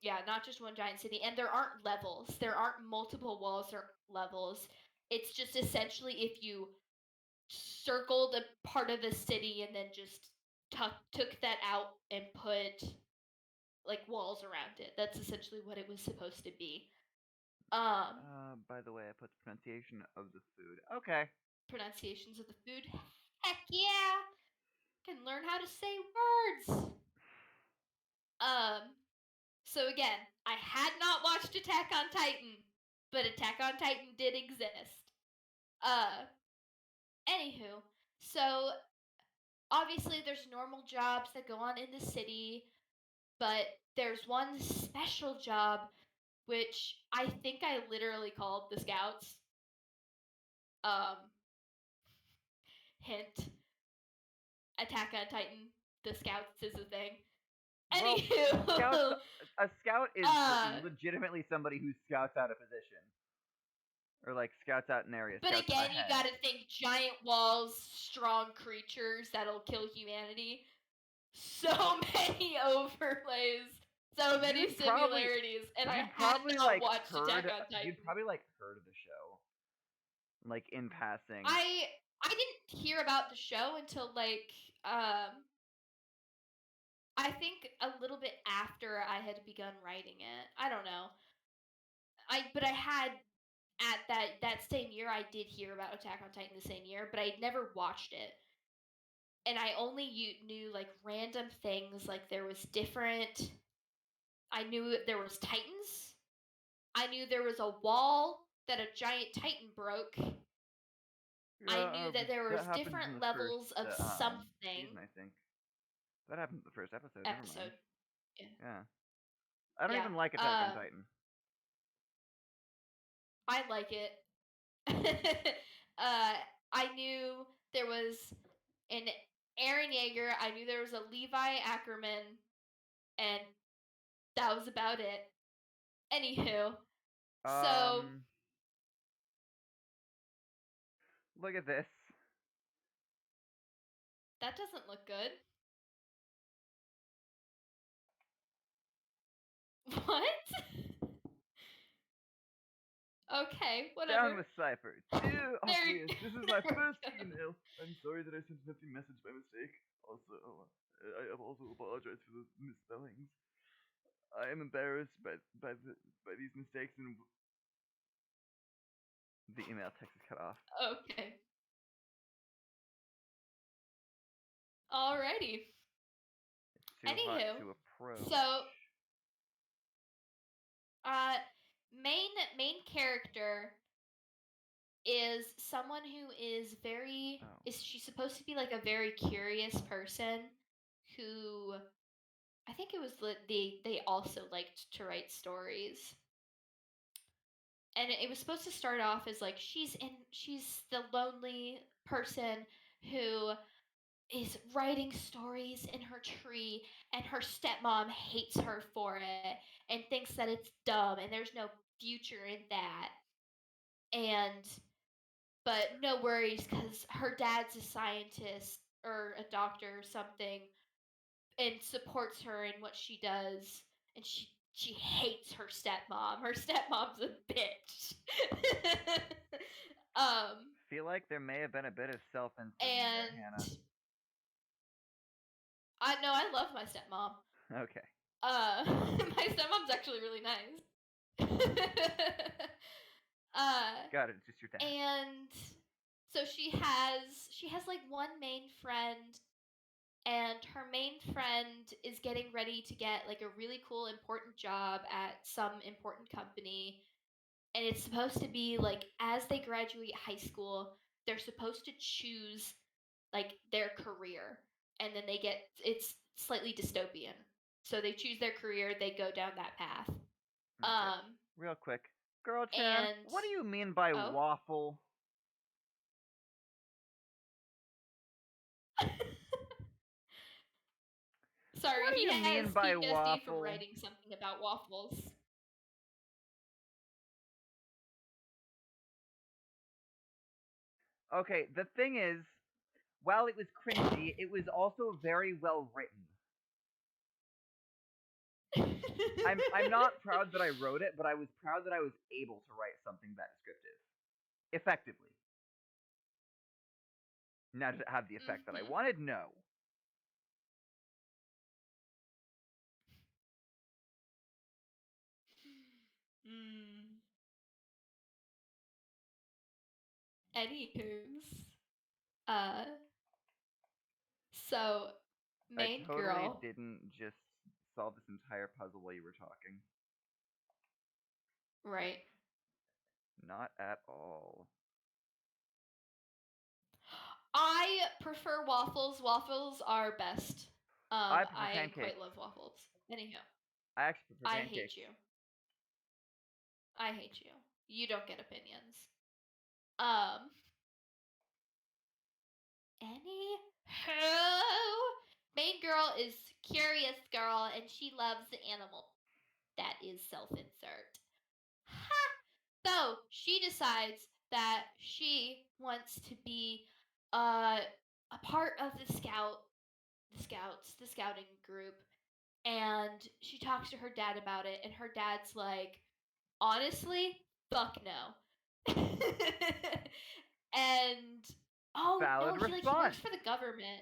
Yeah, not just one giant city. And there aren't levels. There aren't multiple walls or levels. It's just essentially if you circled a part of the city and then just took that out and put like walls around it. That's essentially what it was supposed to be. By the way, I put the pronunciation of the food. Okay. Pronunciations of the food. Heck yeah! Can learn how to say words. So again, I had not watched Attack on Titan, but Attack on Titan did exist. Anywho, so obviously there's normal jobs that go on in the city, but there's one special job which I think I literally called the Scouts. Um, hint: Attack on Titan, the Scouts is a thing. Well, Anywho, a scout is uh, legitimately somebody who scouts out a position. Or, like, scouts out an area, but scouts again, you ahead. gotta think giant walls, strong creatures that'll kill humanity. So many overlays, so many similarities, and I You'd had probably, not like, watched Attack on Titan. You'd probably, like, heard of the show. Like, in passing. I didn't hear about the show until like I think a little bit after I had begun writing it. I don't know. But I had at that same year I did hear about Attack on Titan the same year, but I never watched it. And I only knew like random things, like there was different. I knew there was titans. I knew there was a wall that a giant titan broke. I knew that there was different levels of something. Season, I think. That happened in the first episode. Never Episode. mind. Yeah. I don't Yeah. even like Attack on Titan. I like it. I knew there was an Aaron Yeager. I knew there was a Levi Ackerman, and that was about it. Anywho, so look at this. That doesn't look good. What? Okay, whatever. Down with Cypher. Dear Aquarius, this is my first email. I'm sorry that I sent an empty message by mistake. Also, I have also apologized for the misspellings. I am embarrassed by these mistakes, and the email text is cut off. Okay. Alrighty. It's too hot to approach. So, main character is someone who is very she's supposed to be like a very curious person who I think it was they also liked to write stories. And it was supposed to start off as like she's the lonely person who is writing stories in her tree, and her stepmom hates her for it and thinks that it's dumb and there's no future in that. But no worries, because her dad's a scientist or a doctor or something and supports her in what she does. And she hates her stepmom. Her stepmom's a bitch. Feel like there may have been a bit of self-insert there, Hannah. I love my stepmom. Okay. My stepmom's actually really nice. Got it. It's just your dad. And so she has like one main friend, and her main friend is getting ready to get like a really cool important job at some important company, and it's supposed to be like as they graduate high school, they're supposed to choose like their career, and then it's slightly dystopian. So they choose their career, they go down that path. Okay. Real quick. Girl chat, what do you mean by waffle? Sorry, what do you mean by PTSD waffle? from writing something about waffles. Okay, the thing is, while it was cringy, it was also very well written. I'm not proud that I wrote it, but I was proud that I was able to write something that descriptive. Effectively. Now, did it have the effect that I wanted? No. Anywho's, so main I totally girl didn't just solve this entire puzzle while you were talking. Right. Not at all. I prefer waffles. Waffles are best. I prefer I pancakes. quite love waffles. Anyhow, I actually prefer I pancakes. hate you. I hate you. You don't get opinions. Um. Anywho, main girl is curious girl, and she loves animals. That is self-insert. Ha! So she decides that she wants to be a part of the scouting group, and she talks to her dad about it, and her dad's like, honestly, fuck no. And oh no, Valid he works response. for the government.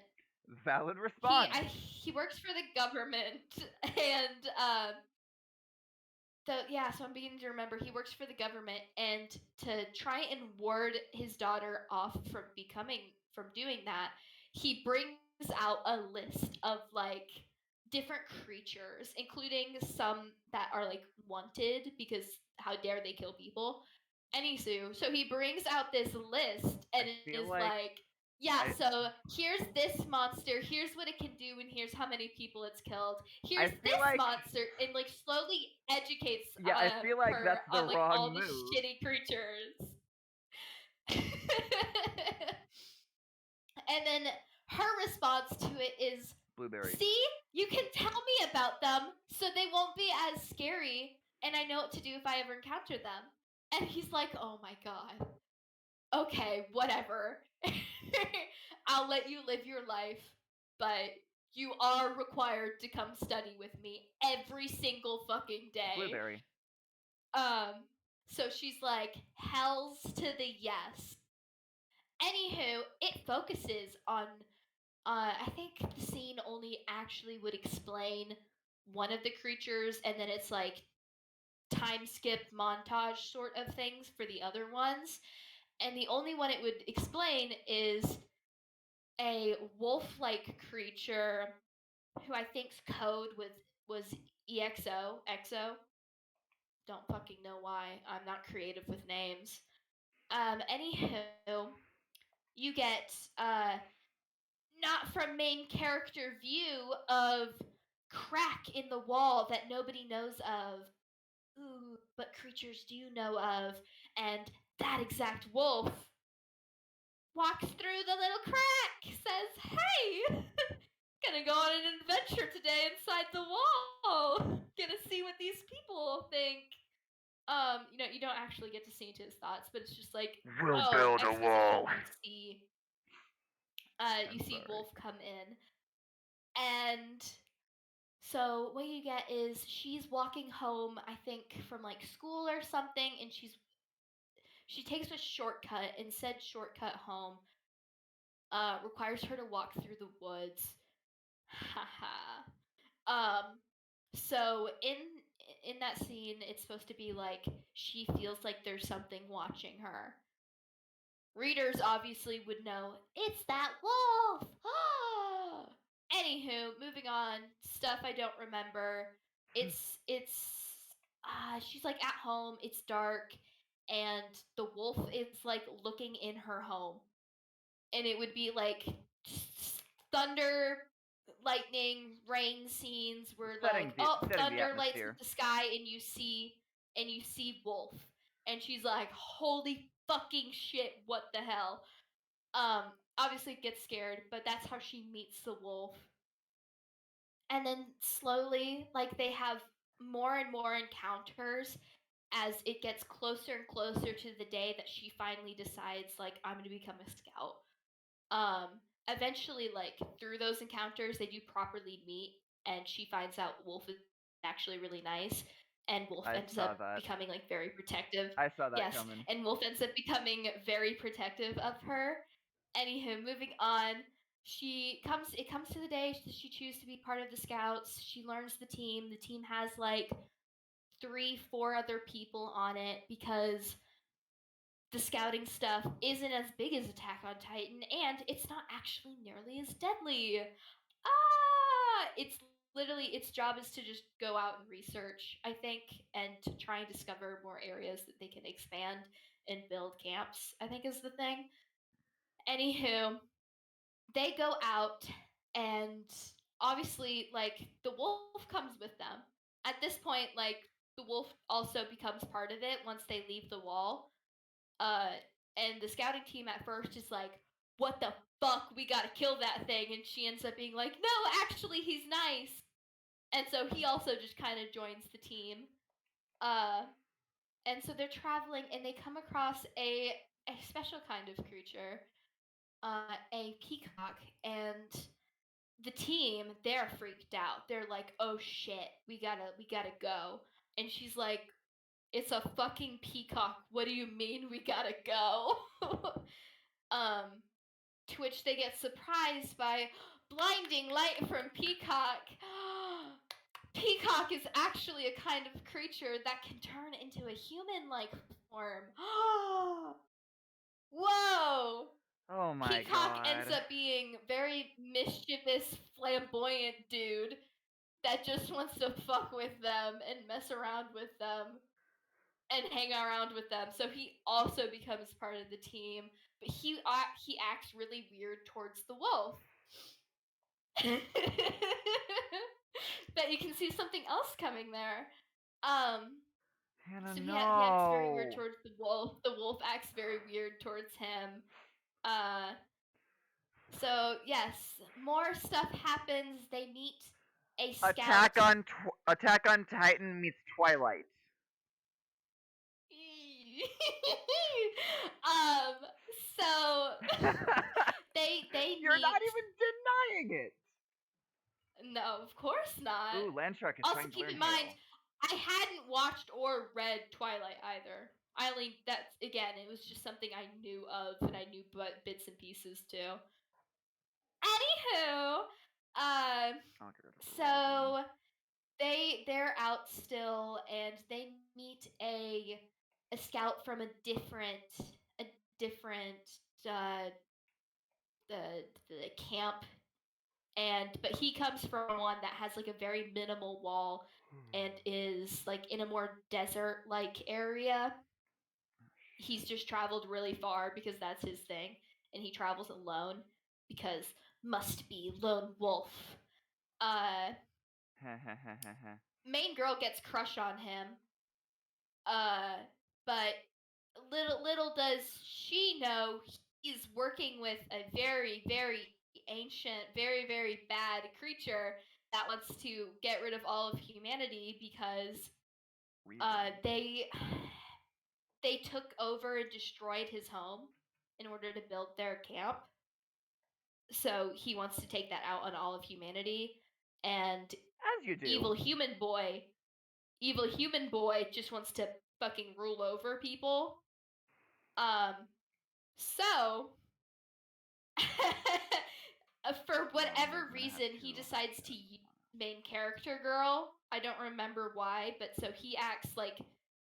Valid response. He works for the government, and so yeah, so I'm beginning to remember he works for the government, and to try and ward his daughter off from doing that, he brings out a list of like different creatures, including some that are like wanted because how dare they kill people. Anywho, so he brings out this list and I it feel is like like, yeah, I- so here's this monster, here's what it can do, and here's how many people it's killed. Here's feel this like monster, and like slowly educates yeah, I feel like her that's the on like wrong all the move. shitty creatures. And then her response to it is, Blueberry. see, you can tell me about them so they won't be as scary, and I know what to do if I ever encounter them. And he's like, oh my god. Okay, whatever. I'll let you live your life, but you are required to come study with me every single fucking day. Blueberry. So she's like, hells to the yes. Anywho, it focuses on I think the scene only actually would explain one of the creatures, and then it's like time skip montage sort of things for the other ones. And the only one it would explain is a wolf-like creature who I think's code was EXO. Don't fucking know why. I'm not creative with names. Anywho, you get not from main character view of crack in the wall that nobody knows of. Ooh, but creatures do know of, and that exact wolf walks through the little crack, says, "Hey, gonna go on an adventure today inside the wall. Gonna see what these people think." You don't actually get to see into his thoughts, but it's just like, We'll oh, build a exposition. wall. You see sorry. Wolf come in, and so what you get is she's walking home, I think, from like school or something, and she takes a shortcut, and said shortcut home requires her to walk through the woods. Haha. So in that scene, it's supposed to be like she feels like there's something watching her. Readers obviously would know it's that wolf. Anywho, moving on. Stuff I don't remember. She's like at home. It's dark, and the wolf is like looking in her home, and it would be like thunder, lightning, rain scenes where Setting like, the- oh, setting the thunder lights atmosphere. up the sky, and you see wolf, and she's like, holy fucking shit, what the hell. Obviously gets scared, but that's how she meets the wolf. And then slowly, like, they have more and more encounters as it gets closer and closer to the day that she finally decides, like, I'm gonna become a scout. Eventually, like, through those encounters, they do properly meet, and she finds out Wolf is actually really nice, and Wolf I ends saw up that. becoming like very protective. I saw that Yes, coming. and Wolf ends up becoming very protective of her. Anywho, moving on. It comes to the day she chooses to be part of the scouts. She learns the team. The team has like 3, 4 other people on it because the scouting stuff isn't as big as Attack on Titan, and it's not actually nearly as deadly. It's literally its job is to just go out and research, I think, and to try and discover more areas that they can expand and build camps, I think is the thing. Anywho, they go out and obviously like the wolf comes with them. At this point, like the wolf also becomes part of it once they leave the wall. Uh and the scouting team at first is like, what the fuck, we gotta kill that thing, and she ends up being like, no, actually he's nice. And so he also just kind of joins the team. Uh and so they're traveling and they come across a special kind of creature, a peacock, and the team, they're freaked out. They're like, "Oh shit, we gotta go." And she's like, "It's a fucking peacock. What do you mean we gotta go?" um, to which they get surprised by blinding light from Peacock. Peacock is actually a kind of creature that can turn into a human-like form. Whoa! Oh my Peacock ends god. up being very mischievous, flamboyant dude that just wants to fuck with them and mess around with them and hang around with them. So he also becomes part of the team, but he acts really weird towards the wolf. But you can see something else coming there. Hannah, So he acts very weird no. towards the wolf. The wolf acts very weird towards him. Uh, So yes, more stuff happens. They meet a scout. Attack on Titan meets Twilight. um. So they You're meet. not even denying it. No, of course not. Ooh, Landshark is Also, trying to keep learn in mind, Hail. I hadn't watched or read Twilight either. I only that's again, it was just something I knew of, and I knew but bits and pieces too. Anywho, I'll get rid of the so they're out still, and they meet a scout from a different uh the camp, and but he comes from one that has like a very minimal wall and is like in a more desert like area. He's just traveled really far because that's his thing, and he travels alone because must be lone wolf. uh Main girl gets crush on him. But little does she know he's working with a very ancient, very bad creature that wants to get rid of all of humanity because they they took over and destroyed his home in order to build their camp. So he wants to take that out on all of humanity, and As you do. evil human boy just wants to fucking rule over people. So for whatever reason, he decides to use main character girl. I don't remember why, but so he acts like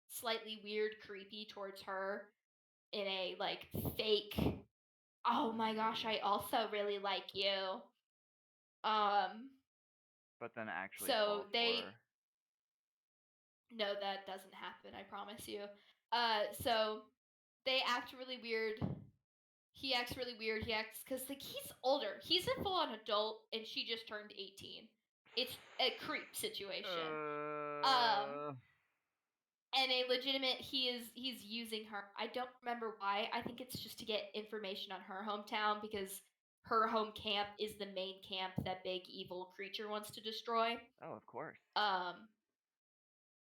slightly weird, creepy towards her in a like fake. Oh my gosh, I also really like you. But then actually So falls they for. No, that doesn't happen, I promise you. So they act really weird. He acts really weird. He acts because like he's older. He's a full-on adult, and she just turned 18. It's a creep situation. And a legitimate he's using her. I don't remember why. I think it's just to get information on her hometown because her home camp is the main camp that big evil creature wants to destroy. Oh, of course.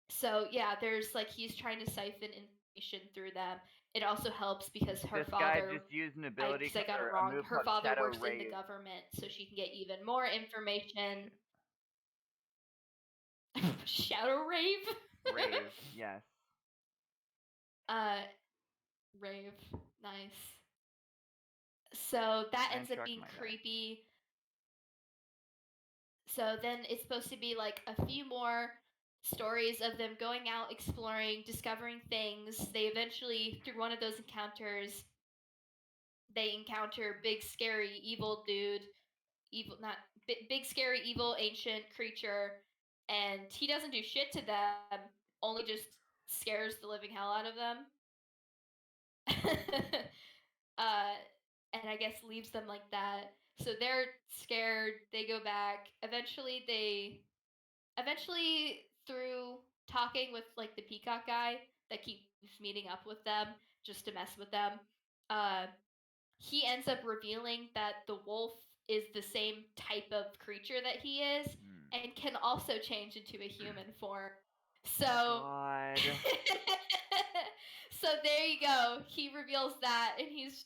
So yeah, there's like he's trying to siphon information through them. It also helps because her This father. guy just used an ability. I got it or a wrong. move Her called father Shadow works in Rave. the government, so she can get even more information. Shadow Rave? Rave, yes. Rave. Nice. So that ends up Landshark being might die. creepy. So then it's supposed to be like a few more stories of them going out, exploring, discovering things. They eventually, through one of those encounters, they encounter big, scary, evil dude. Evil, not big scary evil ancient creature, and he doesn't do shit to them, only just scares the living hell out of them. uh, and I guess leaves them like that. So they're scared. They go back. Eventually through talking with like the peacock guy that keeps meeting up with them just to mess with them, uh, he ends up revealing that the wolf is the same type of creature that he is and can also change into a human form. So God. so there you go. He reveals that and he's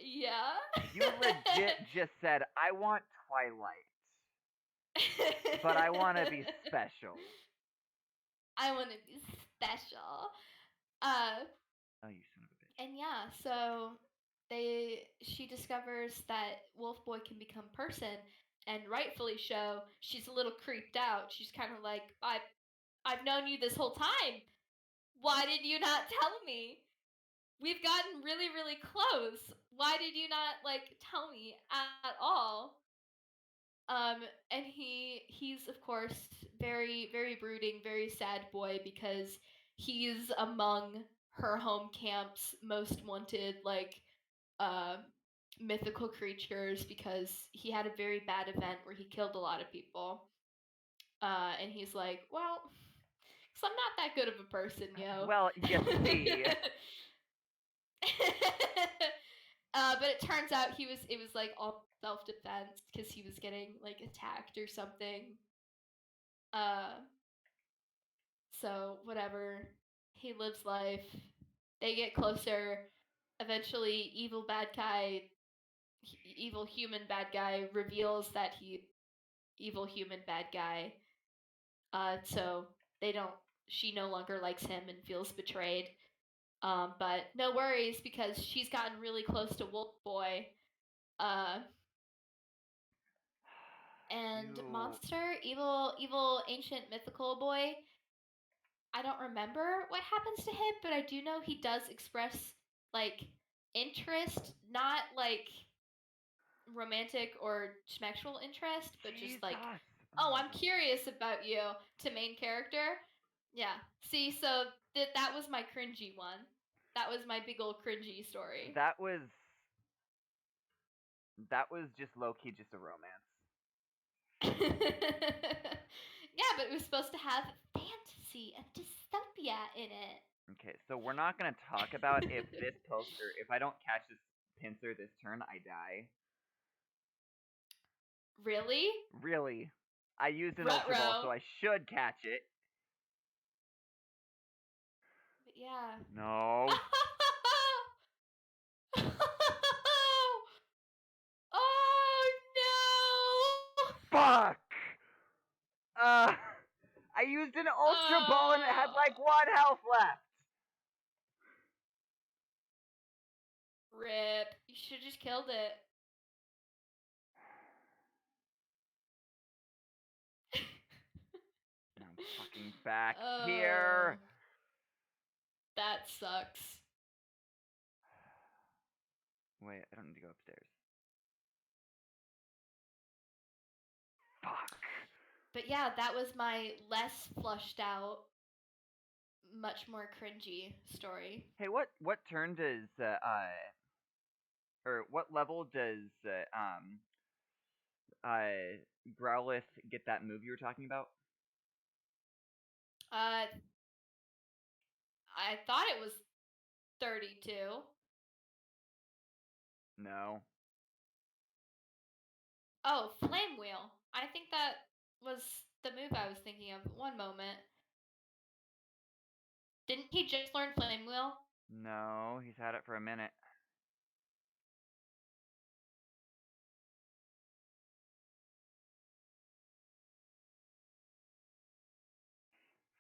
yeah. You legit just said, I want Twilight, but I want to be special. I want to be special. Oh, you son of a bitch. And yeah, so she discovers that Wolf Boy can become person, and rightfully so. She's a little creeped out. She's kind of like, I've known you this whole time. Why did you not tell me? We've gotten really, really close. Why did you not like tell me at all? And he's of course very, very brooding, very sad boy because he's among her home camp's most wanted like uh mythical creatures because he had a very bad event where he killed a lot of people. And he's like, well, because I'm not that good of a person, yo. Well, you see. But it turns out it was like all self-defense because he was getting like attacked or something. So whatever. He lives life. They get closer. Eventually, evil human bad guy reveals that he evil human bad guy. So they don't. She no longer likes him and feels betrayed. But no worries because she's gotten really close to Wolf Boy. And monster, evil ancient mythical boy. I don't remember what happens to him, but I do know he does express like interest, not like romantic or sexual interest, but just like, oh, I'm curious about you to main character. Yeah. See, so that was my cringy one. That was my big old cringy story. That was just low key just a romance. Yeah, but it was supposed to have fantasy and dystopia in it. Okay, so we're not gonna talk about if this poster, if I don't catch this pincer this turn, I die. Really? Really. I used an Ruh-roh. Ultra Ball, so I should catch it. But yeah. No. Oh no! Fuck! I used an Ultra Ball and it had like 1 health left. Rip. You should have just killed it. I'm fucking back here. That sucks. Wait, I don't need to go upstairs. Fuck. But yeah, that was my less flushed out, much more cringy story. Hey, what turn does or what level does Growlithe get that move you were talking about? I thought it was 32. No. Oh, Flame Wheel. I think that was the move I was thinking of. One moment. Didn't he just learn Flame Wheel? No, he's had it for a minute.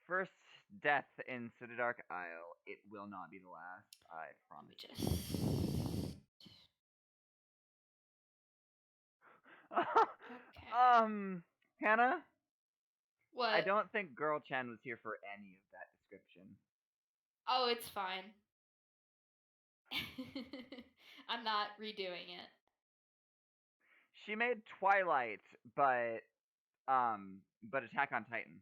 First death in Sooty Isle. It will not be the last, I promise. Okay. Hannah? What? I don't think Girl Chan was here for any of that description. Oh, it's fine. I'm not redoing it. She made Twilight, but Attack on Titan.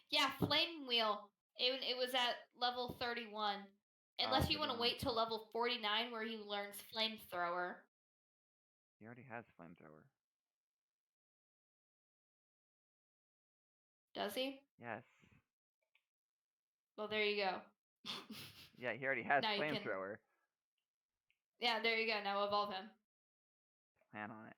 Yeah, Flame Wheel. It was at level 31. Unless you want to 31. wait till level 49 where he learns Flamethrower. He already has Flamethrower. Does he? Yes. Well, there you go. Yeah, he already has Now you can- Flamethrower. Yeah, there you go. Now evolve him. Plan on it.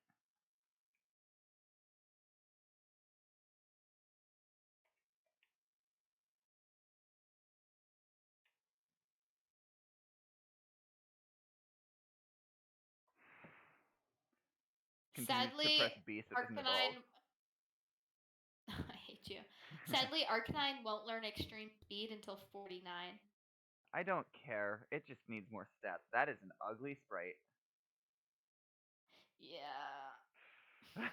Continues to Sadly, press B so it doesn't evolve. Arcanine. I hate you. Sadly, Arcanine won't learn Extreme Speed until 49. I don't care. It just needs more stats. That is an ugly sprite. Yeah.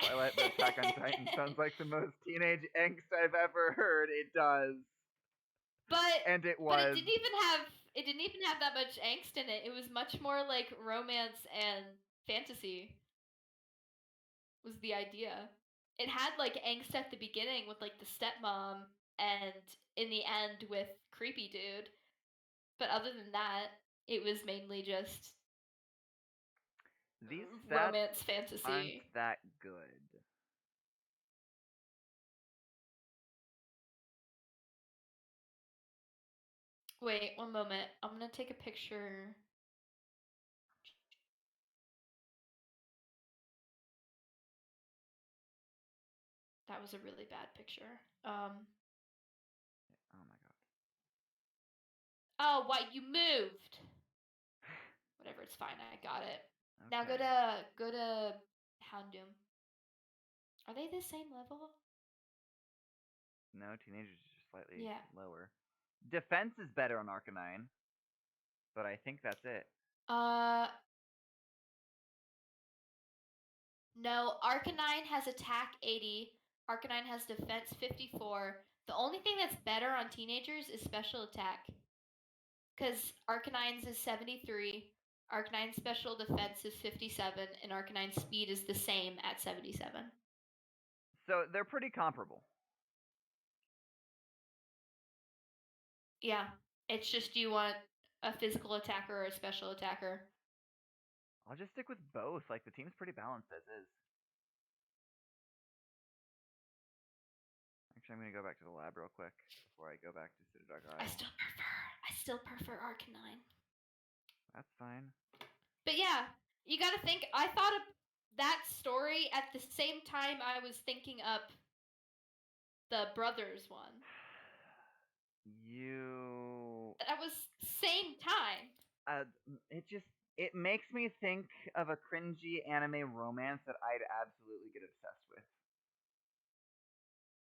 Twilight but Attack on Titan sounds like the most teenage angst I've ever heard. It does. And it was. But it didn't even have that much angst in it. It was much more like romance and fantasy. Was the idea. It had like angst at the beginning with like the stepmom and in the end with creepy dude. But other than that, it was mainly just These stats romance fantasy. aren't that good. Wait, one moment. I'm gonna take a picture. That was a really bad picture. Oh my god. Oh, what? You moved. Whatever, it's fine. I got it. Okay. Now go to Houndoom. Are they the same level? No, teenagers are just slightly Yeah. lower. Defense is better on Arcanine, but I think that's it. No, Arcanine has attack 80. Arcanine has defense 54. The only thing that's better on teenagers is special attack. Because Arcanine's is 73, Arcanine's special defense is 57, and Arcanine's speed is the same at 77. So they're pretty comparable. Yeah, it's just do you want a physical attacker or a special attacker? I'll just stick with both. Like, the team's pretty balanced as is. Actually, I'm going to go back to the lab real quick before I go back to Citadel Isle. I still prefer Arcanine. That's fine. But yeah, you gotta think, I thought of that story at the same time I was thinking up the brothers one. That was same time. It makes me think of a cringy anime romance that I'd absolutely get obsessed with.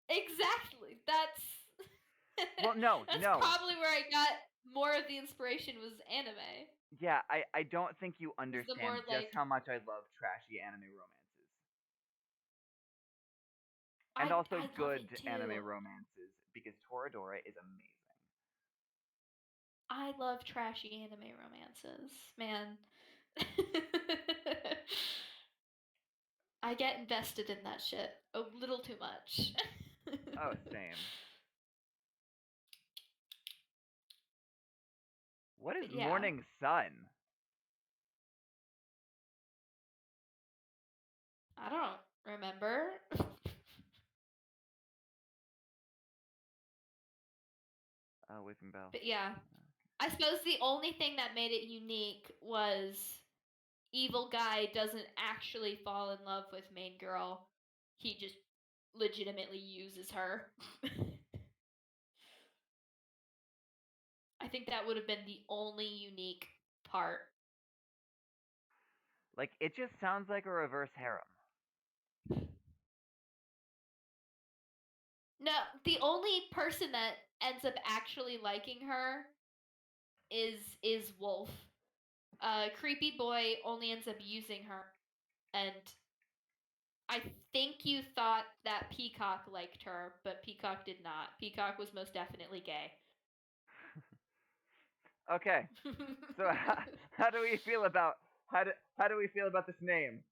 Exactly. That's Well, no, that's no. probably where I got more of the inspiration was anime. Yeah, I don't think you understand more, just like- how much I love trashy anime romances. And I also love good it too. anime romances, because Toradora is amazing. I love trashy anime romances, man. I get invested in that shit a little too much. Oh, same. What is But yeah. Morning Sun? I don't remember. Oh, Whipping Bell. But yeah. I suppose the only thing that made it unique was evil guy doesn't actually fall in love with main girl. He just legitimately uses her. I think that would have been the only unique part. Like, it just sounds like a reverse harem. No, the only person that ends up actually liking her is Wolf. Creepy boy only ends up using her, and I think you thought that Peacock liked her, but Peacock did not. Peacock was most definitely gay. Okay. So how do we feel about how do we feel about this name?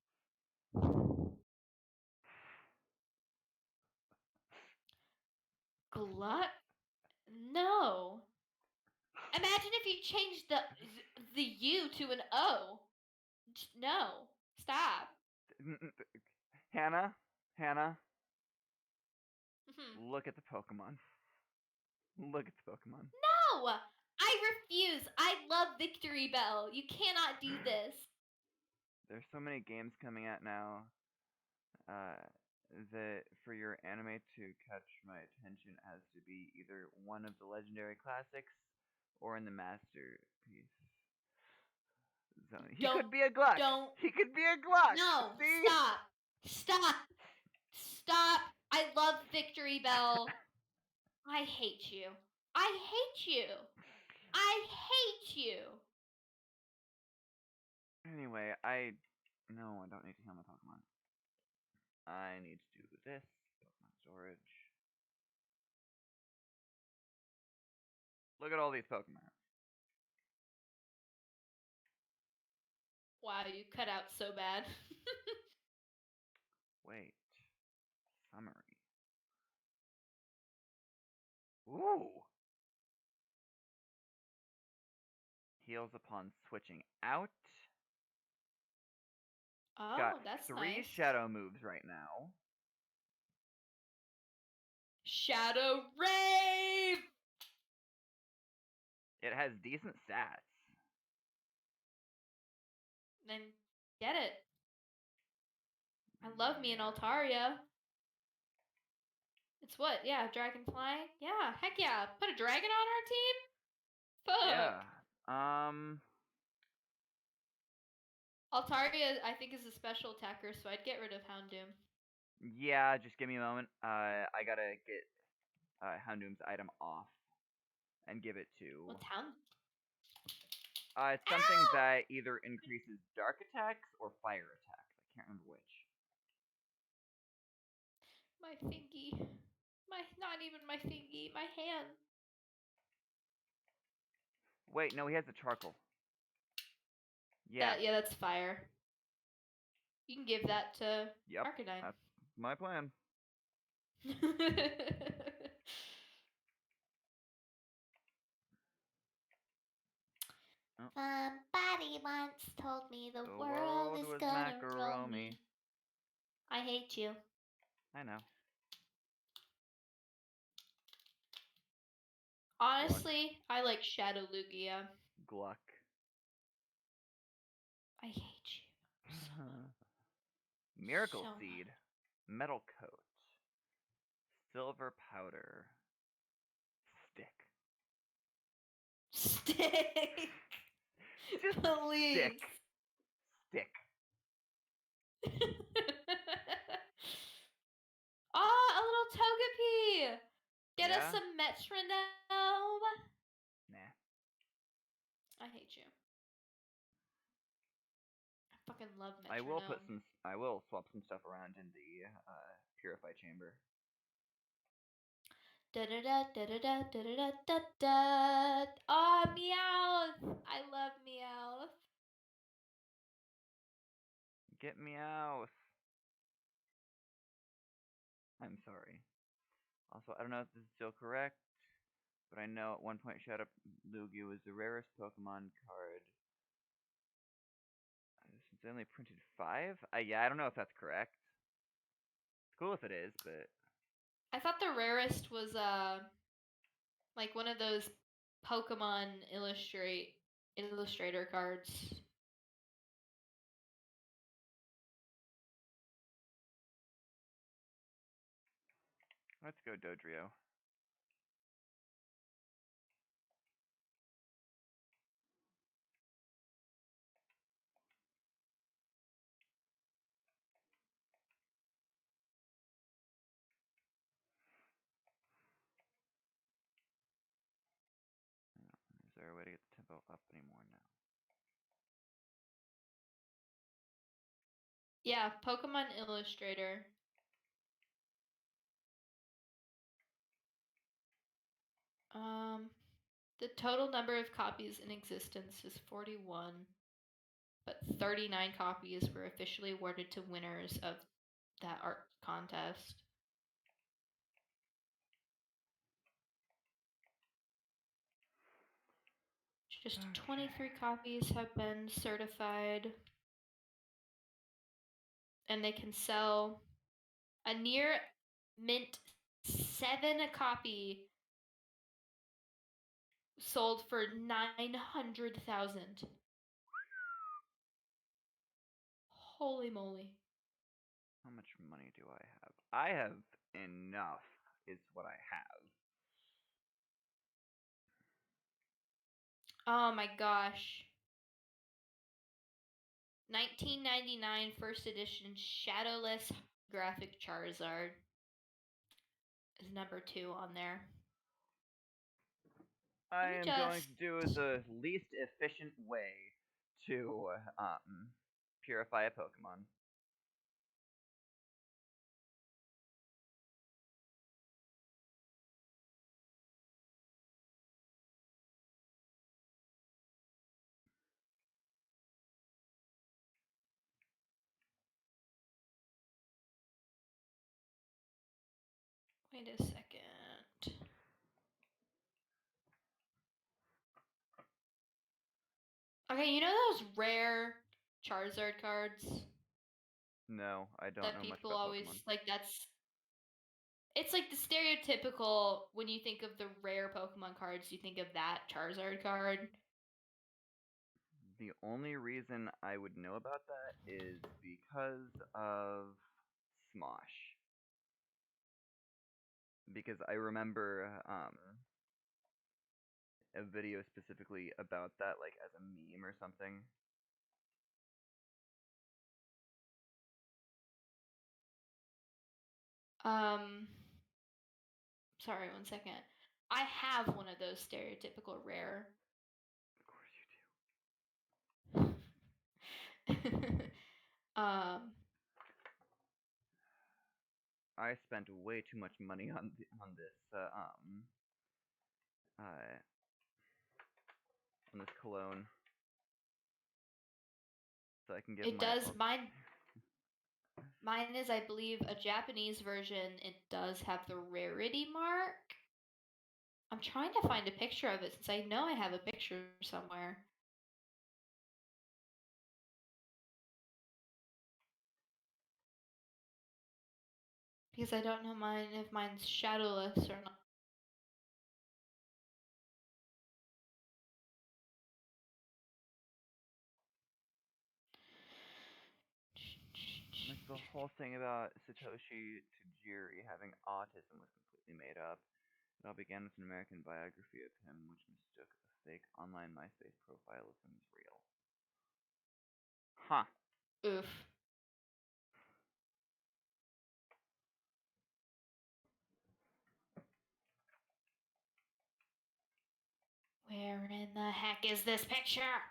Glut? No. Imagine if you changed the U to an O. No. Stop. Hannah, Hannah, Mhm. look at the Pokemon. Look at the Pokemon. No! I refuse. I love Victory Bell. You cannot do this. There's so many games coming out now. That for your anime to catch my attention has to be either one of the legendary classics or in the masterpiece zone. He Don't could be a Gluck. don't He could be a Gluck. No, See? stop. Stop. Stop. I love Victory Bell. I hate you. I hate you. I hate you. Anyway, no, I don't need to heal my Pokemon. I need to do this. Pokemon storage. Look at all these Pokemon. Wow, you cut out so bad. Wait. Summary. Ooh. Heals upon switching out. Oh, Got that's 3 nice. shadow moves right now. Shadow Rave! It has decent stats. Then get it. I love me an Altaria. It's what? Yeah, Dragonfly? Yeah, heck yeah. Put a dragon on our team? Fuck. Yeah. Altaria, I think, is a special attacker, so I'd get rid of Houndoom. Yeah, just give me a moment. I gotta get Houndoom's item off and give it to. What's Hound? It's something Ow! that either increases dark attacks or fire attacks. I can't remember which. My thingy. Not even my thingy. My hand. Wait, no, he has the charcoal. Yeah. Yeah, that's fire. You can give that to Yep. Arcanine. That's my plan. Oh. Somebody once told me the world is was gonna roll macaroni. me. I hate you. I know. Honestly, I like Shadow Lugia. Gluck. I hate you. So Miracle so Seed. Metal Coat. Silver Powder. Stick. Stick. Just Please. stick. Stick. A little Togepi. Get us Yeah? some metronome. Nah. I hate you. I fucking love metronome. I will swap some stuff around in the purify chamber. Da da da da da da da da da da. Oh, Meowth! I love Meowth. Get Meowth. I'm sorry. Also, I don't know if this is still correct, but I know at one point Shadow Lugia was the rarest Pokemon card. Since they only printed 5? Yeah, I don't know if that's correct. It's cool if it is, but I thought the rarest was like one of those Pokemon illustrator cards. let's go Dodrio. Is there a way to get the tempo up anymore? No. Yeah, Pokemon Illustrator. Um, The total number of copies in existence is 41, but 39 copies were officially awarded to winners of that art contest. Just 23 copies have been certified, and they can sell a near mint 7 a copy sold for 900,000. Holy moly. How much money do I have? I have enough, is what I have. Oh my gosh. 1999 first edition Shadowless graphic Charizard is number 2 on there. I am going to do the least efficient way to purify a Pokemon. Wait a second. Okay, you know those rare Charizard cards? No, I don't that know much people about always Pokemon. like it's like the stereotypical when you think of the rare Pokemon cards, you think of that Charizard card. The only reason I would know about that is because of Smosh. Because I remember a video specifically about that, like as a meme or something. Sorry, one second. I have one of those stereotypical rare. Of course you do. I spent way too much money on this cologne, so I can give it my. does mine is, I believe, a Japanese version. It does have the rarity mark. I'm trying to find a picture of it since I know I have a picture somewhere. Because I don't know if mine's shadowless or not. Like the whole thing about Satoshi Tajiri having autism was completely made up. It all began with an American biography of him, which mistook a fake online MySpace profile as him as real. Huh. Oof. Where in the heck is this picture?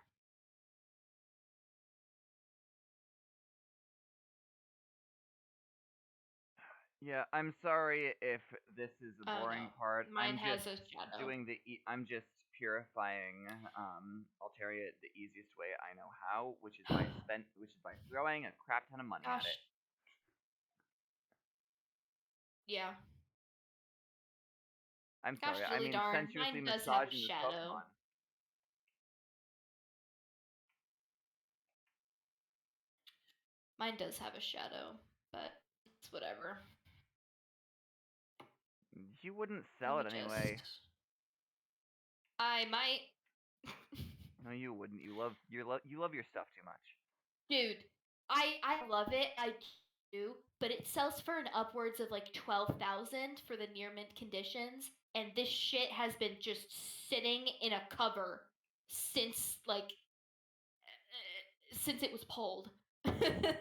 Yeah, I'm sorry if this is a boring part. Mine I'm has just a shadow. doing I'm just purifying Altaria the easiest way I know how, which is by throwing a crap ton of money at it. Yeah. I'm Gosh, sorry. I really mean, darn. sensuously Mine does have a massaging this shadow. Pokemon. Mine does have a shadow, but it's whatever. You wouldn't sell it anyway. I might. No, you wouldn't. You love your stuff too much. Dude, I love it. I do, but it sells for an upwards of like 12,000 for the near mint conditions, and this shit has been just sitting in a cover since since it was pulled. The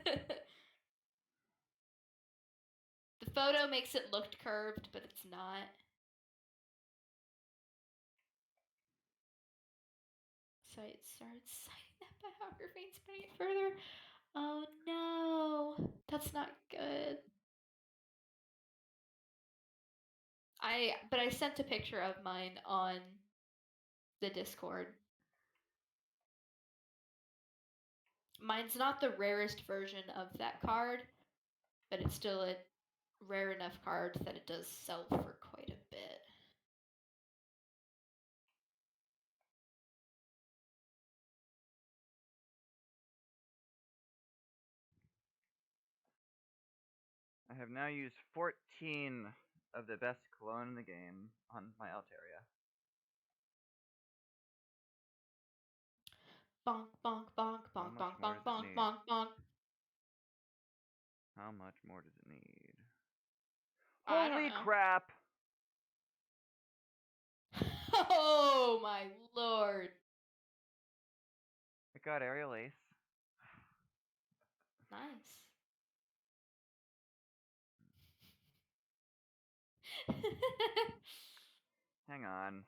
photo makes it look curved, but it's not. So it starts citing that biography and spreading it further. Oh no, that's not good. But I sent a picture of mine on the Discord. Mine's not the rarest version of that card, but it's still a rare enough card that it does sell for quite a bit. I have now used 14 of the best cologne in the game on my Altaria. Bonk, bonk, bonk, bonk, much bonk, more bonk, does it bonk, need? bonk, bonk. How much more does it need? I don't Holy know. crap! Oh my lord. I got Aerial Ace. Nice. Hang on.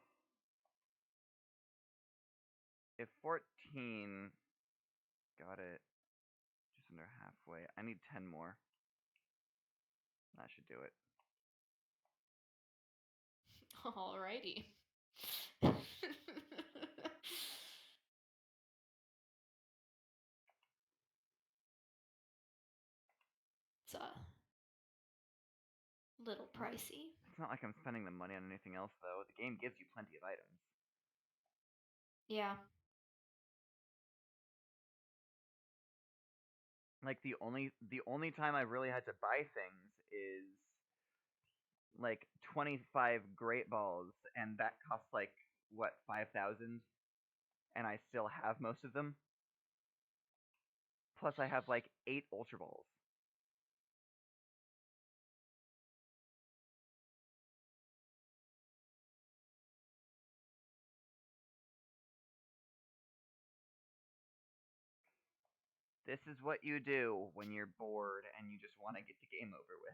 If 14 got it just under halfway, I need 10 more. That should do it. Alrighty. It's a little pricey. It's not like I'm spending the money on anything else, though. The game gives you plenty of items. Yeah. Like the only time I really had to buy things is like 25 great balls, and that costs like what 5,000, and I still have most of them. Plus, I have like 8 ultra balls. This is what you do when you're bored and you just want to get the game over with.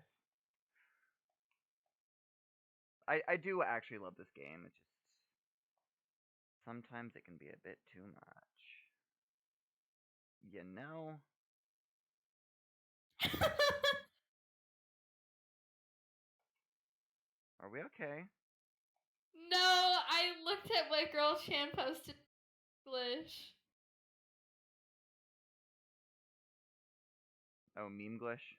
I do actually love this game. It's just sometimes it can be a bit too much. You know? Are we okay? No, I looked at what Girl Chan posted in English. Oh, Memeglish?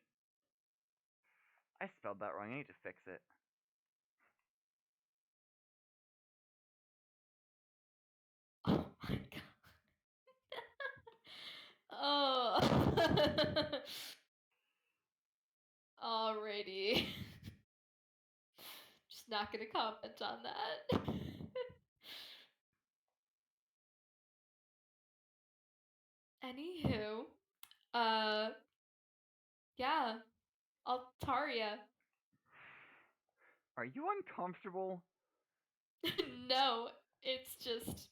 I spelled that wrong. I need to fix it. Oh my god. Oh. Alrighty. Just not gonna comment on that. Anywho, yeah, Altaria. Are you uncomfortable? No, it's just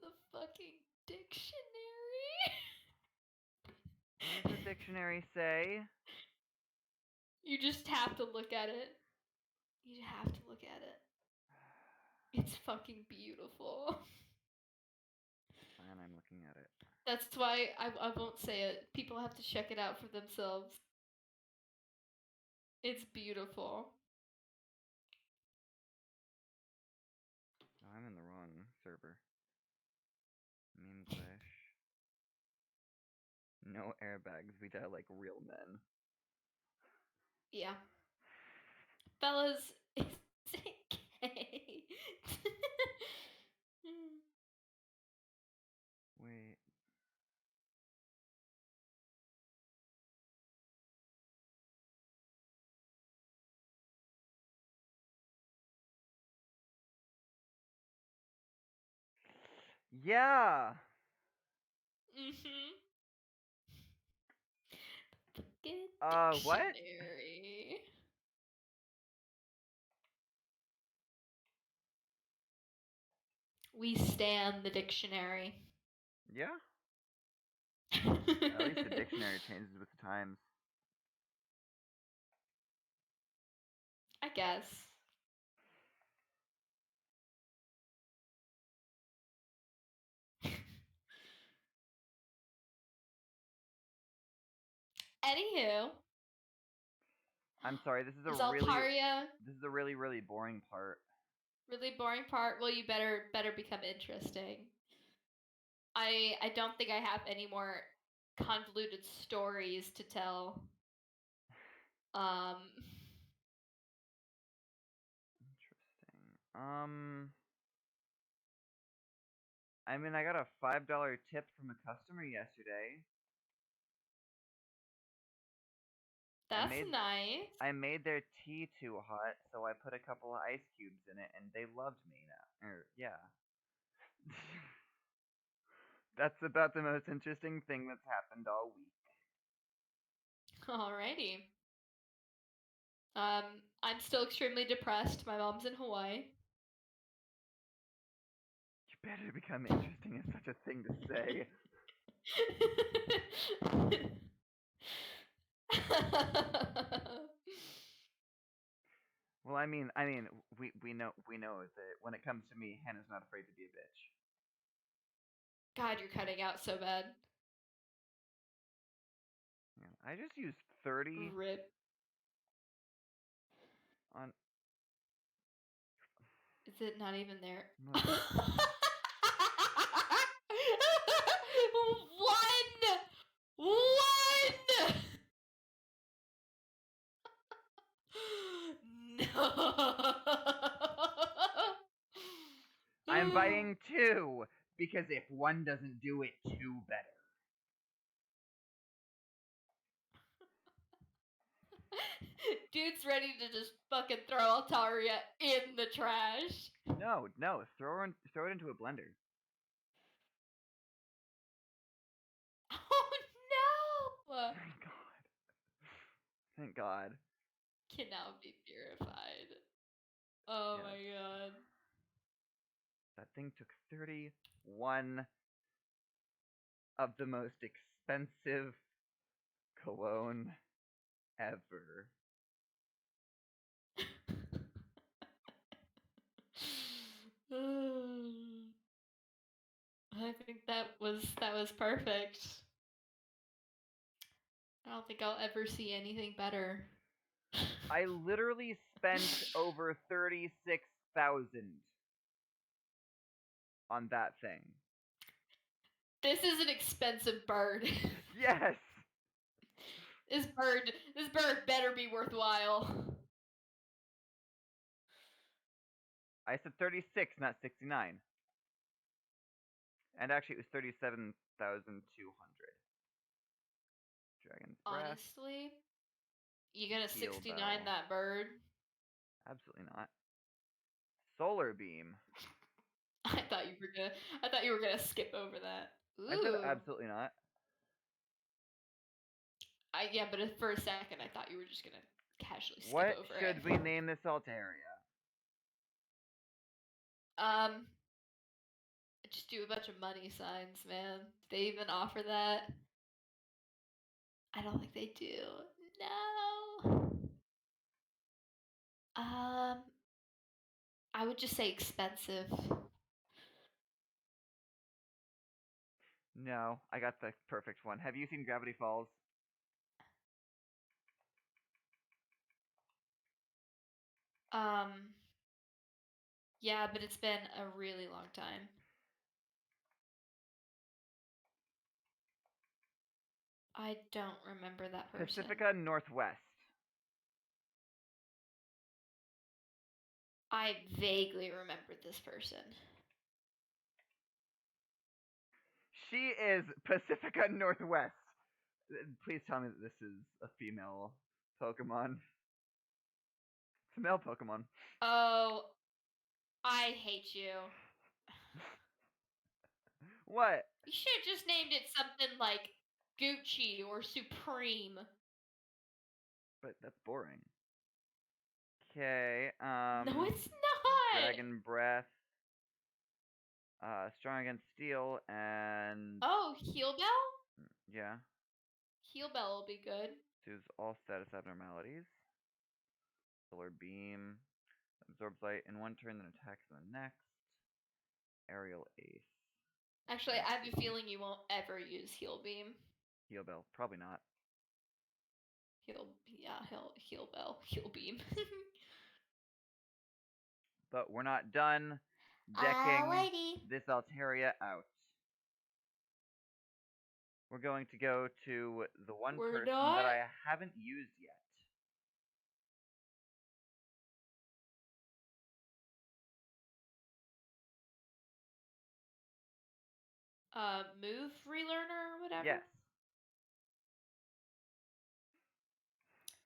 the fucking dictionary. What does the dictionary say? You just have to look at it. You have to look at it. It's fucking beautiful. Fine, I'm looking at it. That's why I won't say it. People have to check it out for themselves. It's beautiful. Oh, I'm in the wrong server. Memeglish. No airbags. We die like real men. Yeah. Fellas, it's okay. Wait. Yeah! Mm-hmm. Fucking What? dictionary. We stand the dictionary. Yeah? At least the dictionary changes with the times. I guess. Anywho. I'm sorry. This is a Is really, Altaria really boring part. really boring part? Well, you better become interesting. I don't think I have any more convoluted stories to tell. Interesting. I mean, I got a $5 tip from a customer yesterday. That's nice. I made their tea too hot, so I put a couple of ice cubes in it, and they loved me now. Yeah. That's about the most interesting thing that's happened all week. Alrighty. I'm still extremely depressed. My mom's in Hawaii. You better become interesting is such a thing to say. Well, I mean, we know that when it comes to me, Hannah's not afraid to be a bitch. God, you're cutting out so bad. Yeah, I just used 30 Rip. on. Is it not even there? No. One! No! I'm buying 2 because if one doesn't do it, 2 better. Dude's ready to just fucking throw Altaria in the trash. No, throw it into a blender. Oh no! Thank God. Thank God. Cannot be purified. Oh Yes. my god. That thing took 31 of the most expensive cologne ever. I think that was perfect. I don't think I'll ever see anything better. I literally spent over 36,000 on that thing. This is an expensive bird. Yes. This bird better be worthwhile. I said 36, not 69. And actually, it was 37,200. Dragon's Breath. Honestly, you gonna Heal 69 Bell. that bird? Absolutely not. Solar Beam. I thought you were gonna skip over that. Ooh. I said absolutely not. Yeah, but for a second I thought you were just gonna casually skip What over should it. we name this Altaria? Just do a bunch of money signs, man. Do they even offer that? I don't think they do. No. I would just say expensive. No, I got the perfect one. Have you seen Gravity Falls? Yeah, but it's been a really long time. I don't remember that person. Pacifica Northwest. I vaguely remember this person. She is Pacifica Northwest. Please tell me that this is a female Pokemon. It's a male Pokemon. Oh, I hate you. What? You should have just named it something like Gucci or Supreme. But that's boring. Okay, No, it's not! Dragon Breath. Strong Against Steel, and... Oh, Heal Bell? Yeah. Heal Bell will be good. Soothes all status abnormalities. Solar Beam. Absorbs light in one turn, then attacks in the next. Aerial Ace. Actually, I have a feeling you won't ever use Heal Beam. Heal Bell. Probably not. Heal beam. But we're not done decking Alrighty. this Altaria out. We're going to go to the one We're person not? that I haven't used yet. Move relearner or whatever. Yes.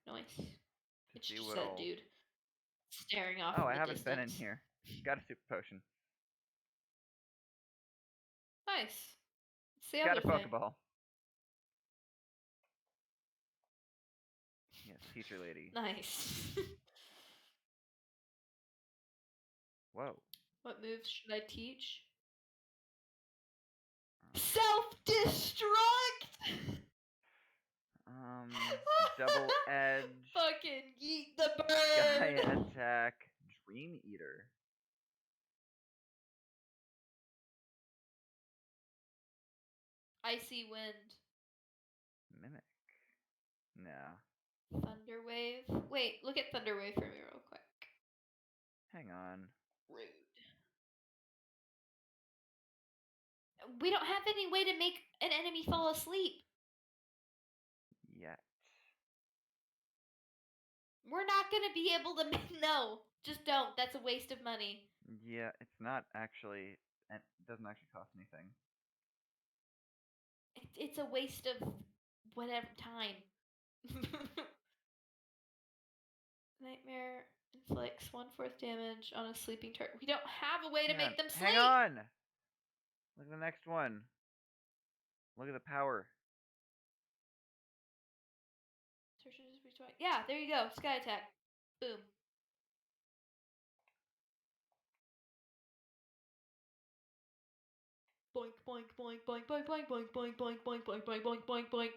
Nice. To It's see just what that all... dude staring off Oh, in I the haven't been in distance. here. Got a super potion. Nice. It's the Got a other thing. Pokeball. Yes, teacher lady. Nice. Whoa. What moves should I teach? Um, Self-destruct! double edge. Fucking yeet the Sky bird! attack. Dream Eater. Icy wind. Mimic. No. Thunder wave. Wait, look at thunder wave for me real quick. Hang on. Rude. We don't have any way to make an enemy fall asleep. Yet. We're not gonna be able to. No, just don't. That's a waste of money. Yeah, it's not actually... It doesn't actually cost anything. It's a waste of whatever time. Nightmare inflicts 1/4 damage on a sleeping target. We don't have a way to make them sleep. Hang on! Look at the next one. Look at the power. Yeah, there you go. Sky attack. Boom. Boink boink boink boink boink boink boink boink boink boink boink boink boink boink boink.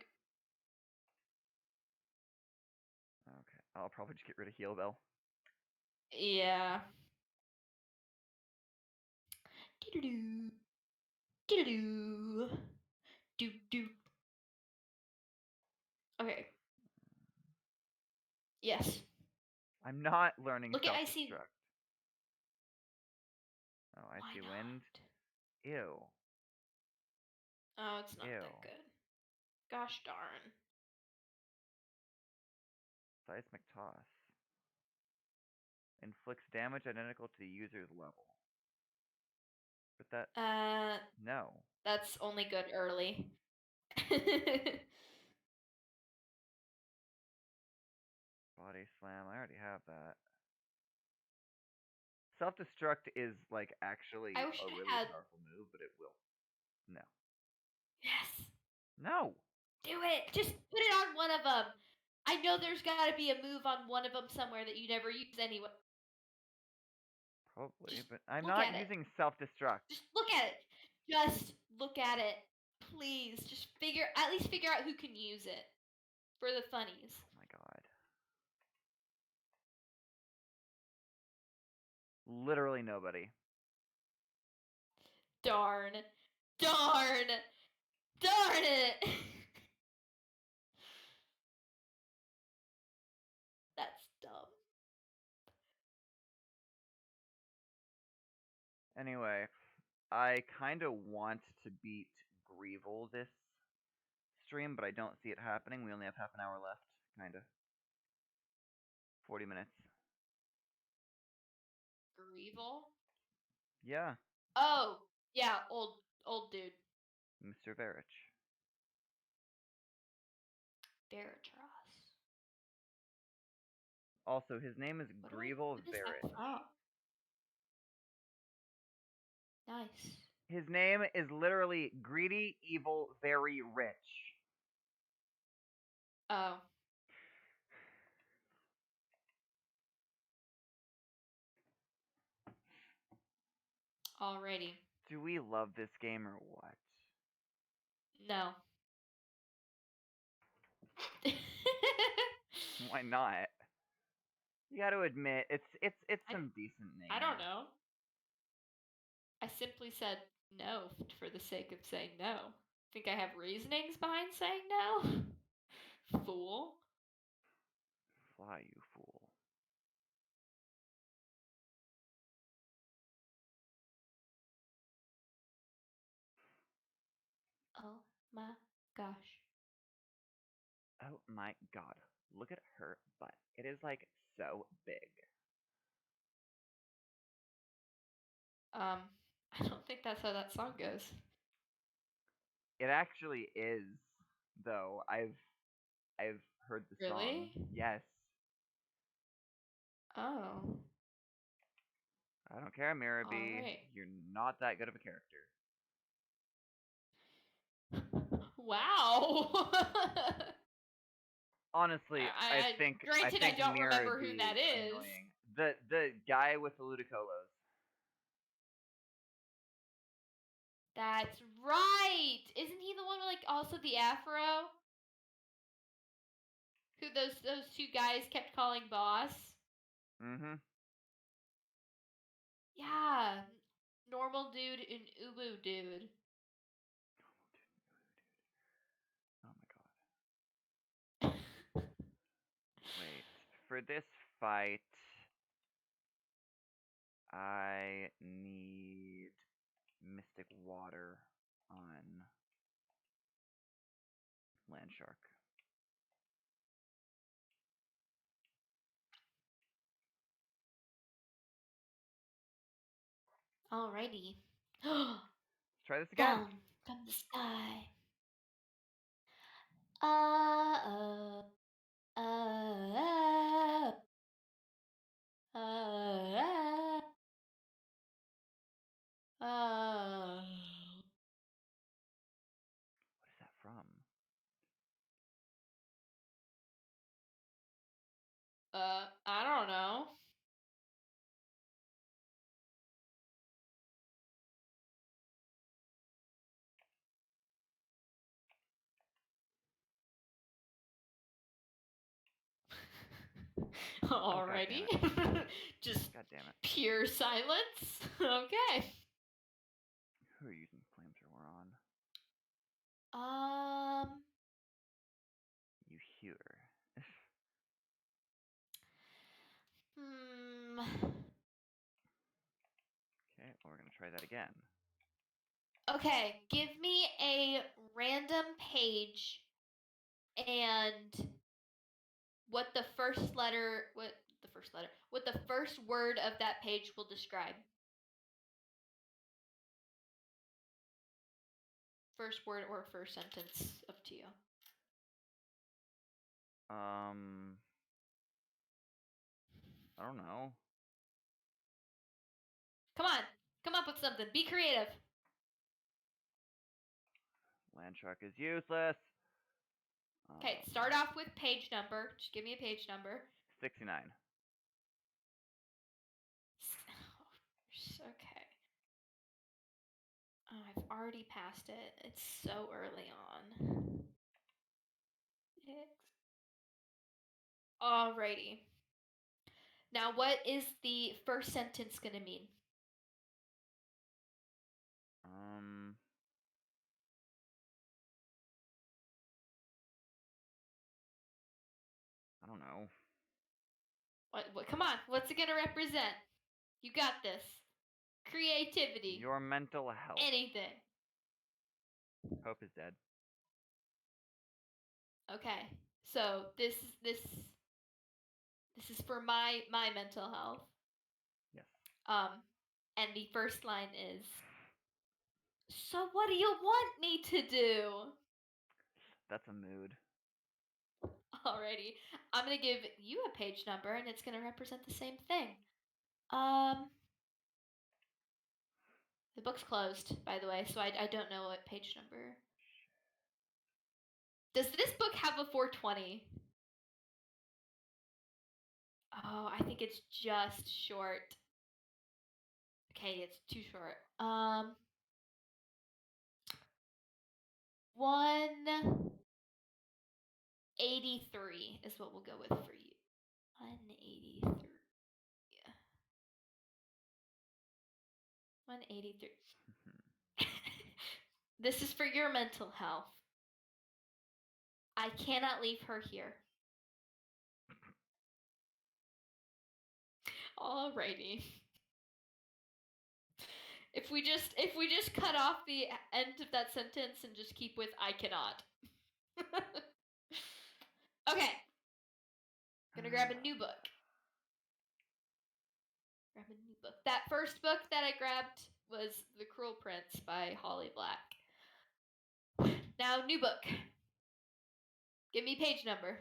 Okay, I'll probably just get rid of Heal Bell. Yeah. Doo-doo-doo. Doo-doo-doo. Doo-doo. Okay. Yes. I'm not learning Look at Icy. Self-Destruct. Oh, Why Icy not? Wind. Ew. Oh, it's not Ew. that good. Gosh darn. Seismic Toss. Inflicts damage identical to the user's level. But that... No. That's only good early. Body Slam. I already have that. Self-Destruct is, like, actually I wish a I really had- powerful move, but it will. No. Yes. No! Do it. Just put it on one of them. I know there's got to be a move on one of them somewhere that you never use anyway. Probably, Just but I'm look not at it. using Self-Destruct. Just look at it. Just look at it. Please. Just at least figure out who can use it. For the funnies. Oh my god. Literally nobody. Darn. Darn. Darn it. That's dumb. Anyway, I kind of want to beat Greevil this stream, but I don't see it happening. We only have half an hour left, kind of. 40 minutes. Greevil? Yeah, Oh, yeah, old dude. Mr. Varich. Baratros. Also, his name is Greevil What is that Varich. from? Nice. His name is literally Greedy, Evil, Very Rich. Oh. Alrighty. Do we love this game or what? No. Why not? You got to admit, it's some decent names. I don't know. I simply said no for the sake of saying no. Think I have reasonings behind saying no? Fool. fly, you fool. Oh my gosh. Oh my god. Look at her butt. It is like so big. I don't think that's how that song goes. It actually is, though. I've heard the song. Really? Yes. Oh. I don't care, Miraby. Alright. You're not that good of a character. Wow. Honestly, I think granted, I don't remember who Miraby that is. annoying. The guy with the Ludicolo's. That's right. Isn't he the one with like also the afro? Who those two guys kept calling boss? Mm-hmm. Yeah. Normal dude and Ubu dude. Oh my god. Wait. For this fight, I need Mystic Water on Land Shark. Alrighty. Let's try this again. Down from the sky. Uh, uh, uh, uh, uh. What is that from? I don't know. Alrighty. Just God damn it. pure silence. Okay. Who are you using flamethrower on? You hear. Hmm. Okay, well, we're gonna try that again. Okay, give me a random page and what the first word of that page will describe. First word or first sentence, up to you. I don't know. Come on, come up with something. Be creative. Land Shark is useless. Okay, start off with page number. Just give me a page number. 69. Okay. Oh, I've already passed it. It's so early on. Alrighty. Now, what is the first sentence gonna mean? I don't know. What? Come on. What's it gonna represent? You got this. Creativity. Your mental health. Anything. Hope is dead. Okay. So this is for my mental health. Yes. And the first line is, so what do you want me to do? That's a mood. Alrighty. I'm gonna give you a page number and it's gonna represent the same thing. The book's closed, by the way, so I don't know what page number. Does this book have a 420? Oh, I think it's just short. Okay, it's too short. 183 is what we'll go with for you. 183. Yeah. 183. This is for your mental health. I cannot leave her here. Alrighty. If we just cut off the end of that sentence and just keep with I cannot. Okay. Gonna grab a new book. Grab a new book. That first book that I grabbed was The Cruel Prince by Holly Black. Now, new book. Give me page number.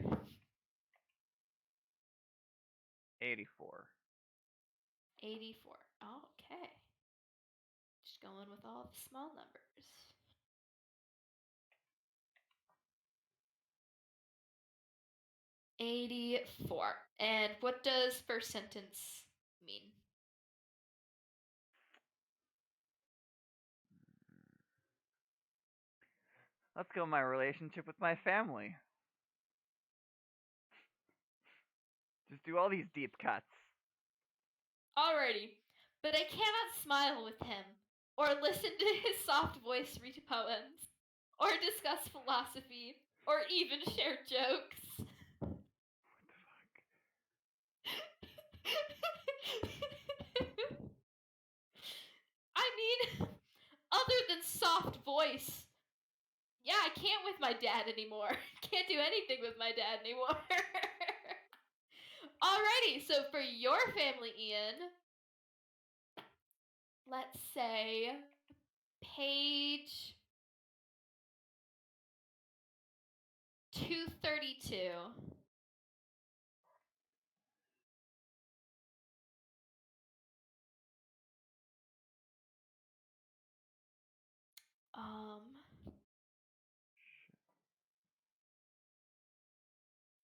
84. 84. Okay. Just going with all the small numbers. 84. And what does first sentence mean? Let's go my relationship with my family. Just do all these deep cuts. Alrighty. But I cannot smile with him, or listen to his soft voice read poems, or discuss philosophy, or even share jokes. I mean, other than soft voice, yeah, I can't with my dad anymore. Can't do anything with my dad anymore. Alrighty, so for your family, Ian, let's say page 232.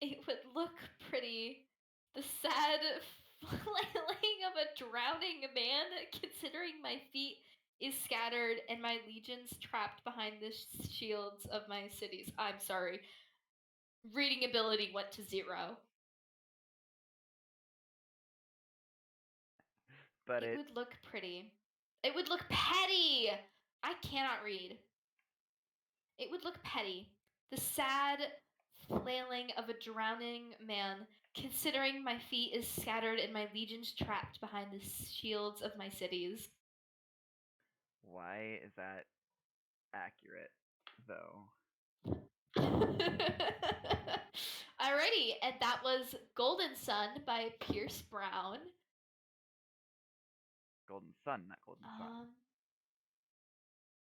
It would look pretty. The sad flailing of a drowning man, considering my feet is scattered and my legions trapped behind the shields of my cities. I'm sorry. Reading ability went to 0. But it would look pretty. It would look petty. I cannot read. It would look petty. The sad flailing of a drowning man, considering my feet is scattered and my legions trapped behind the shields of my cities. Why is that accurate, though? Alrighty, and that was Golden Sun by Pierce Brown. Golden Sun, not Golden Sun.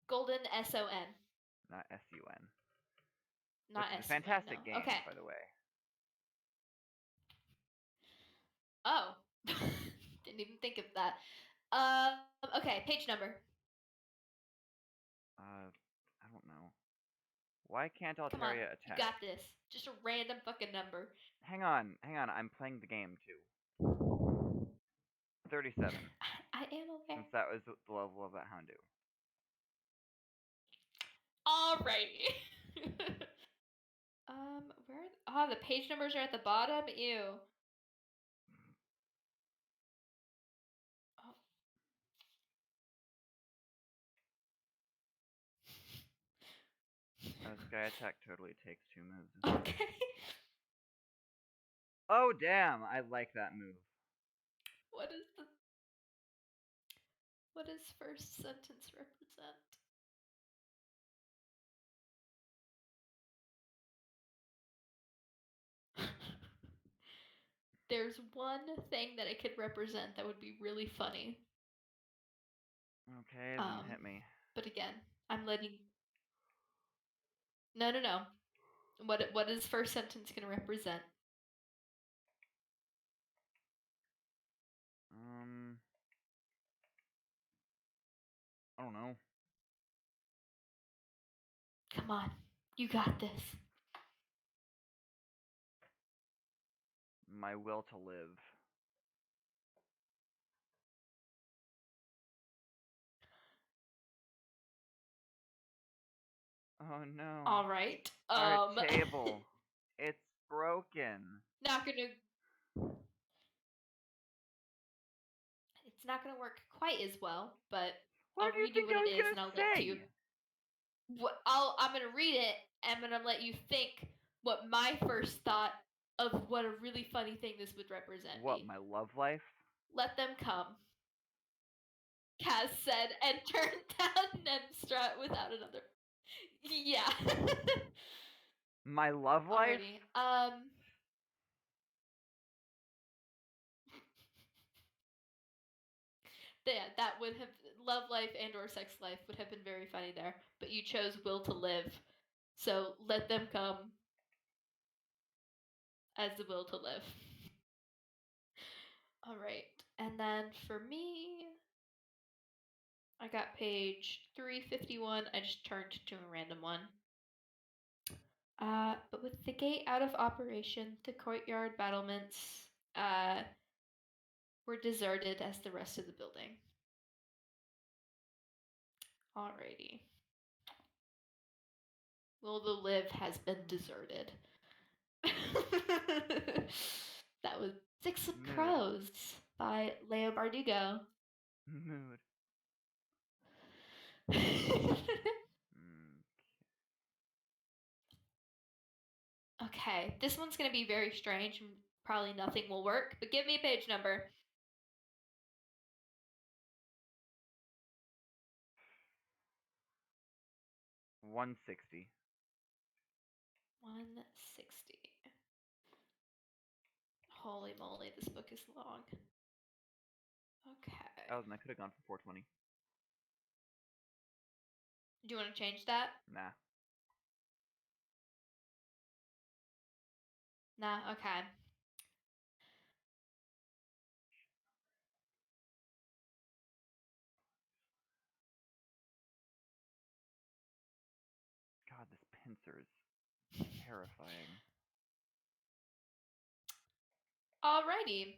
Golden S-O-N. Not S-U-N. Not Which is a S-U-N, fantastic no. game, Okay. by the way. Oh. Didn't even think of that. Okay, page number. I don't know. Why can't Come on, Altaria attack? you got this. Just a random fucking number. Hang on. I'm playing the game, too. 37. I am okay. Since that was the level of that Houndoom. Alrighty. Where? Oh, the page numbers are at the bottom? Ew. Oh. Sky Attack totally takes 2 moves. Okay. Oh, damn! I like that move. What does first sentence represent? There's one thing that it could represent that would be really funny. Okay, then hit me. But again, I'm letting... No. What is first sentence going to represent? I don't know. Come on, you got this. My will to live. Oh no. Alright. Our table. It's broken. It's not gonna work quite as well, but What I'll read you what it is and I'll let you. I'm gonna read it and I'm gonna let you think what my first thought of what a really funny thing this would represent. What, my love life? Let them come. Kaz said and turned down Nemstra without another. Yeah. My love life? Alrighty. Yeah, that would have love life and or sex life would have been very funny there, but you chose will to live. So let them come as the will to live. All right. And then for me, I got page 351. I just turned to a random one. But with the gate out of operation, the courtyard battlements were deserted as the rest of the building. Alrighty. Will the live has been deserted. That was Six of Mood. Crows by Leo Bardugo. Mood. Okay, this one's gonna be very strange and probably nothing will work, but give me a page number. 160. 160. Holy moly, this book is long. Okay. I could have gone for 420. Do you want to change that? Nah. Nah, okay. God, this pincer's terrifying. Alrighty.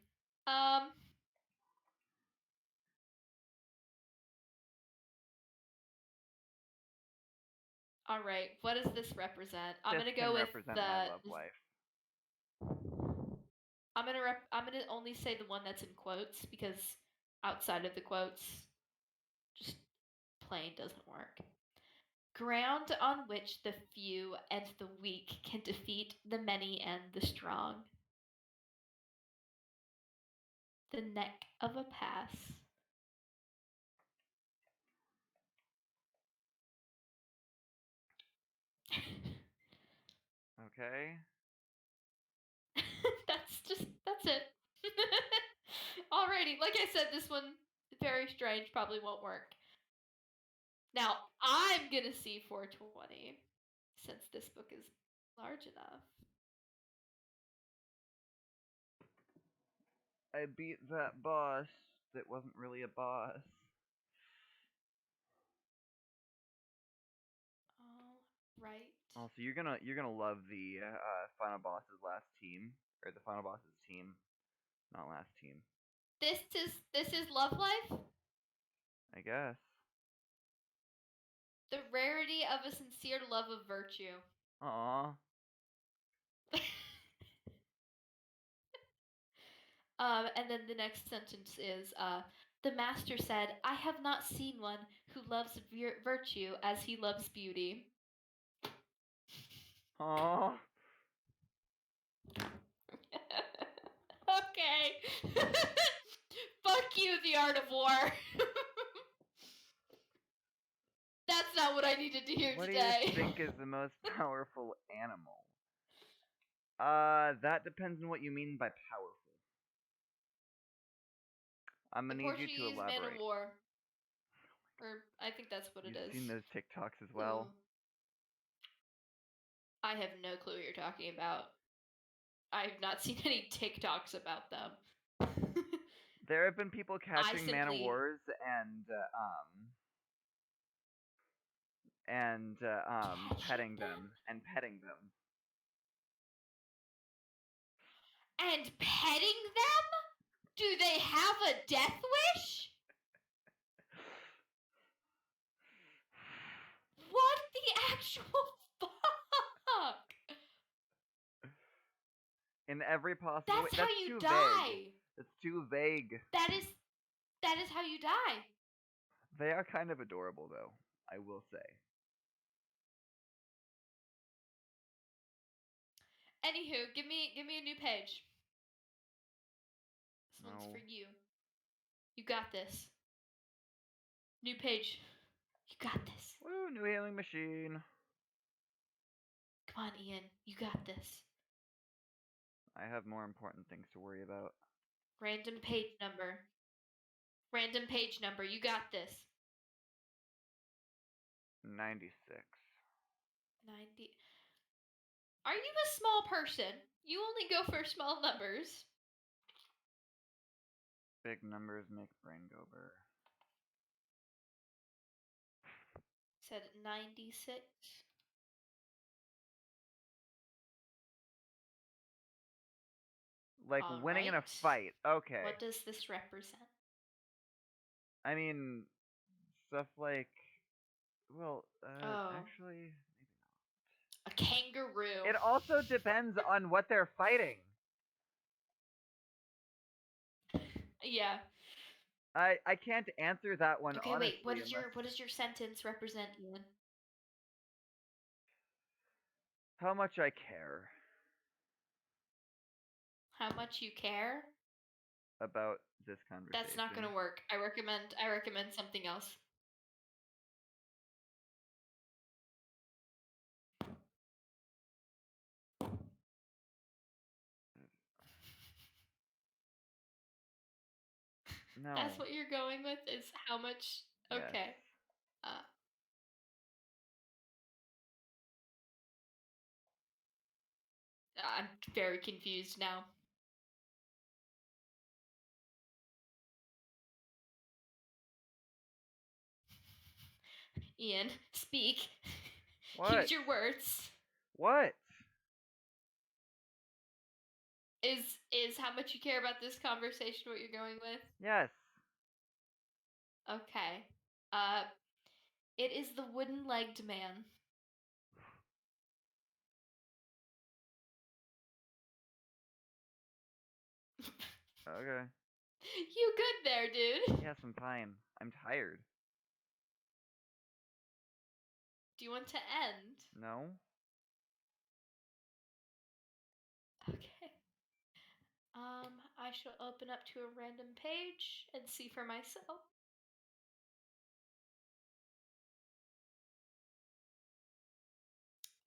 Alright, what does this represent? I'm This gonna can go with represent my love life. I'm gonna only say the one that's in quotes because outside of the quotes, just plain doesn't work. Ground on which the few and the weak can defeat the many and the strong. The neck of a pass. Okay. That's it. Alrighty, like I said, this one very strange, probably won't work. Now I'm gonna see 420 since this book is large enough. I beat that boss that wasn't really a boss. Right. Also, you're gonna love the final boss's last team, or the final boss's team, not last team. This is love life. I guess. The rarity of a sincere love of virtue. Aww. And then the next sentence is, the master said, I have not seen one who loves virtue as he loves beauty. Aww. Okay. Fuck you, the art of war. That's not what I needed to hear What today. do you think is the most powerful animal? That depends on what you mean by powerful. I'm gonna need you to elaborate. Man of war. Or I think that's what it is. You've seen those TikToks as well? Ooh. I have no clue what you're talking about. I have not seen any TikToks about them. There have been people catching man of wars and petting them. And petting them. And petting them? Do they have a death wish? What the actual fuck? In every possible way. That's how you die. Vague. It's too vague. That is how you die. They are kind of adorable, though, I will say. Anywho, give me a new page. This one's No. for you. You got this. New page. You got this. Woo, new healing machine. Come on, Ian. You got this. I have more important things to worry about. Random page number. Random page number. You got this. 96. 90. Are you a small person? You only go for small numbers. Big numbers make brain go burr. Said 96. Like All winning in a right. fight. Okay. What does this represent? I mean, stuff like, well, Oh. actually, A kangaroo. it also depends on what they're fighting. Yeah. I can't answer that one Okay, honestly. wait. What does your sentence represent, Ian? How much I care How much you care? about this conversation. That's not gonna work. I recommend something else. No. That's what you're going with? Is how much? Yes. Okay. I'm very confused now. Ian, speak. What? Use your words. What? Is how much you care about this conversation what you're going with? Yes. Okay. It is the wooden-legged man. Okay. You good there, dude? Yes, I'm fine. I'm tired. Do you want to end? No? Okay. I shall open up to a random page and see for myself.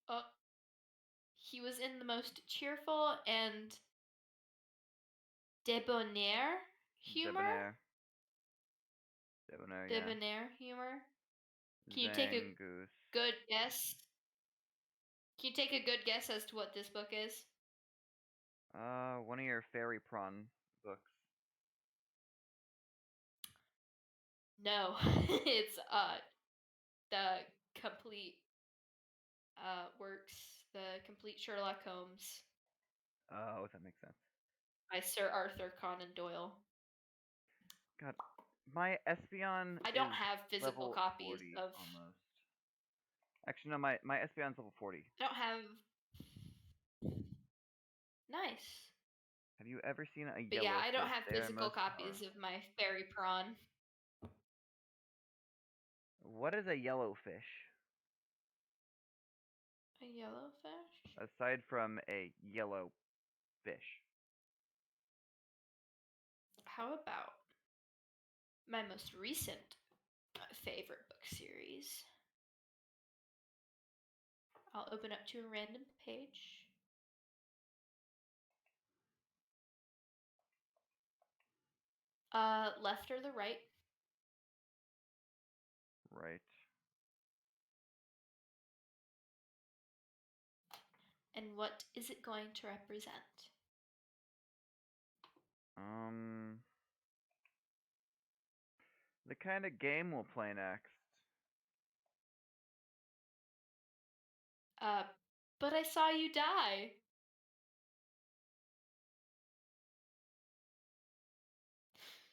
Oh. He was in the most cheerful and debonair humor. Debonair, yeah. Debonair humor. Can you take a Zangoose. good guess? Can you take a good guess as to what this book is? One of your fairy prawn books. No, it's the complete works, the complete Sherlock Holmes Oh, that makes sense. by Sir Arthur Conan Doyle. God, my Espeon I don't is have physical level copies 40 of. almost. Actually, no, my Espeon's level 40. I don't have. Nice. Have you ever seen a But yellow yeah, I don't fish? have They are physical most copies powerful. of my fairy prawn. What is a yellow fish? A yellow fish? Aside from a yellow fish. How about my most recent favorite book series? I'll open up to a random page. Left or the right? Right. And what is it going to represent? The kind of game we'll play next. But I saw you die.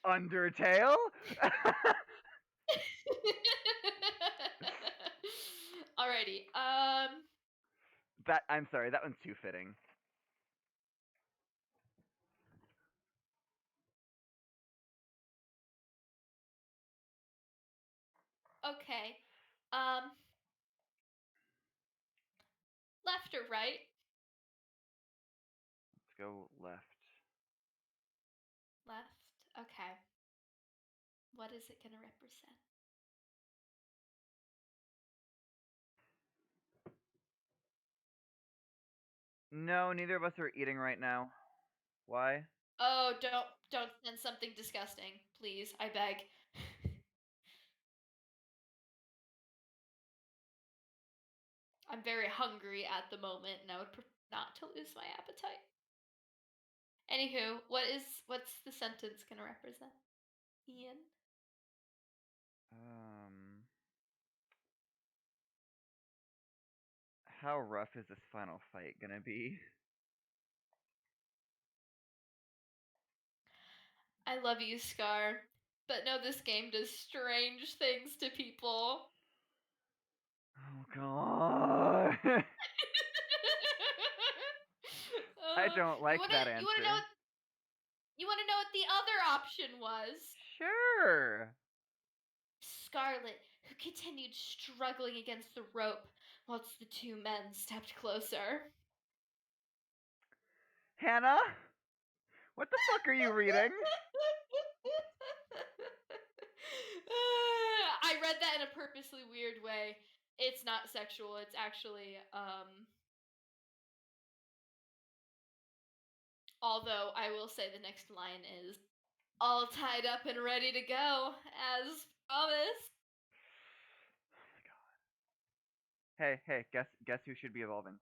Undertale? Alrighty. I'm sorry, that one's too fitting. Okay. Left or right? Let's go left. Left. Okay. What is it gonna represent? No, neither of us are eating right now. Why? Oh, don't send something disgusting, please. I beg. I'm very hungry at the moment, and I would prefer not to lose my appetite. Anywho, what's the sentence gonna represent? Ian? How rough is this final fight gonna be? I love you, Scar. But no, this game does strange things to people. Oh god. I don't like that answer. You wanna know what the other option was? Sure. Scarlet, who continued struggling against the rope whilst the two men stepped closer. Hannah? What the fuck are you reading? I read that in a purposely weird way. It's not sexual, it's actually, although I will say the next line is all tied up and ready to go, as promised. Hey, guess who should be evolving?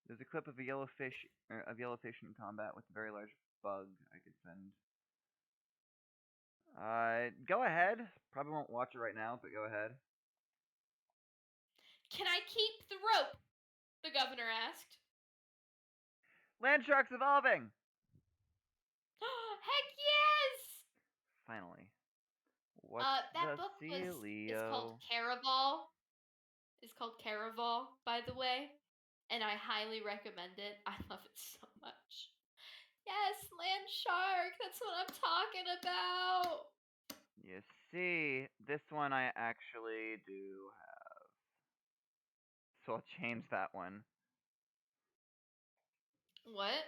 There's a clip of a yellowfish in combat with a very large bug I could send. Go ahead. Probably won't watch it right now, but go ahead. Can I keep the rope? The governor asked. Land sharks evolving! Heck yes! Finally. What's that the book Celio? is called Caraval. It's called Caraval, by the way, and I highly recommend it. I love it so much. Yes, land shark. That's what I'm talking about. You see, this one I actually do have. So I'll change that one. What?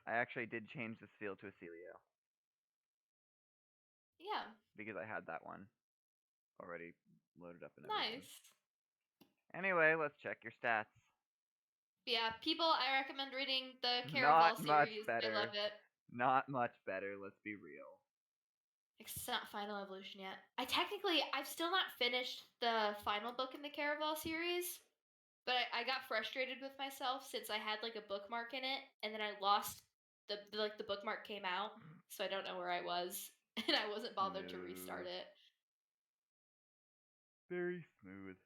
I actually did change this field to a Celio. Yeah. Because I had that one already loaded up and everything. Nice. Anyway, let's check your stats. Yeah, people, I recommend reading the Not Caraval much series. better. I love it. Not much better, let's be real. It's not Final Evolution yet. I've still not finished the final book in the Caraval series, but I got frustrated with myself since I had like a bookmark in it, and then I lost the bookmark came out, so I don't know where I was, and I wasn't bothered to restart it. Very smooth.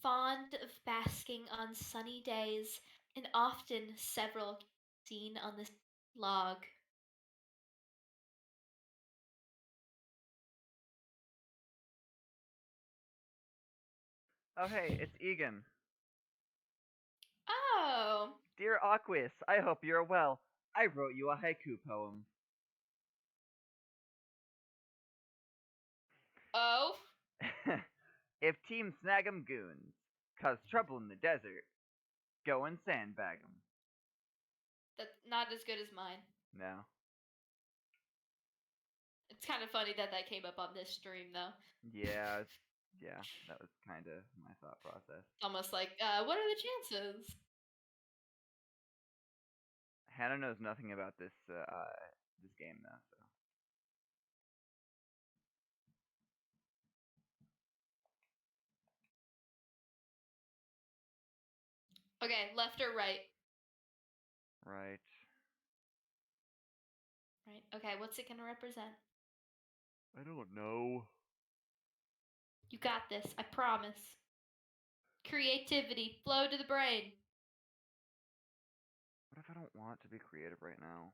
Fond of basking on sunny days, and often several seen on this log. Oh hey, it's Egan. Oh. Dear Aquis, I hope you're well. I wrote you a haiku poem. Oh. If Team Snag'em goons cause trouble in the desert, go and sandbag 'em. That's not as good as mine. No. It's kind of funny that came up on this stream, though. Yeah, that was kind of my thought process. Almost like, what are the chances? Hannah knows nothing about this this game though, so. Okay, left or right? Right. Right. Okay, what's it gonna represent? I don't know. You got this, I promise. Creativity, flow to the brain. What if I don't want to be creative right now?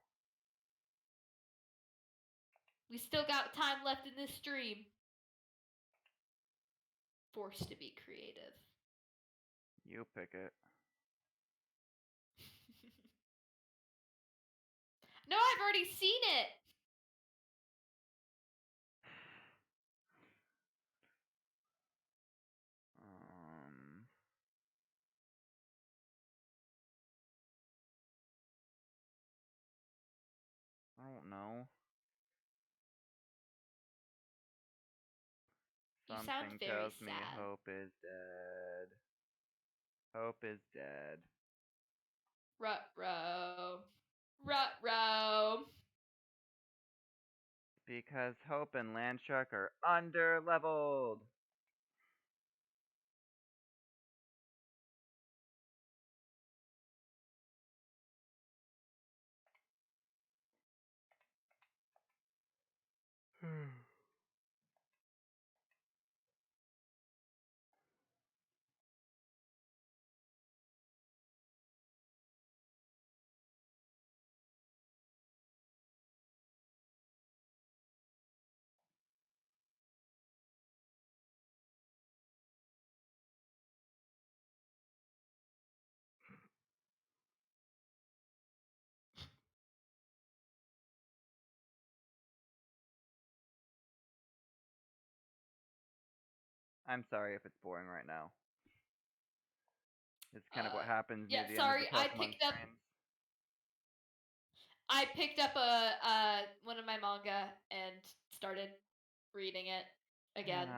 We still got time left in this stream. Forced to be creative. You pick it. No, I've already seen it. You sound Something very tells me sad. hope is dead. Hope is dead. Ruh-roh. Ruh-roh. Because Hope and Landshark are under-leveled. I'm sorry if it's boring right now. It's kind of what happens near Yeah, the end of the sorry, Pokemon streams. I picked up one of my manga and started reading it again.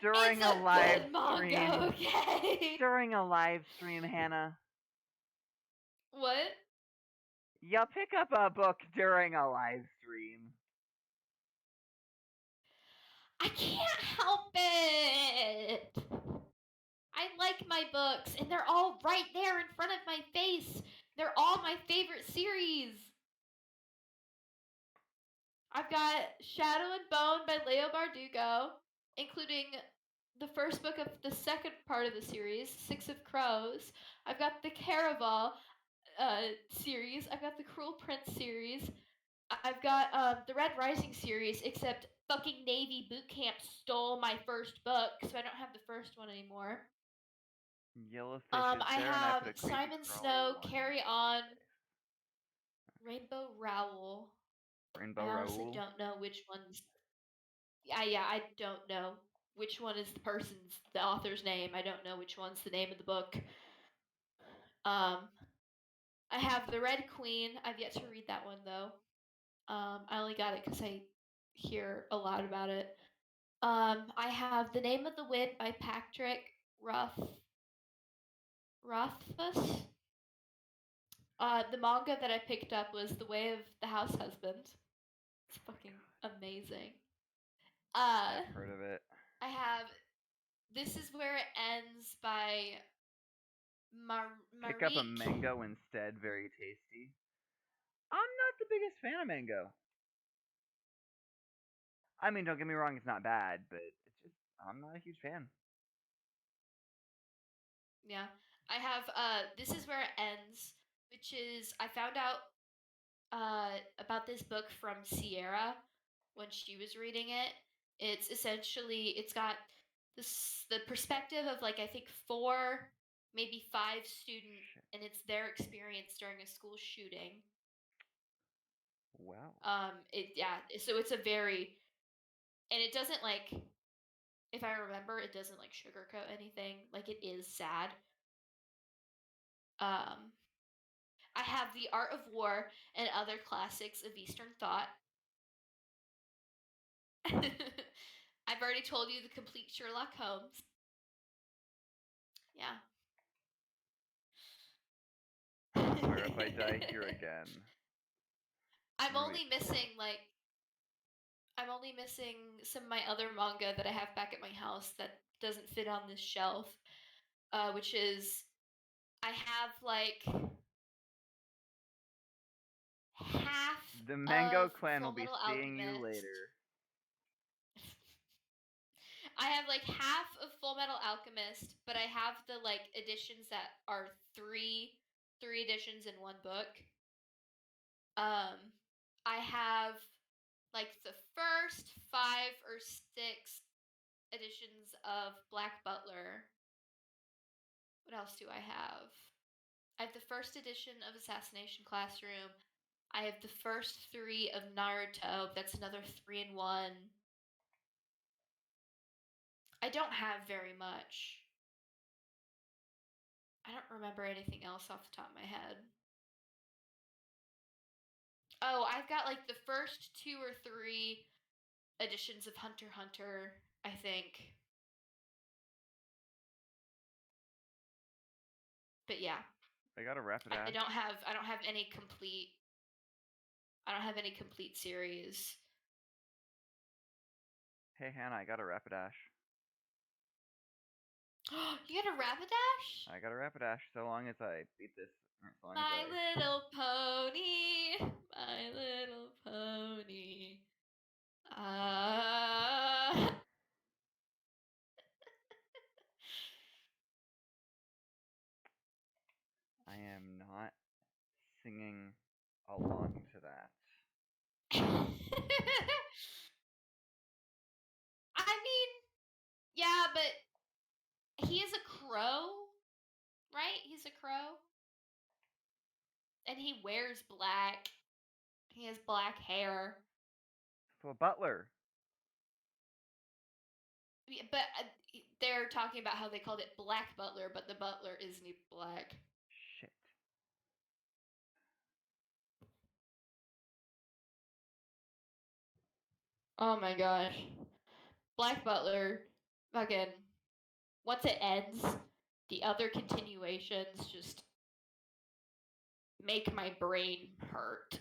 During It's a live good manga, stream. okay? During a live stream, Hannah. What? You'll pick up a book during a live stream. I can't help it. I like my books, and they're all right there in front of my face. They're all my favorite series. I've got Shadow and Bone by Leo Bardugo, including the first book of the second part of the series, Six of Crows. I've got the Caraval series. I've got the Cruel Prince series. I've got the Red Rising series, except fucking Navy Boot Camp stole my first book, so I don't have the first one anymore. Yellowfish is I there, and I have put a creepy Simon crawly Snow, one Carry in On, my Rainbow Rowell. face. Rainbow I honestly Raoul. don't know which one's. I don't know which one is the author's name. I don't know which one's the name of the book. I have The Red Queen. I've yet to read that one though. I only got it because I hear a lot about it. I have The Name of the Wind by Patrick Rothfuss. The manga that I picked up was The Way of the House Husband. It's fucking amazing. I've heard of it. I have This Is Where It Ends by Pick up a Marique. mango instead, very tasty. I'm not the biggest fan of mango. I mean, don't get me wrong, it's not bad, but it's just, I'm not a huge fan. Yeah. I have This Is Where It Ends, which is I found out about this book from Sierra when she was reading it. It's essentially it's got the perspective of like I think 4 maybe 5 students, and it's their experience during a school shooting. Wow. So it's a very, and it doesn't like, if I remember, it doesn't like sugarcoat anything. Like it is sad. I have The Art of War and Other Classics of Eastern Thought. I've already told you the complete Sherlock Holmes. Yeah. I swear if I die here again. I'm only missing some of my other manga that I have back at my house that doesn't fit on this shelf. Which is I have like half The Mango of Clan will Full be Metal seeing you Alchemist. later. I have like half of Full Metal Alchemist, but I have the like editions that are three editions in one book. I have like the first 5 or 6 editions of Black Butler. What else do I have? I have the first edition of Assassination Classroom. I have the first 3 of Naruto. That's another 3 in 1. I don't have very much. I don't remember anything else off the top of my head. Oh, I've got like the first 2 or 3 editions of Hunter x Hunter, I think. But yeah, I got a Rapidash. I don't have any complete. I don't have any complete series. Hey Hannah, I got a Rapidash. You got a Rapidash? I got a Rapidash. So long as I beat this. So long My as I... Little Pony, My Little Pony. I am not singing along to that. I mean, yeah, but he is a crow, right? He's a crow. And he wears black. He has black hair. So a butler. Yeah, but they're talking about how they called it Black Butler, but the butler isn't black. Shit. Oh my gosh. Black Butler, fucking, once it ends, the other continuations just make my brain hurt.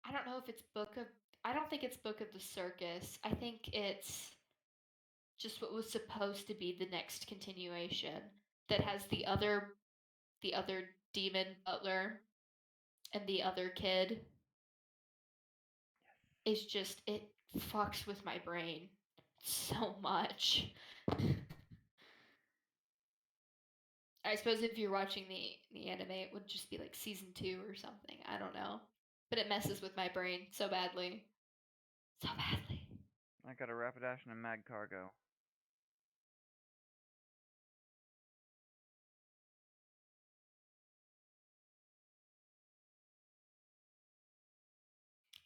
I don't know if it's I don't think it's Book of the Circus. I think it's just what was supposed to be the next continuation that has the other demon butler and the other kid. Yes. Is just, it fucks with my brain so much. I suppose if you're watching the anime, it would just be like season 2 or something. I don't know. But it messes with my brain so badly. So badly. I got a Rapidash and a Mag Cargo.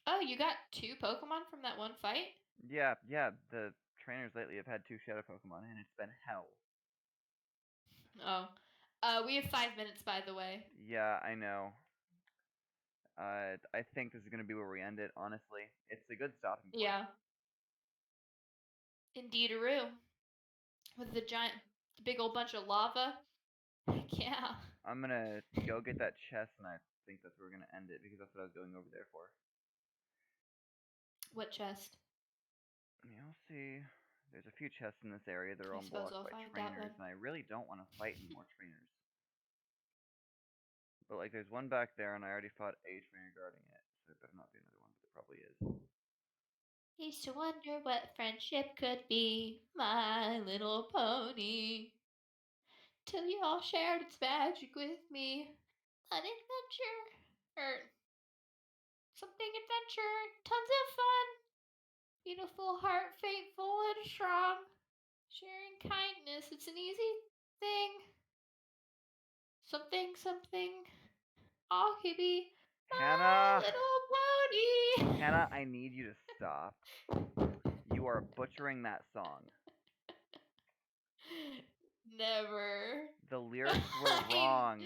Oh, you got 2 Pokemon from that one fight? Yeah, the trainers lately have had 2 Shadow Pokemon, and it's been hell. Oh. We have 5 minutes, by the way. Yeah, I know. I think this is going to be where we end it, honestly. It's a good stopping point. Yeah. Indeed-a-roo. With the big old bunch of lava. Yeah. I'm going to go get that chest, and I think that's where we're going to end it, because that's what I was going over there for. What chest? You'll see. There's a few chests in this area that are I all suppose blocked I'll by find that trainers, one. and I really don't want to fight any more trainers. But, like, there's one back there, and I already fought a trainer guarding it, so there better not be another one, but there probably is. Used to wonder what friendship could be, My Little Pony. Till you all shared its magic with me. An adventure. Or something adventure. Tons of fun. Beautiful heart, faithful and strong. Sharing kindness, it's an easy thing. Something, Akibi, Hannah! My Little Pony. Hannah, I need you to stop. You are butchering that song. Never. The lyrics were wrong.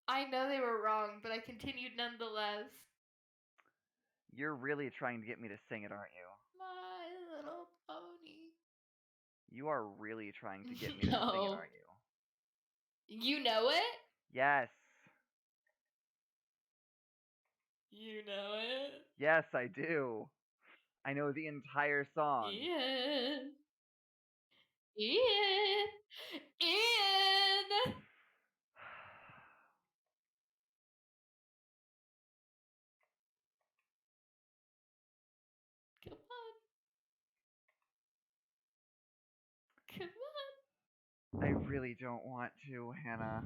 I know they were wrong, but I continued nonetheless. You're really trying to get me to sing it, aren't you? My Little Pony. You are really trying to get me to sing it, aren't you? You know it? Yes. You know it? Yes, I do. I know the entire song. Ian. Ian. Ian. Come on. Come on. I really don't want to, Hannah.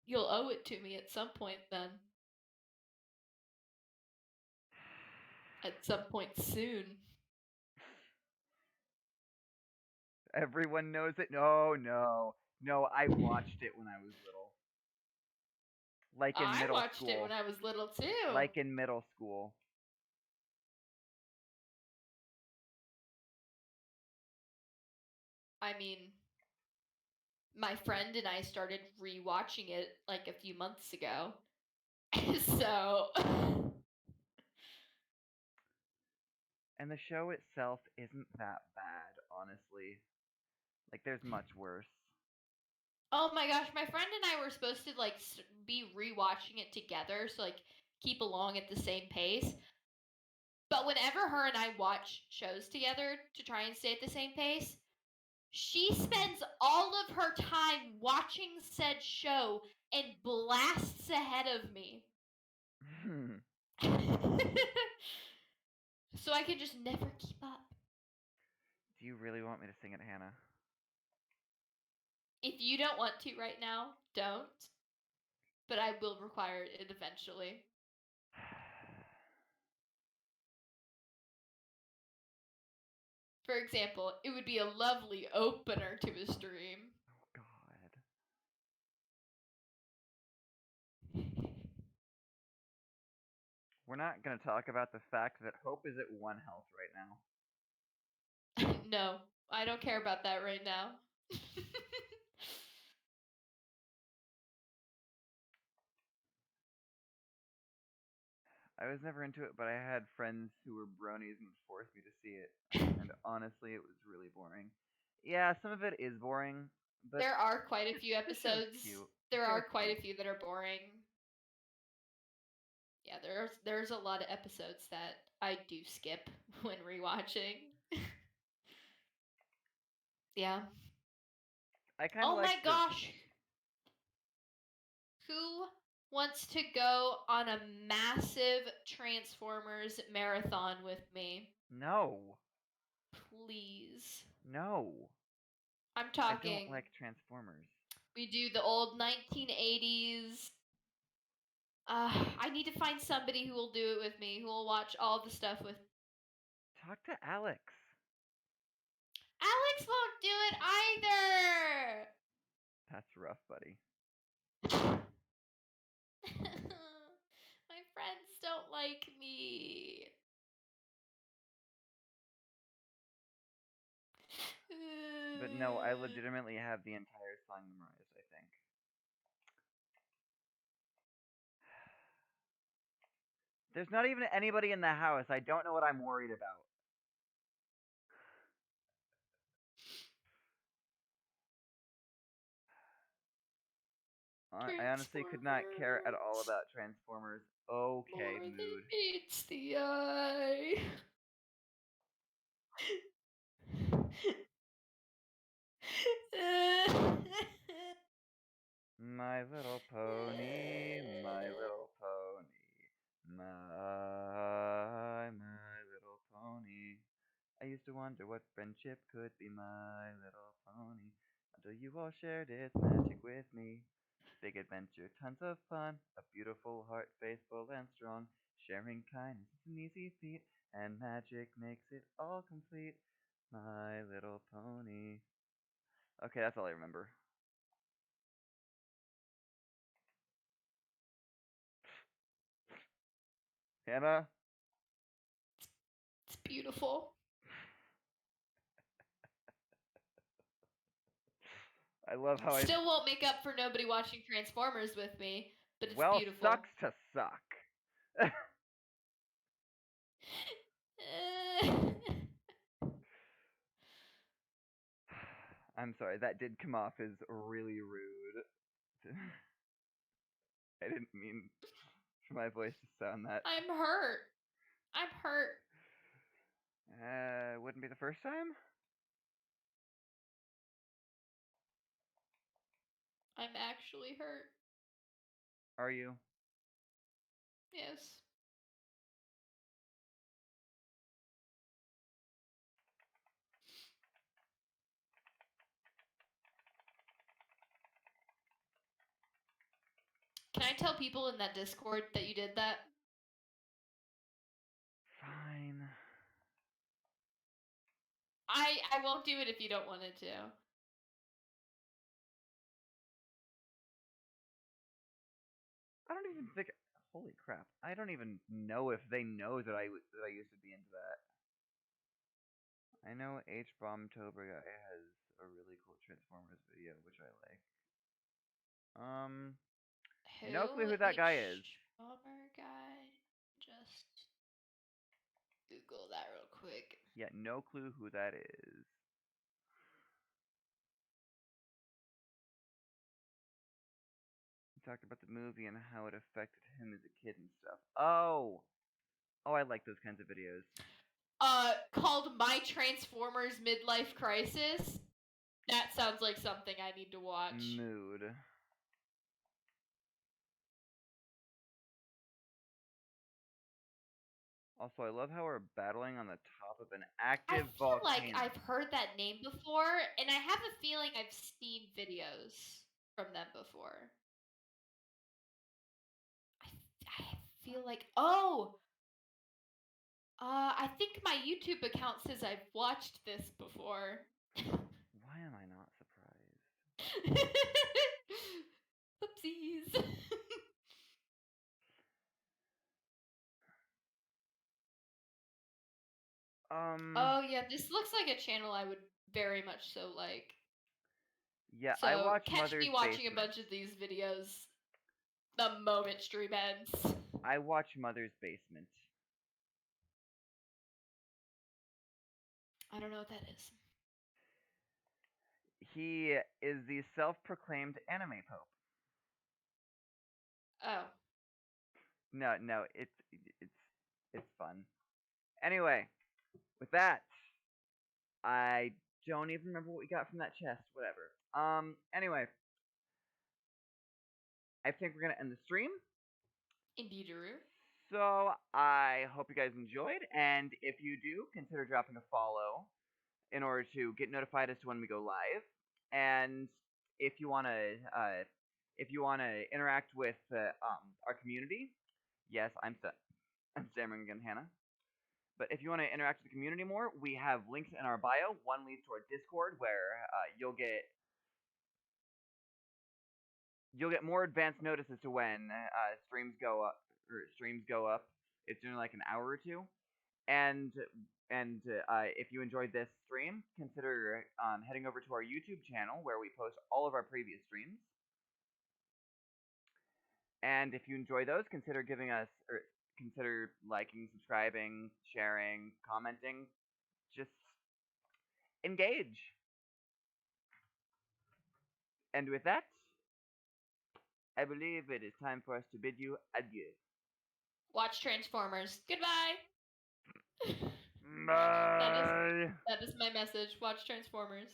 You'll owe it to me at some point then. At some point soon. Everyone knows it. No, I watched it when I was little. Like in middle I watched school. it when I was little too. Like in middle school. I mean, my friend and I started rewatching it like a few months ago. So And the show itself isn't that bad, honestly. Like, there's much worse. oh my gosh, my friend and I were supposed to like be rewatching it together, so like keep along at the same pace. But whenever her and I watch shows together to try and stay at the same pace, she spends all of her time watching said show and blasts ahead of me. So I can just never keep up. Do you really want me to sing it, Hannah? If you don't want to right now, don't. But I will require it eventually. For example, it would be a lovely opener to a stream. Oh, God. We're not going to talk about the fact that Hope is at 1 health right now. No, I don't care about that right now. I was never into it, but I had friends who were bronies and forced me to see it. And honestly, it was really boring. Yeah, some of it is boring, but there are quite a few the show's episodes. cute. There The are show's quite a cute. few that are boring. Yeah, there's a lot of episodes that I do skip when rewatching. Yeah. I kind of Oh like my gosh. Who wants to go on a massive Transformers marathon with me? No. Please. No. I'm I talking. don't like Transformers. We do the old 1980s. I need to find somebody who will do it with me, who will watch all the stuff with. Talk to Alex. Alex won't do it either. That's rough, buddy. My friends don't like me. But no, I legitimately have the entire song memorized, I think. There's not even anybody in the house. I don't know what I'm worried about. I honestly could not care at all about Transformers. Okay, More mood. than meets the eye. My little pony, my little pony, my little pony. I used to wonder what friendship could be, my little pony, until you all shared its magic with me. Big adventure, tons of fun, a beautiful heart, faithful and strong. Sharing kindness is an easy feat, and magic makes it all complete. My little pony. Okay, that's all I remember. Hannah? It's beautiful. I love how Still won't make up for nobody watching Transformers with me, but it's well, beautiful. sucks to suck. I'm sorry, that did come off as really rude. I didn't mean for my voice to sound that. I'm hurt. I'm hurt. Wouldn't be the first time? I'm actually hurt. Are you? Yes. Can I tell people in that Discord that you did that? Fine. I won't do it if you don't want it to. I don't even think. Holy crap! I don't even know if they know that I used to be into that. I know H Bomb Tober guy has a really cool Transformers video, which I like. Who? No clue who that guy is. Transformer guy. Just Google that real quick. Yeah, no clue who that is. He talked about the movie and how it affected him as a kid and stuff. Oh, I like those kinds of videos. Called My Transformers Midlife Crisis. That sounds like something I need to watch. Mood. Also, I love how we're battling on the top of an active I feel volcano. like I've heard that name before, and I have a feeling I've seen videos from them before. I feel like, I think my YouTube account says I've watched this before. Why am I not surprised? Oopsies. Oh yeah, this looks like a channel I would very much so like. Yeah, So I watch catch Mother's me watching Basement. a bunch of these videos the moment stream ends. I watch Mother's Basement. I don't know what that is. He is the self-proclaimed anime pope. Oh. No, it's fun. Anyway, with that, I don't even remember what we got from that chest. Whatever. Anyway, I think we're gonna end the stream. Indeed-aroo. So I hope you guys enjoyed, and if you do, consider dropping a follow in order to get notified as to when we go live. And if you wanna interact with our community, yes, I'm stammering again, Hannah. But if you want to interact with the community more, we have links in our bio. One leads to our Discord, where you'll get more advanced notice as to when streams go up. It's in like an hour or two. And if you enjoyed this stream, consider heading over to our YouTube channel, where we post all of our previous streams. And if you enjoy those, consider liking, subscribing, sharing, commenting. Just engage. And with that, I believe it is time for us to bid you adieu. Watch Transformers. Goodbye. Bye. That is my message. Watch Transformers.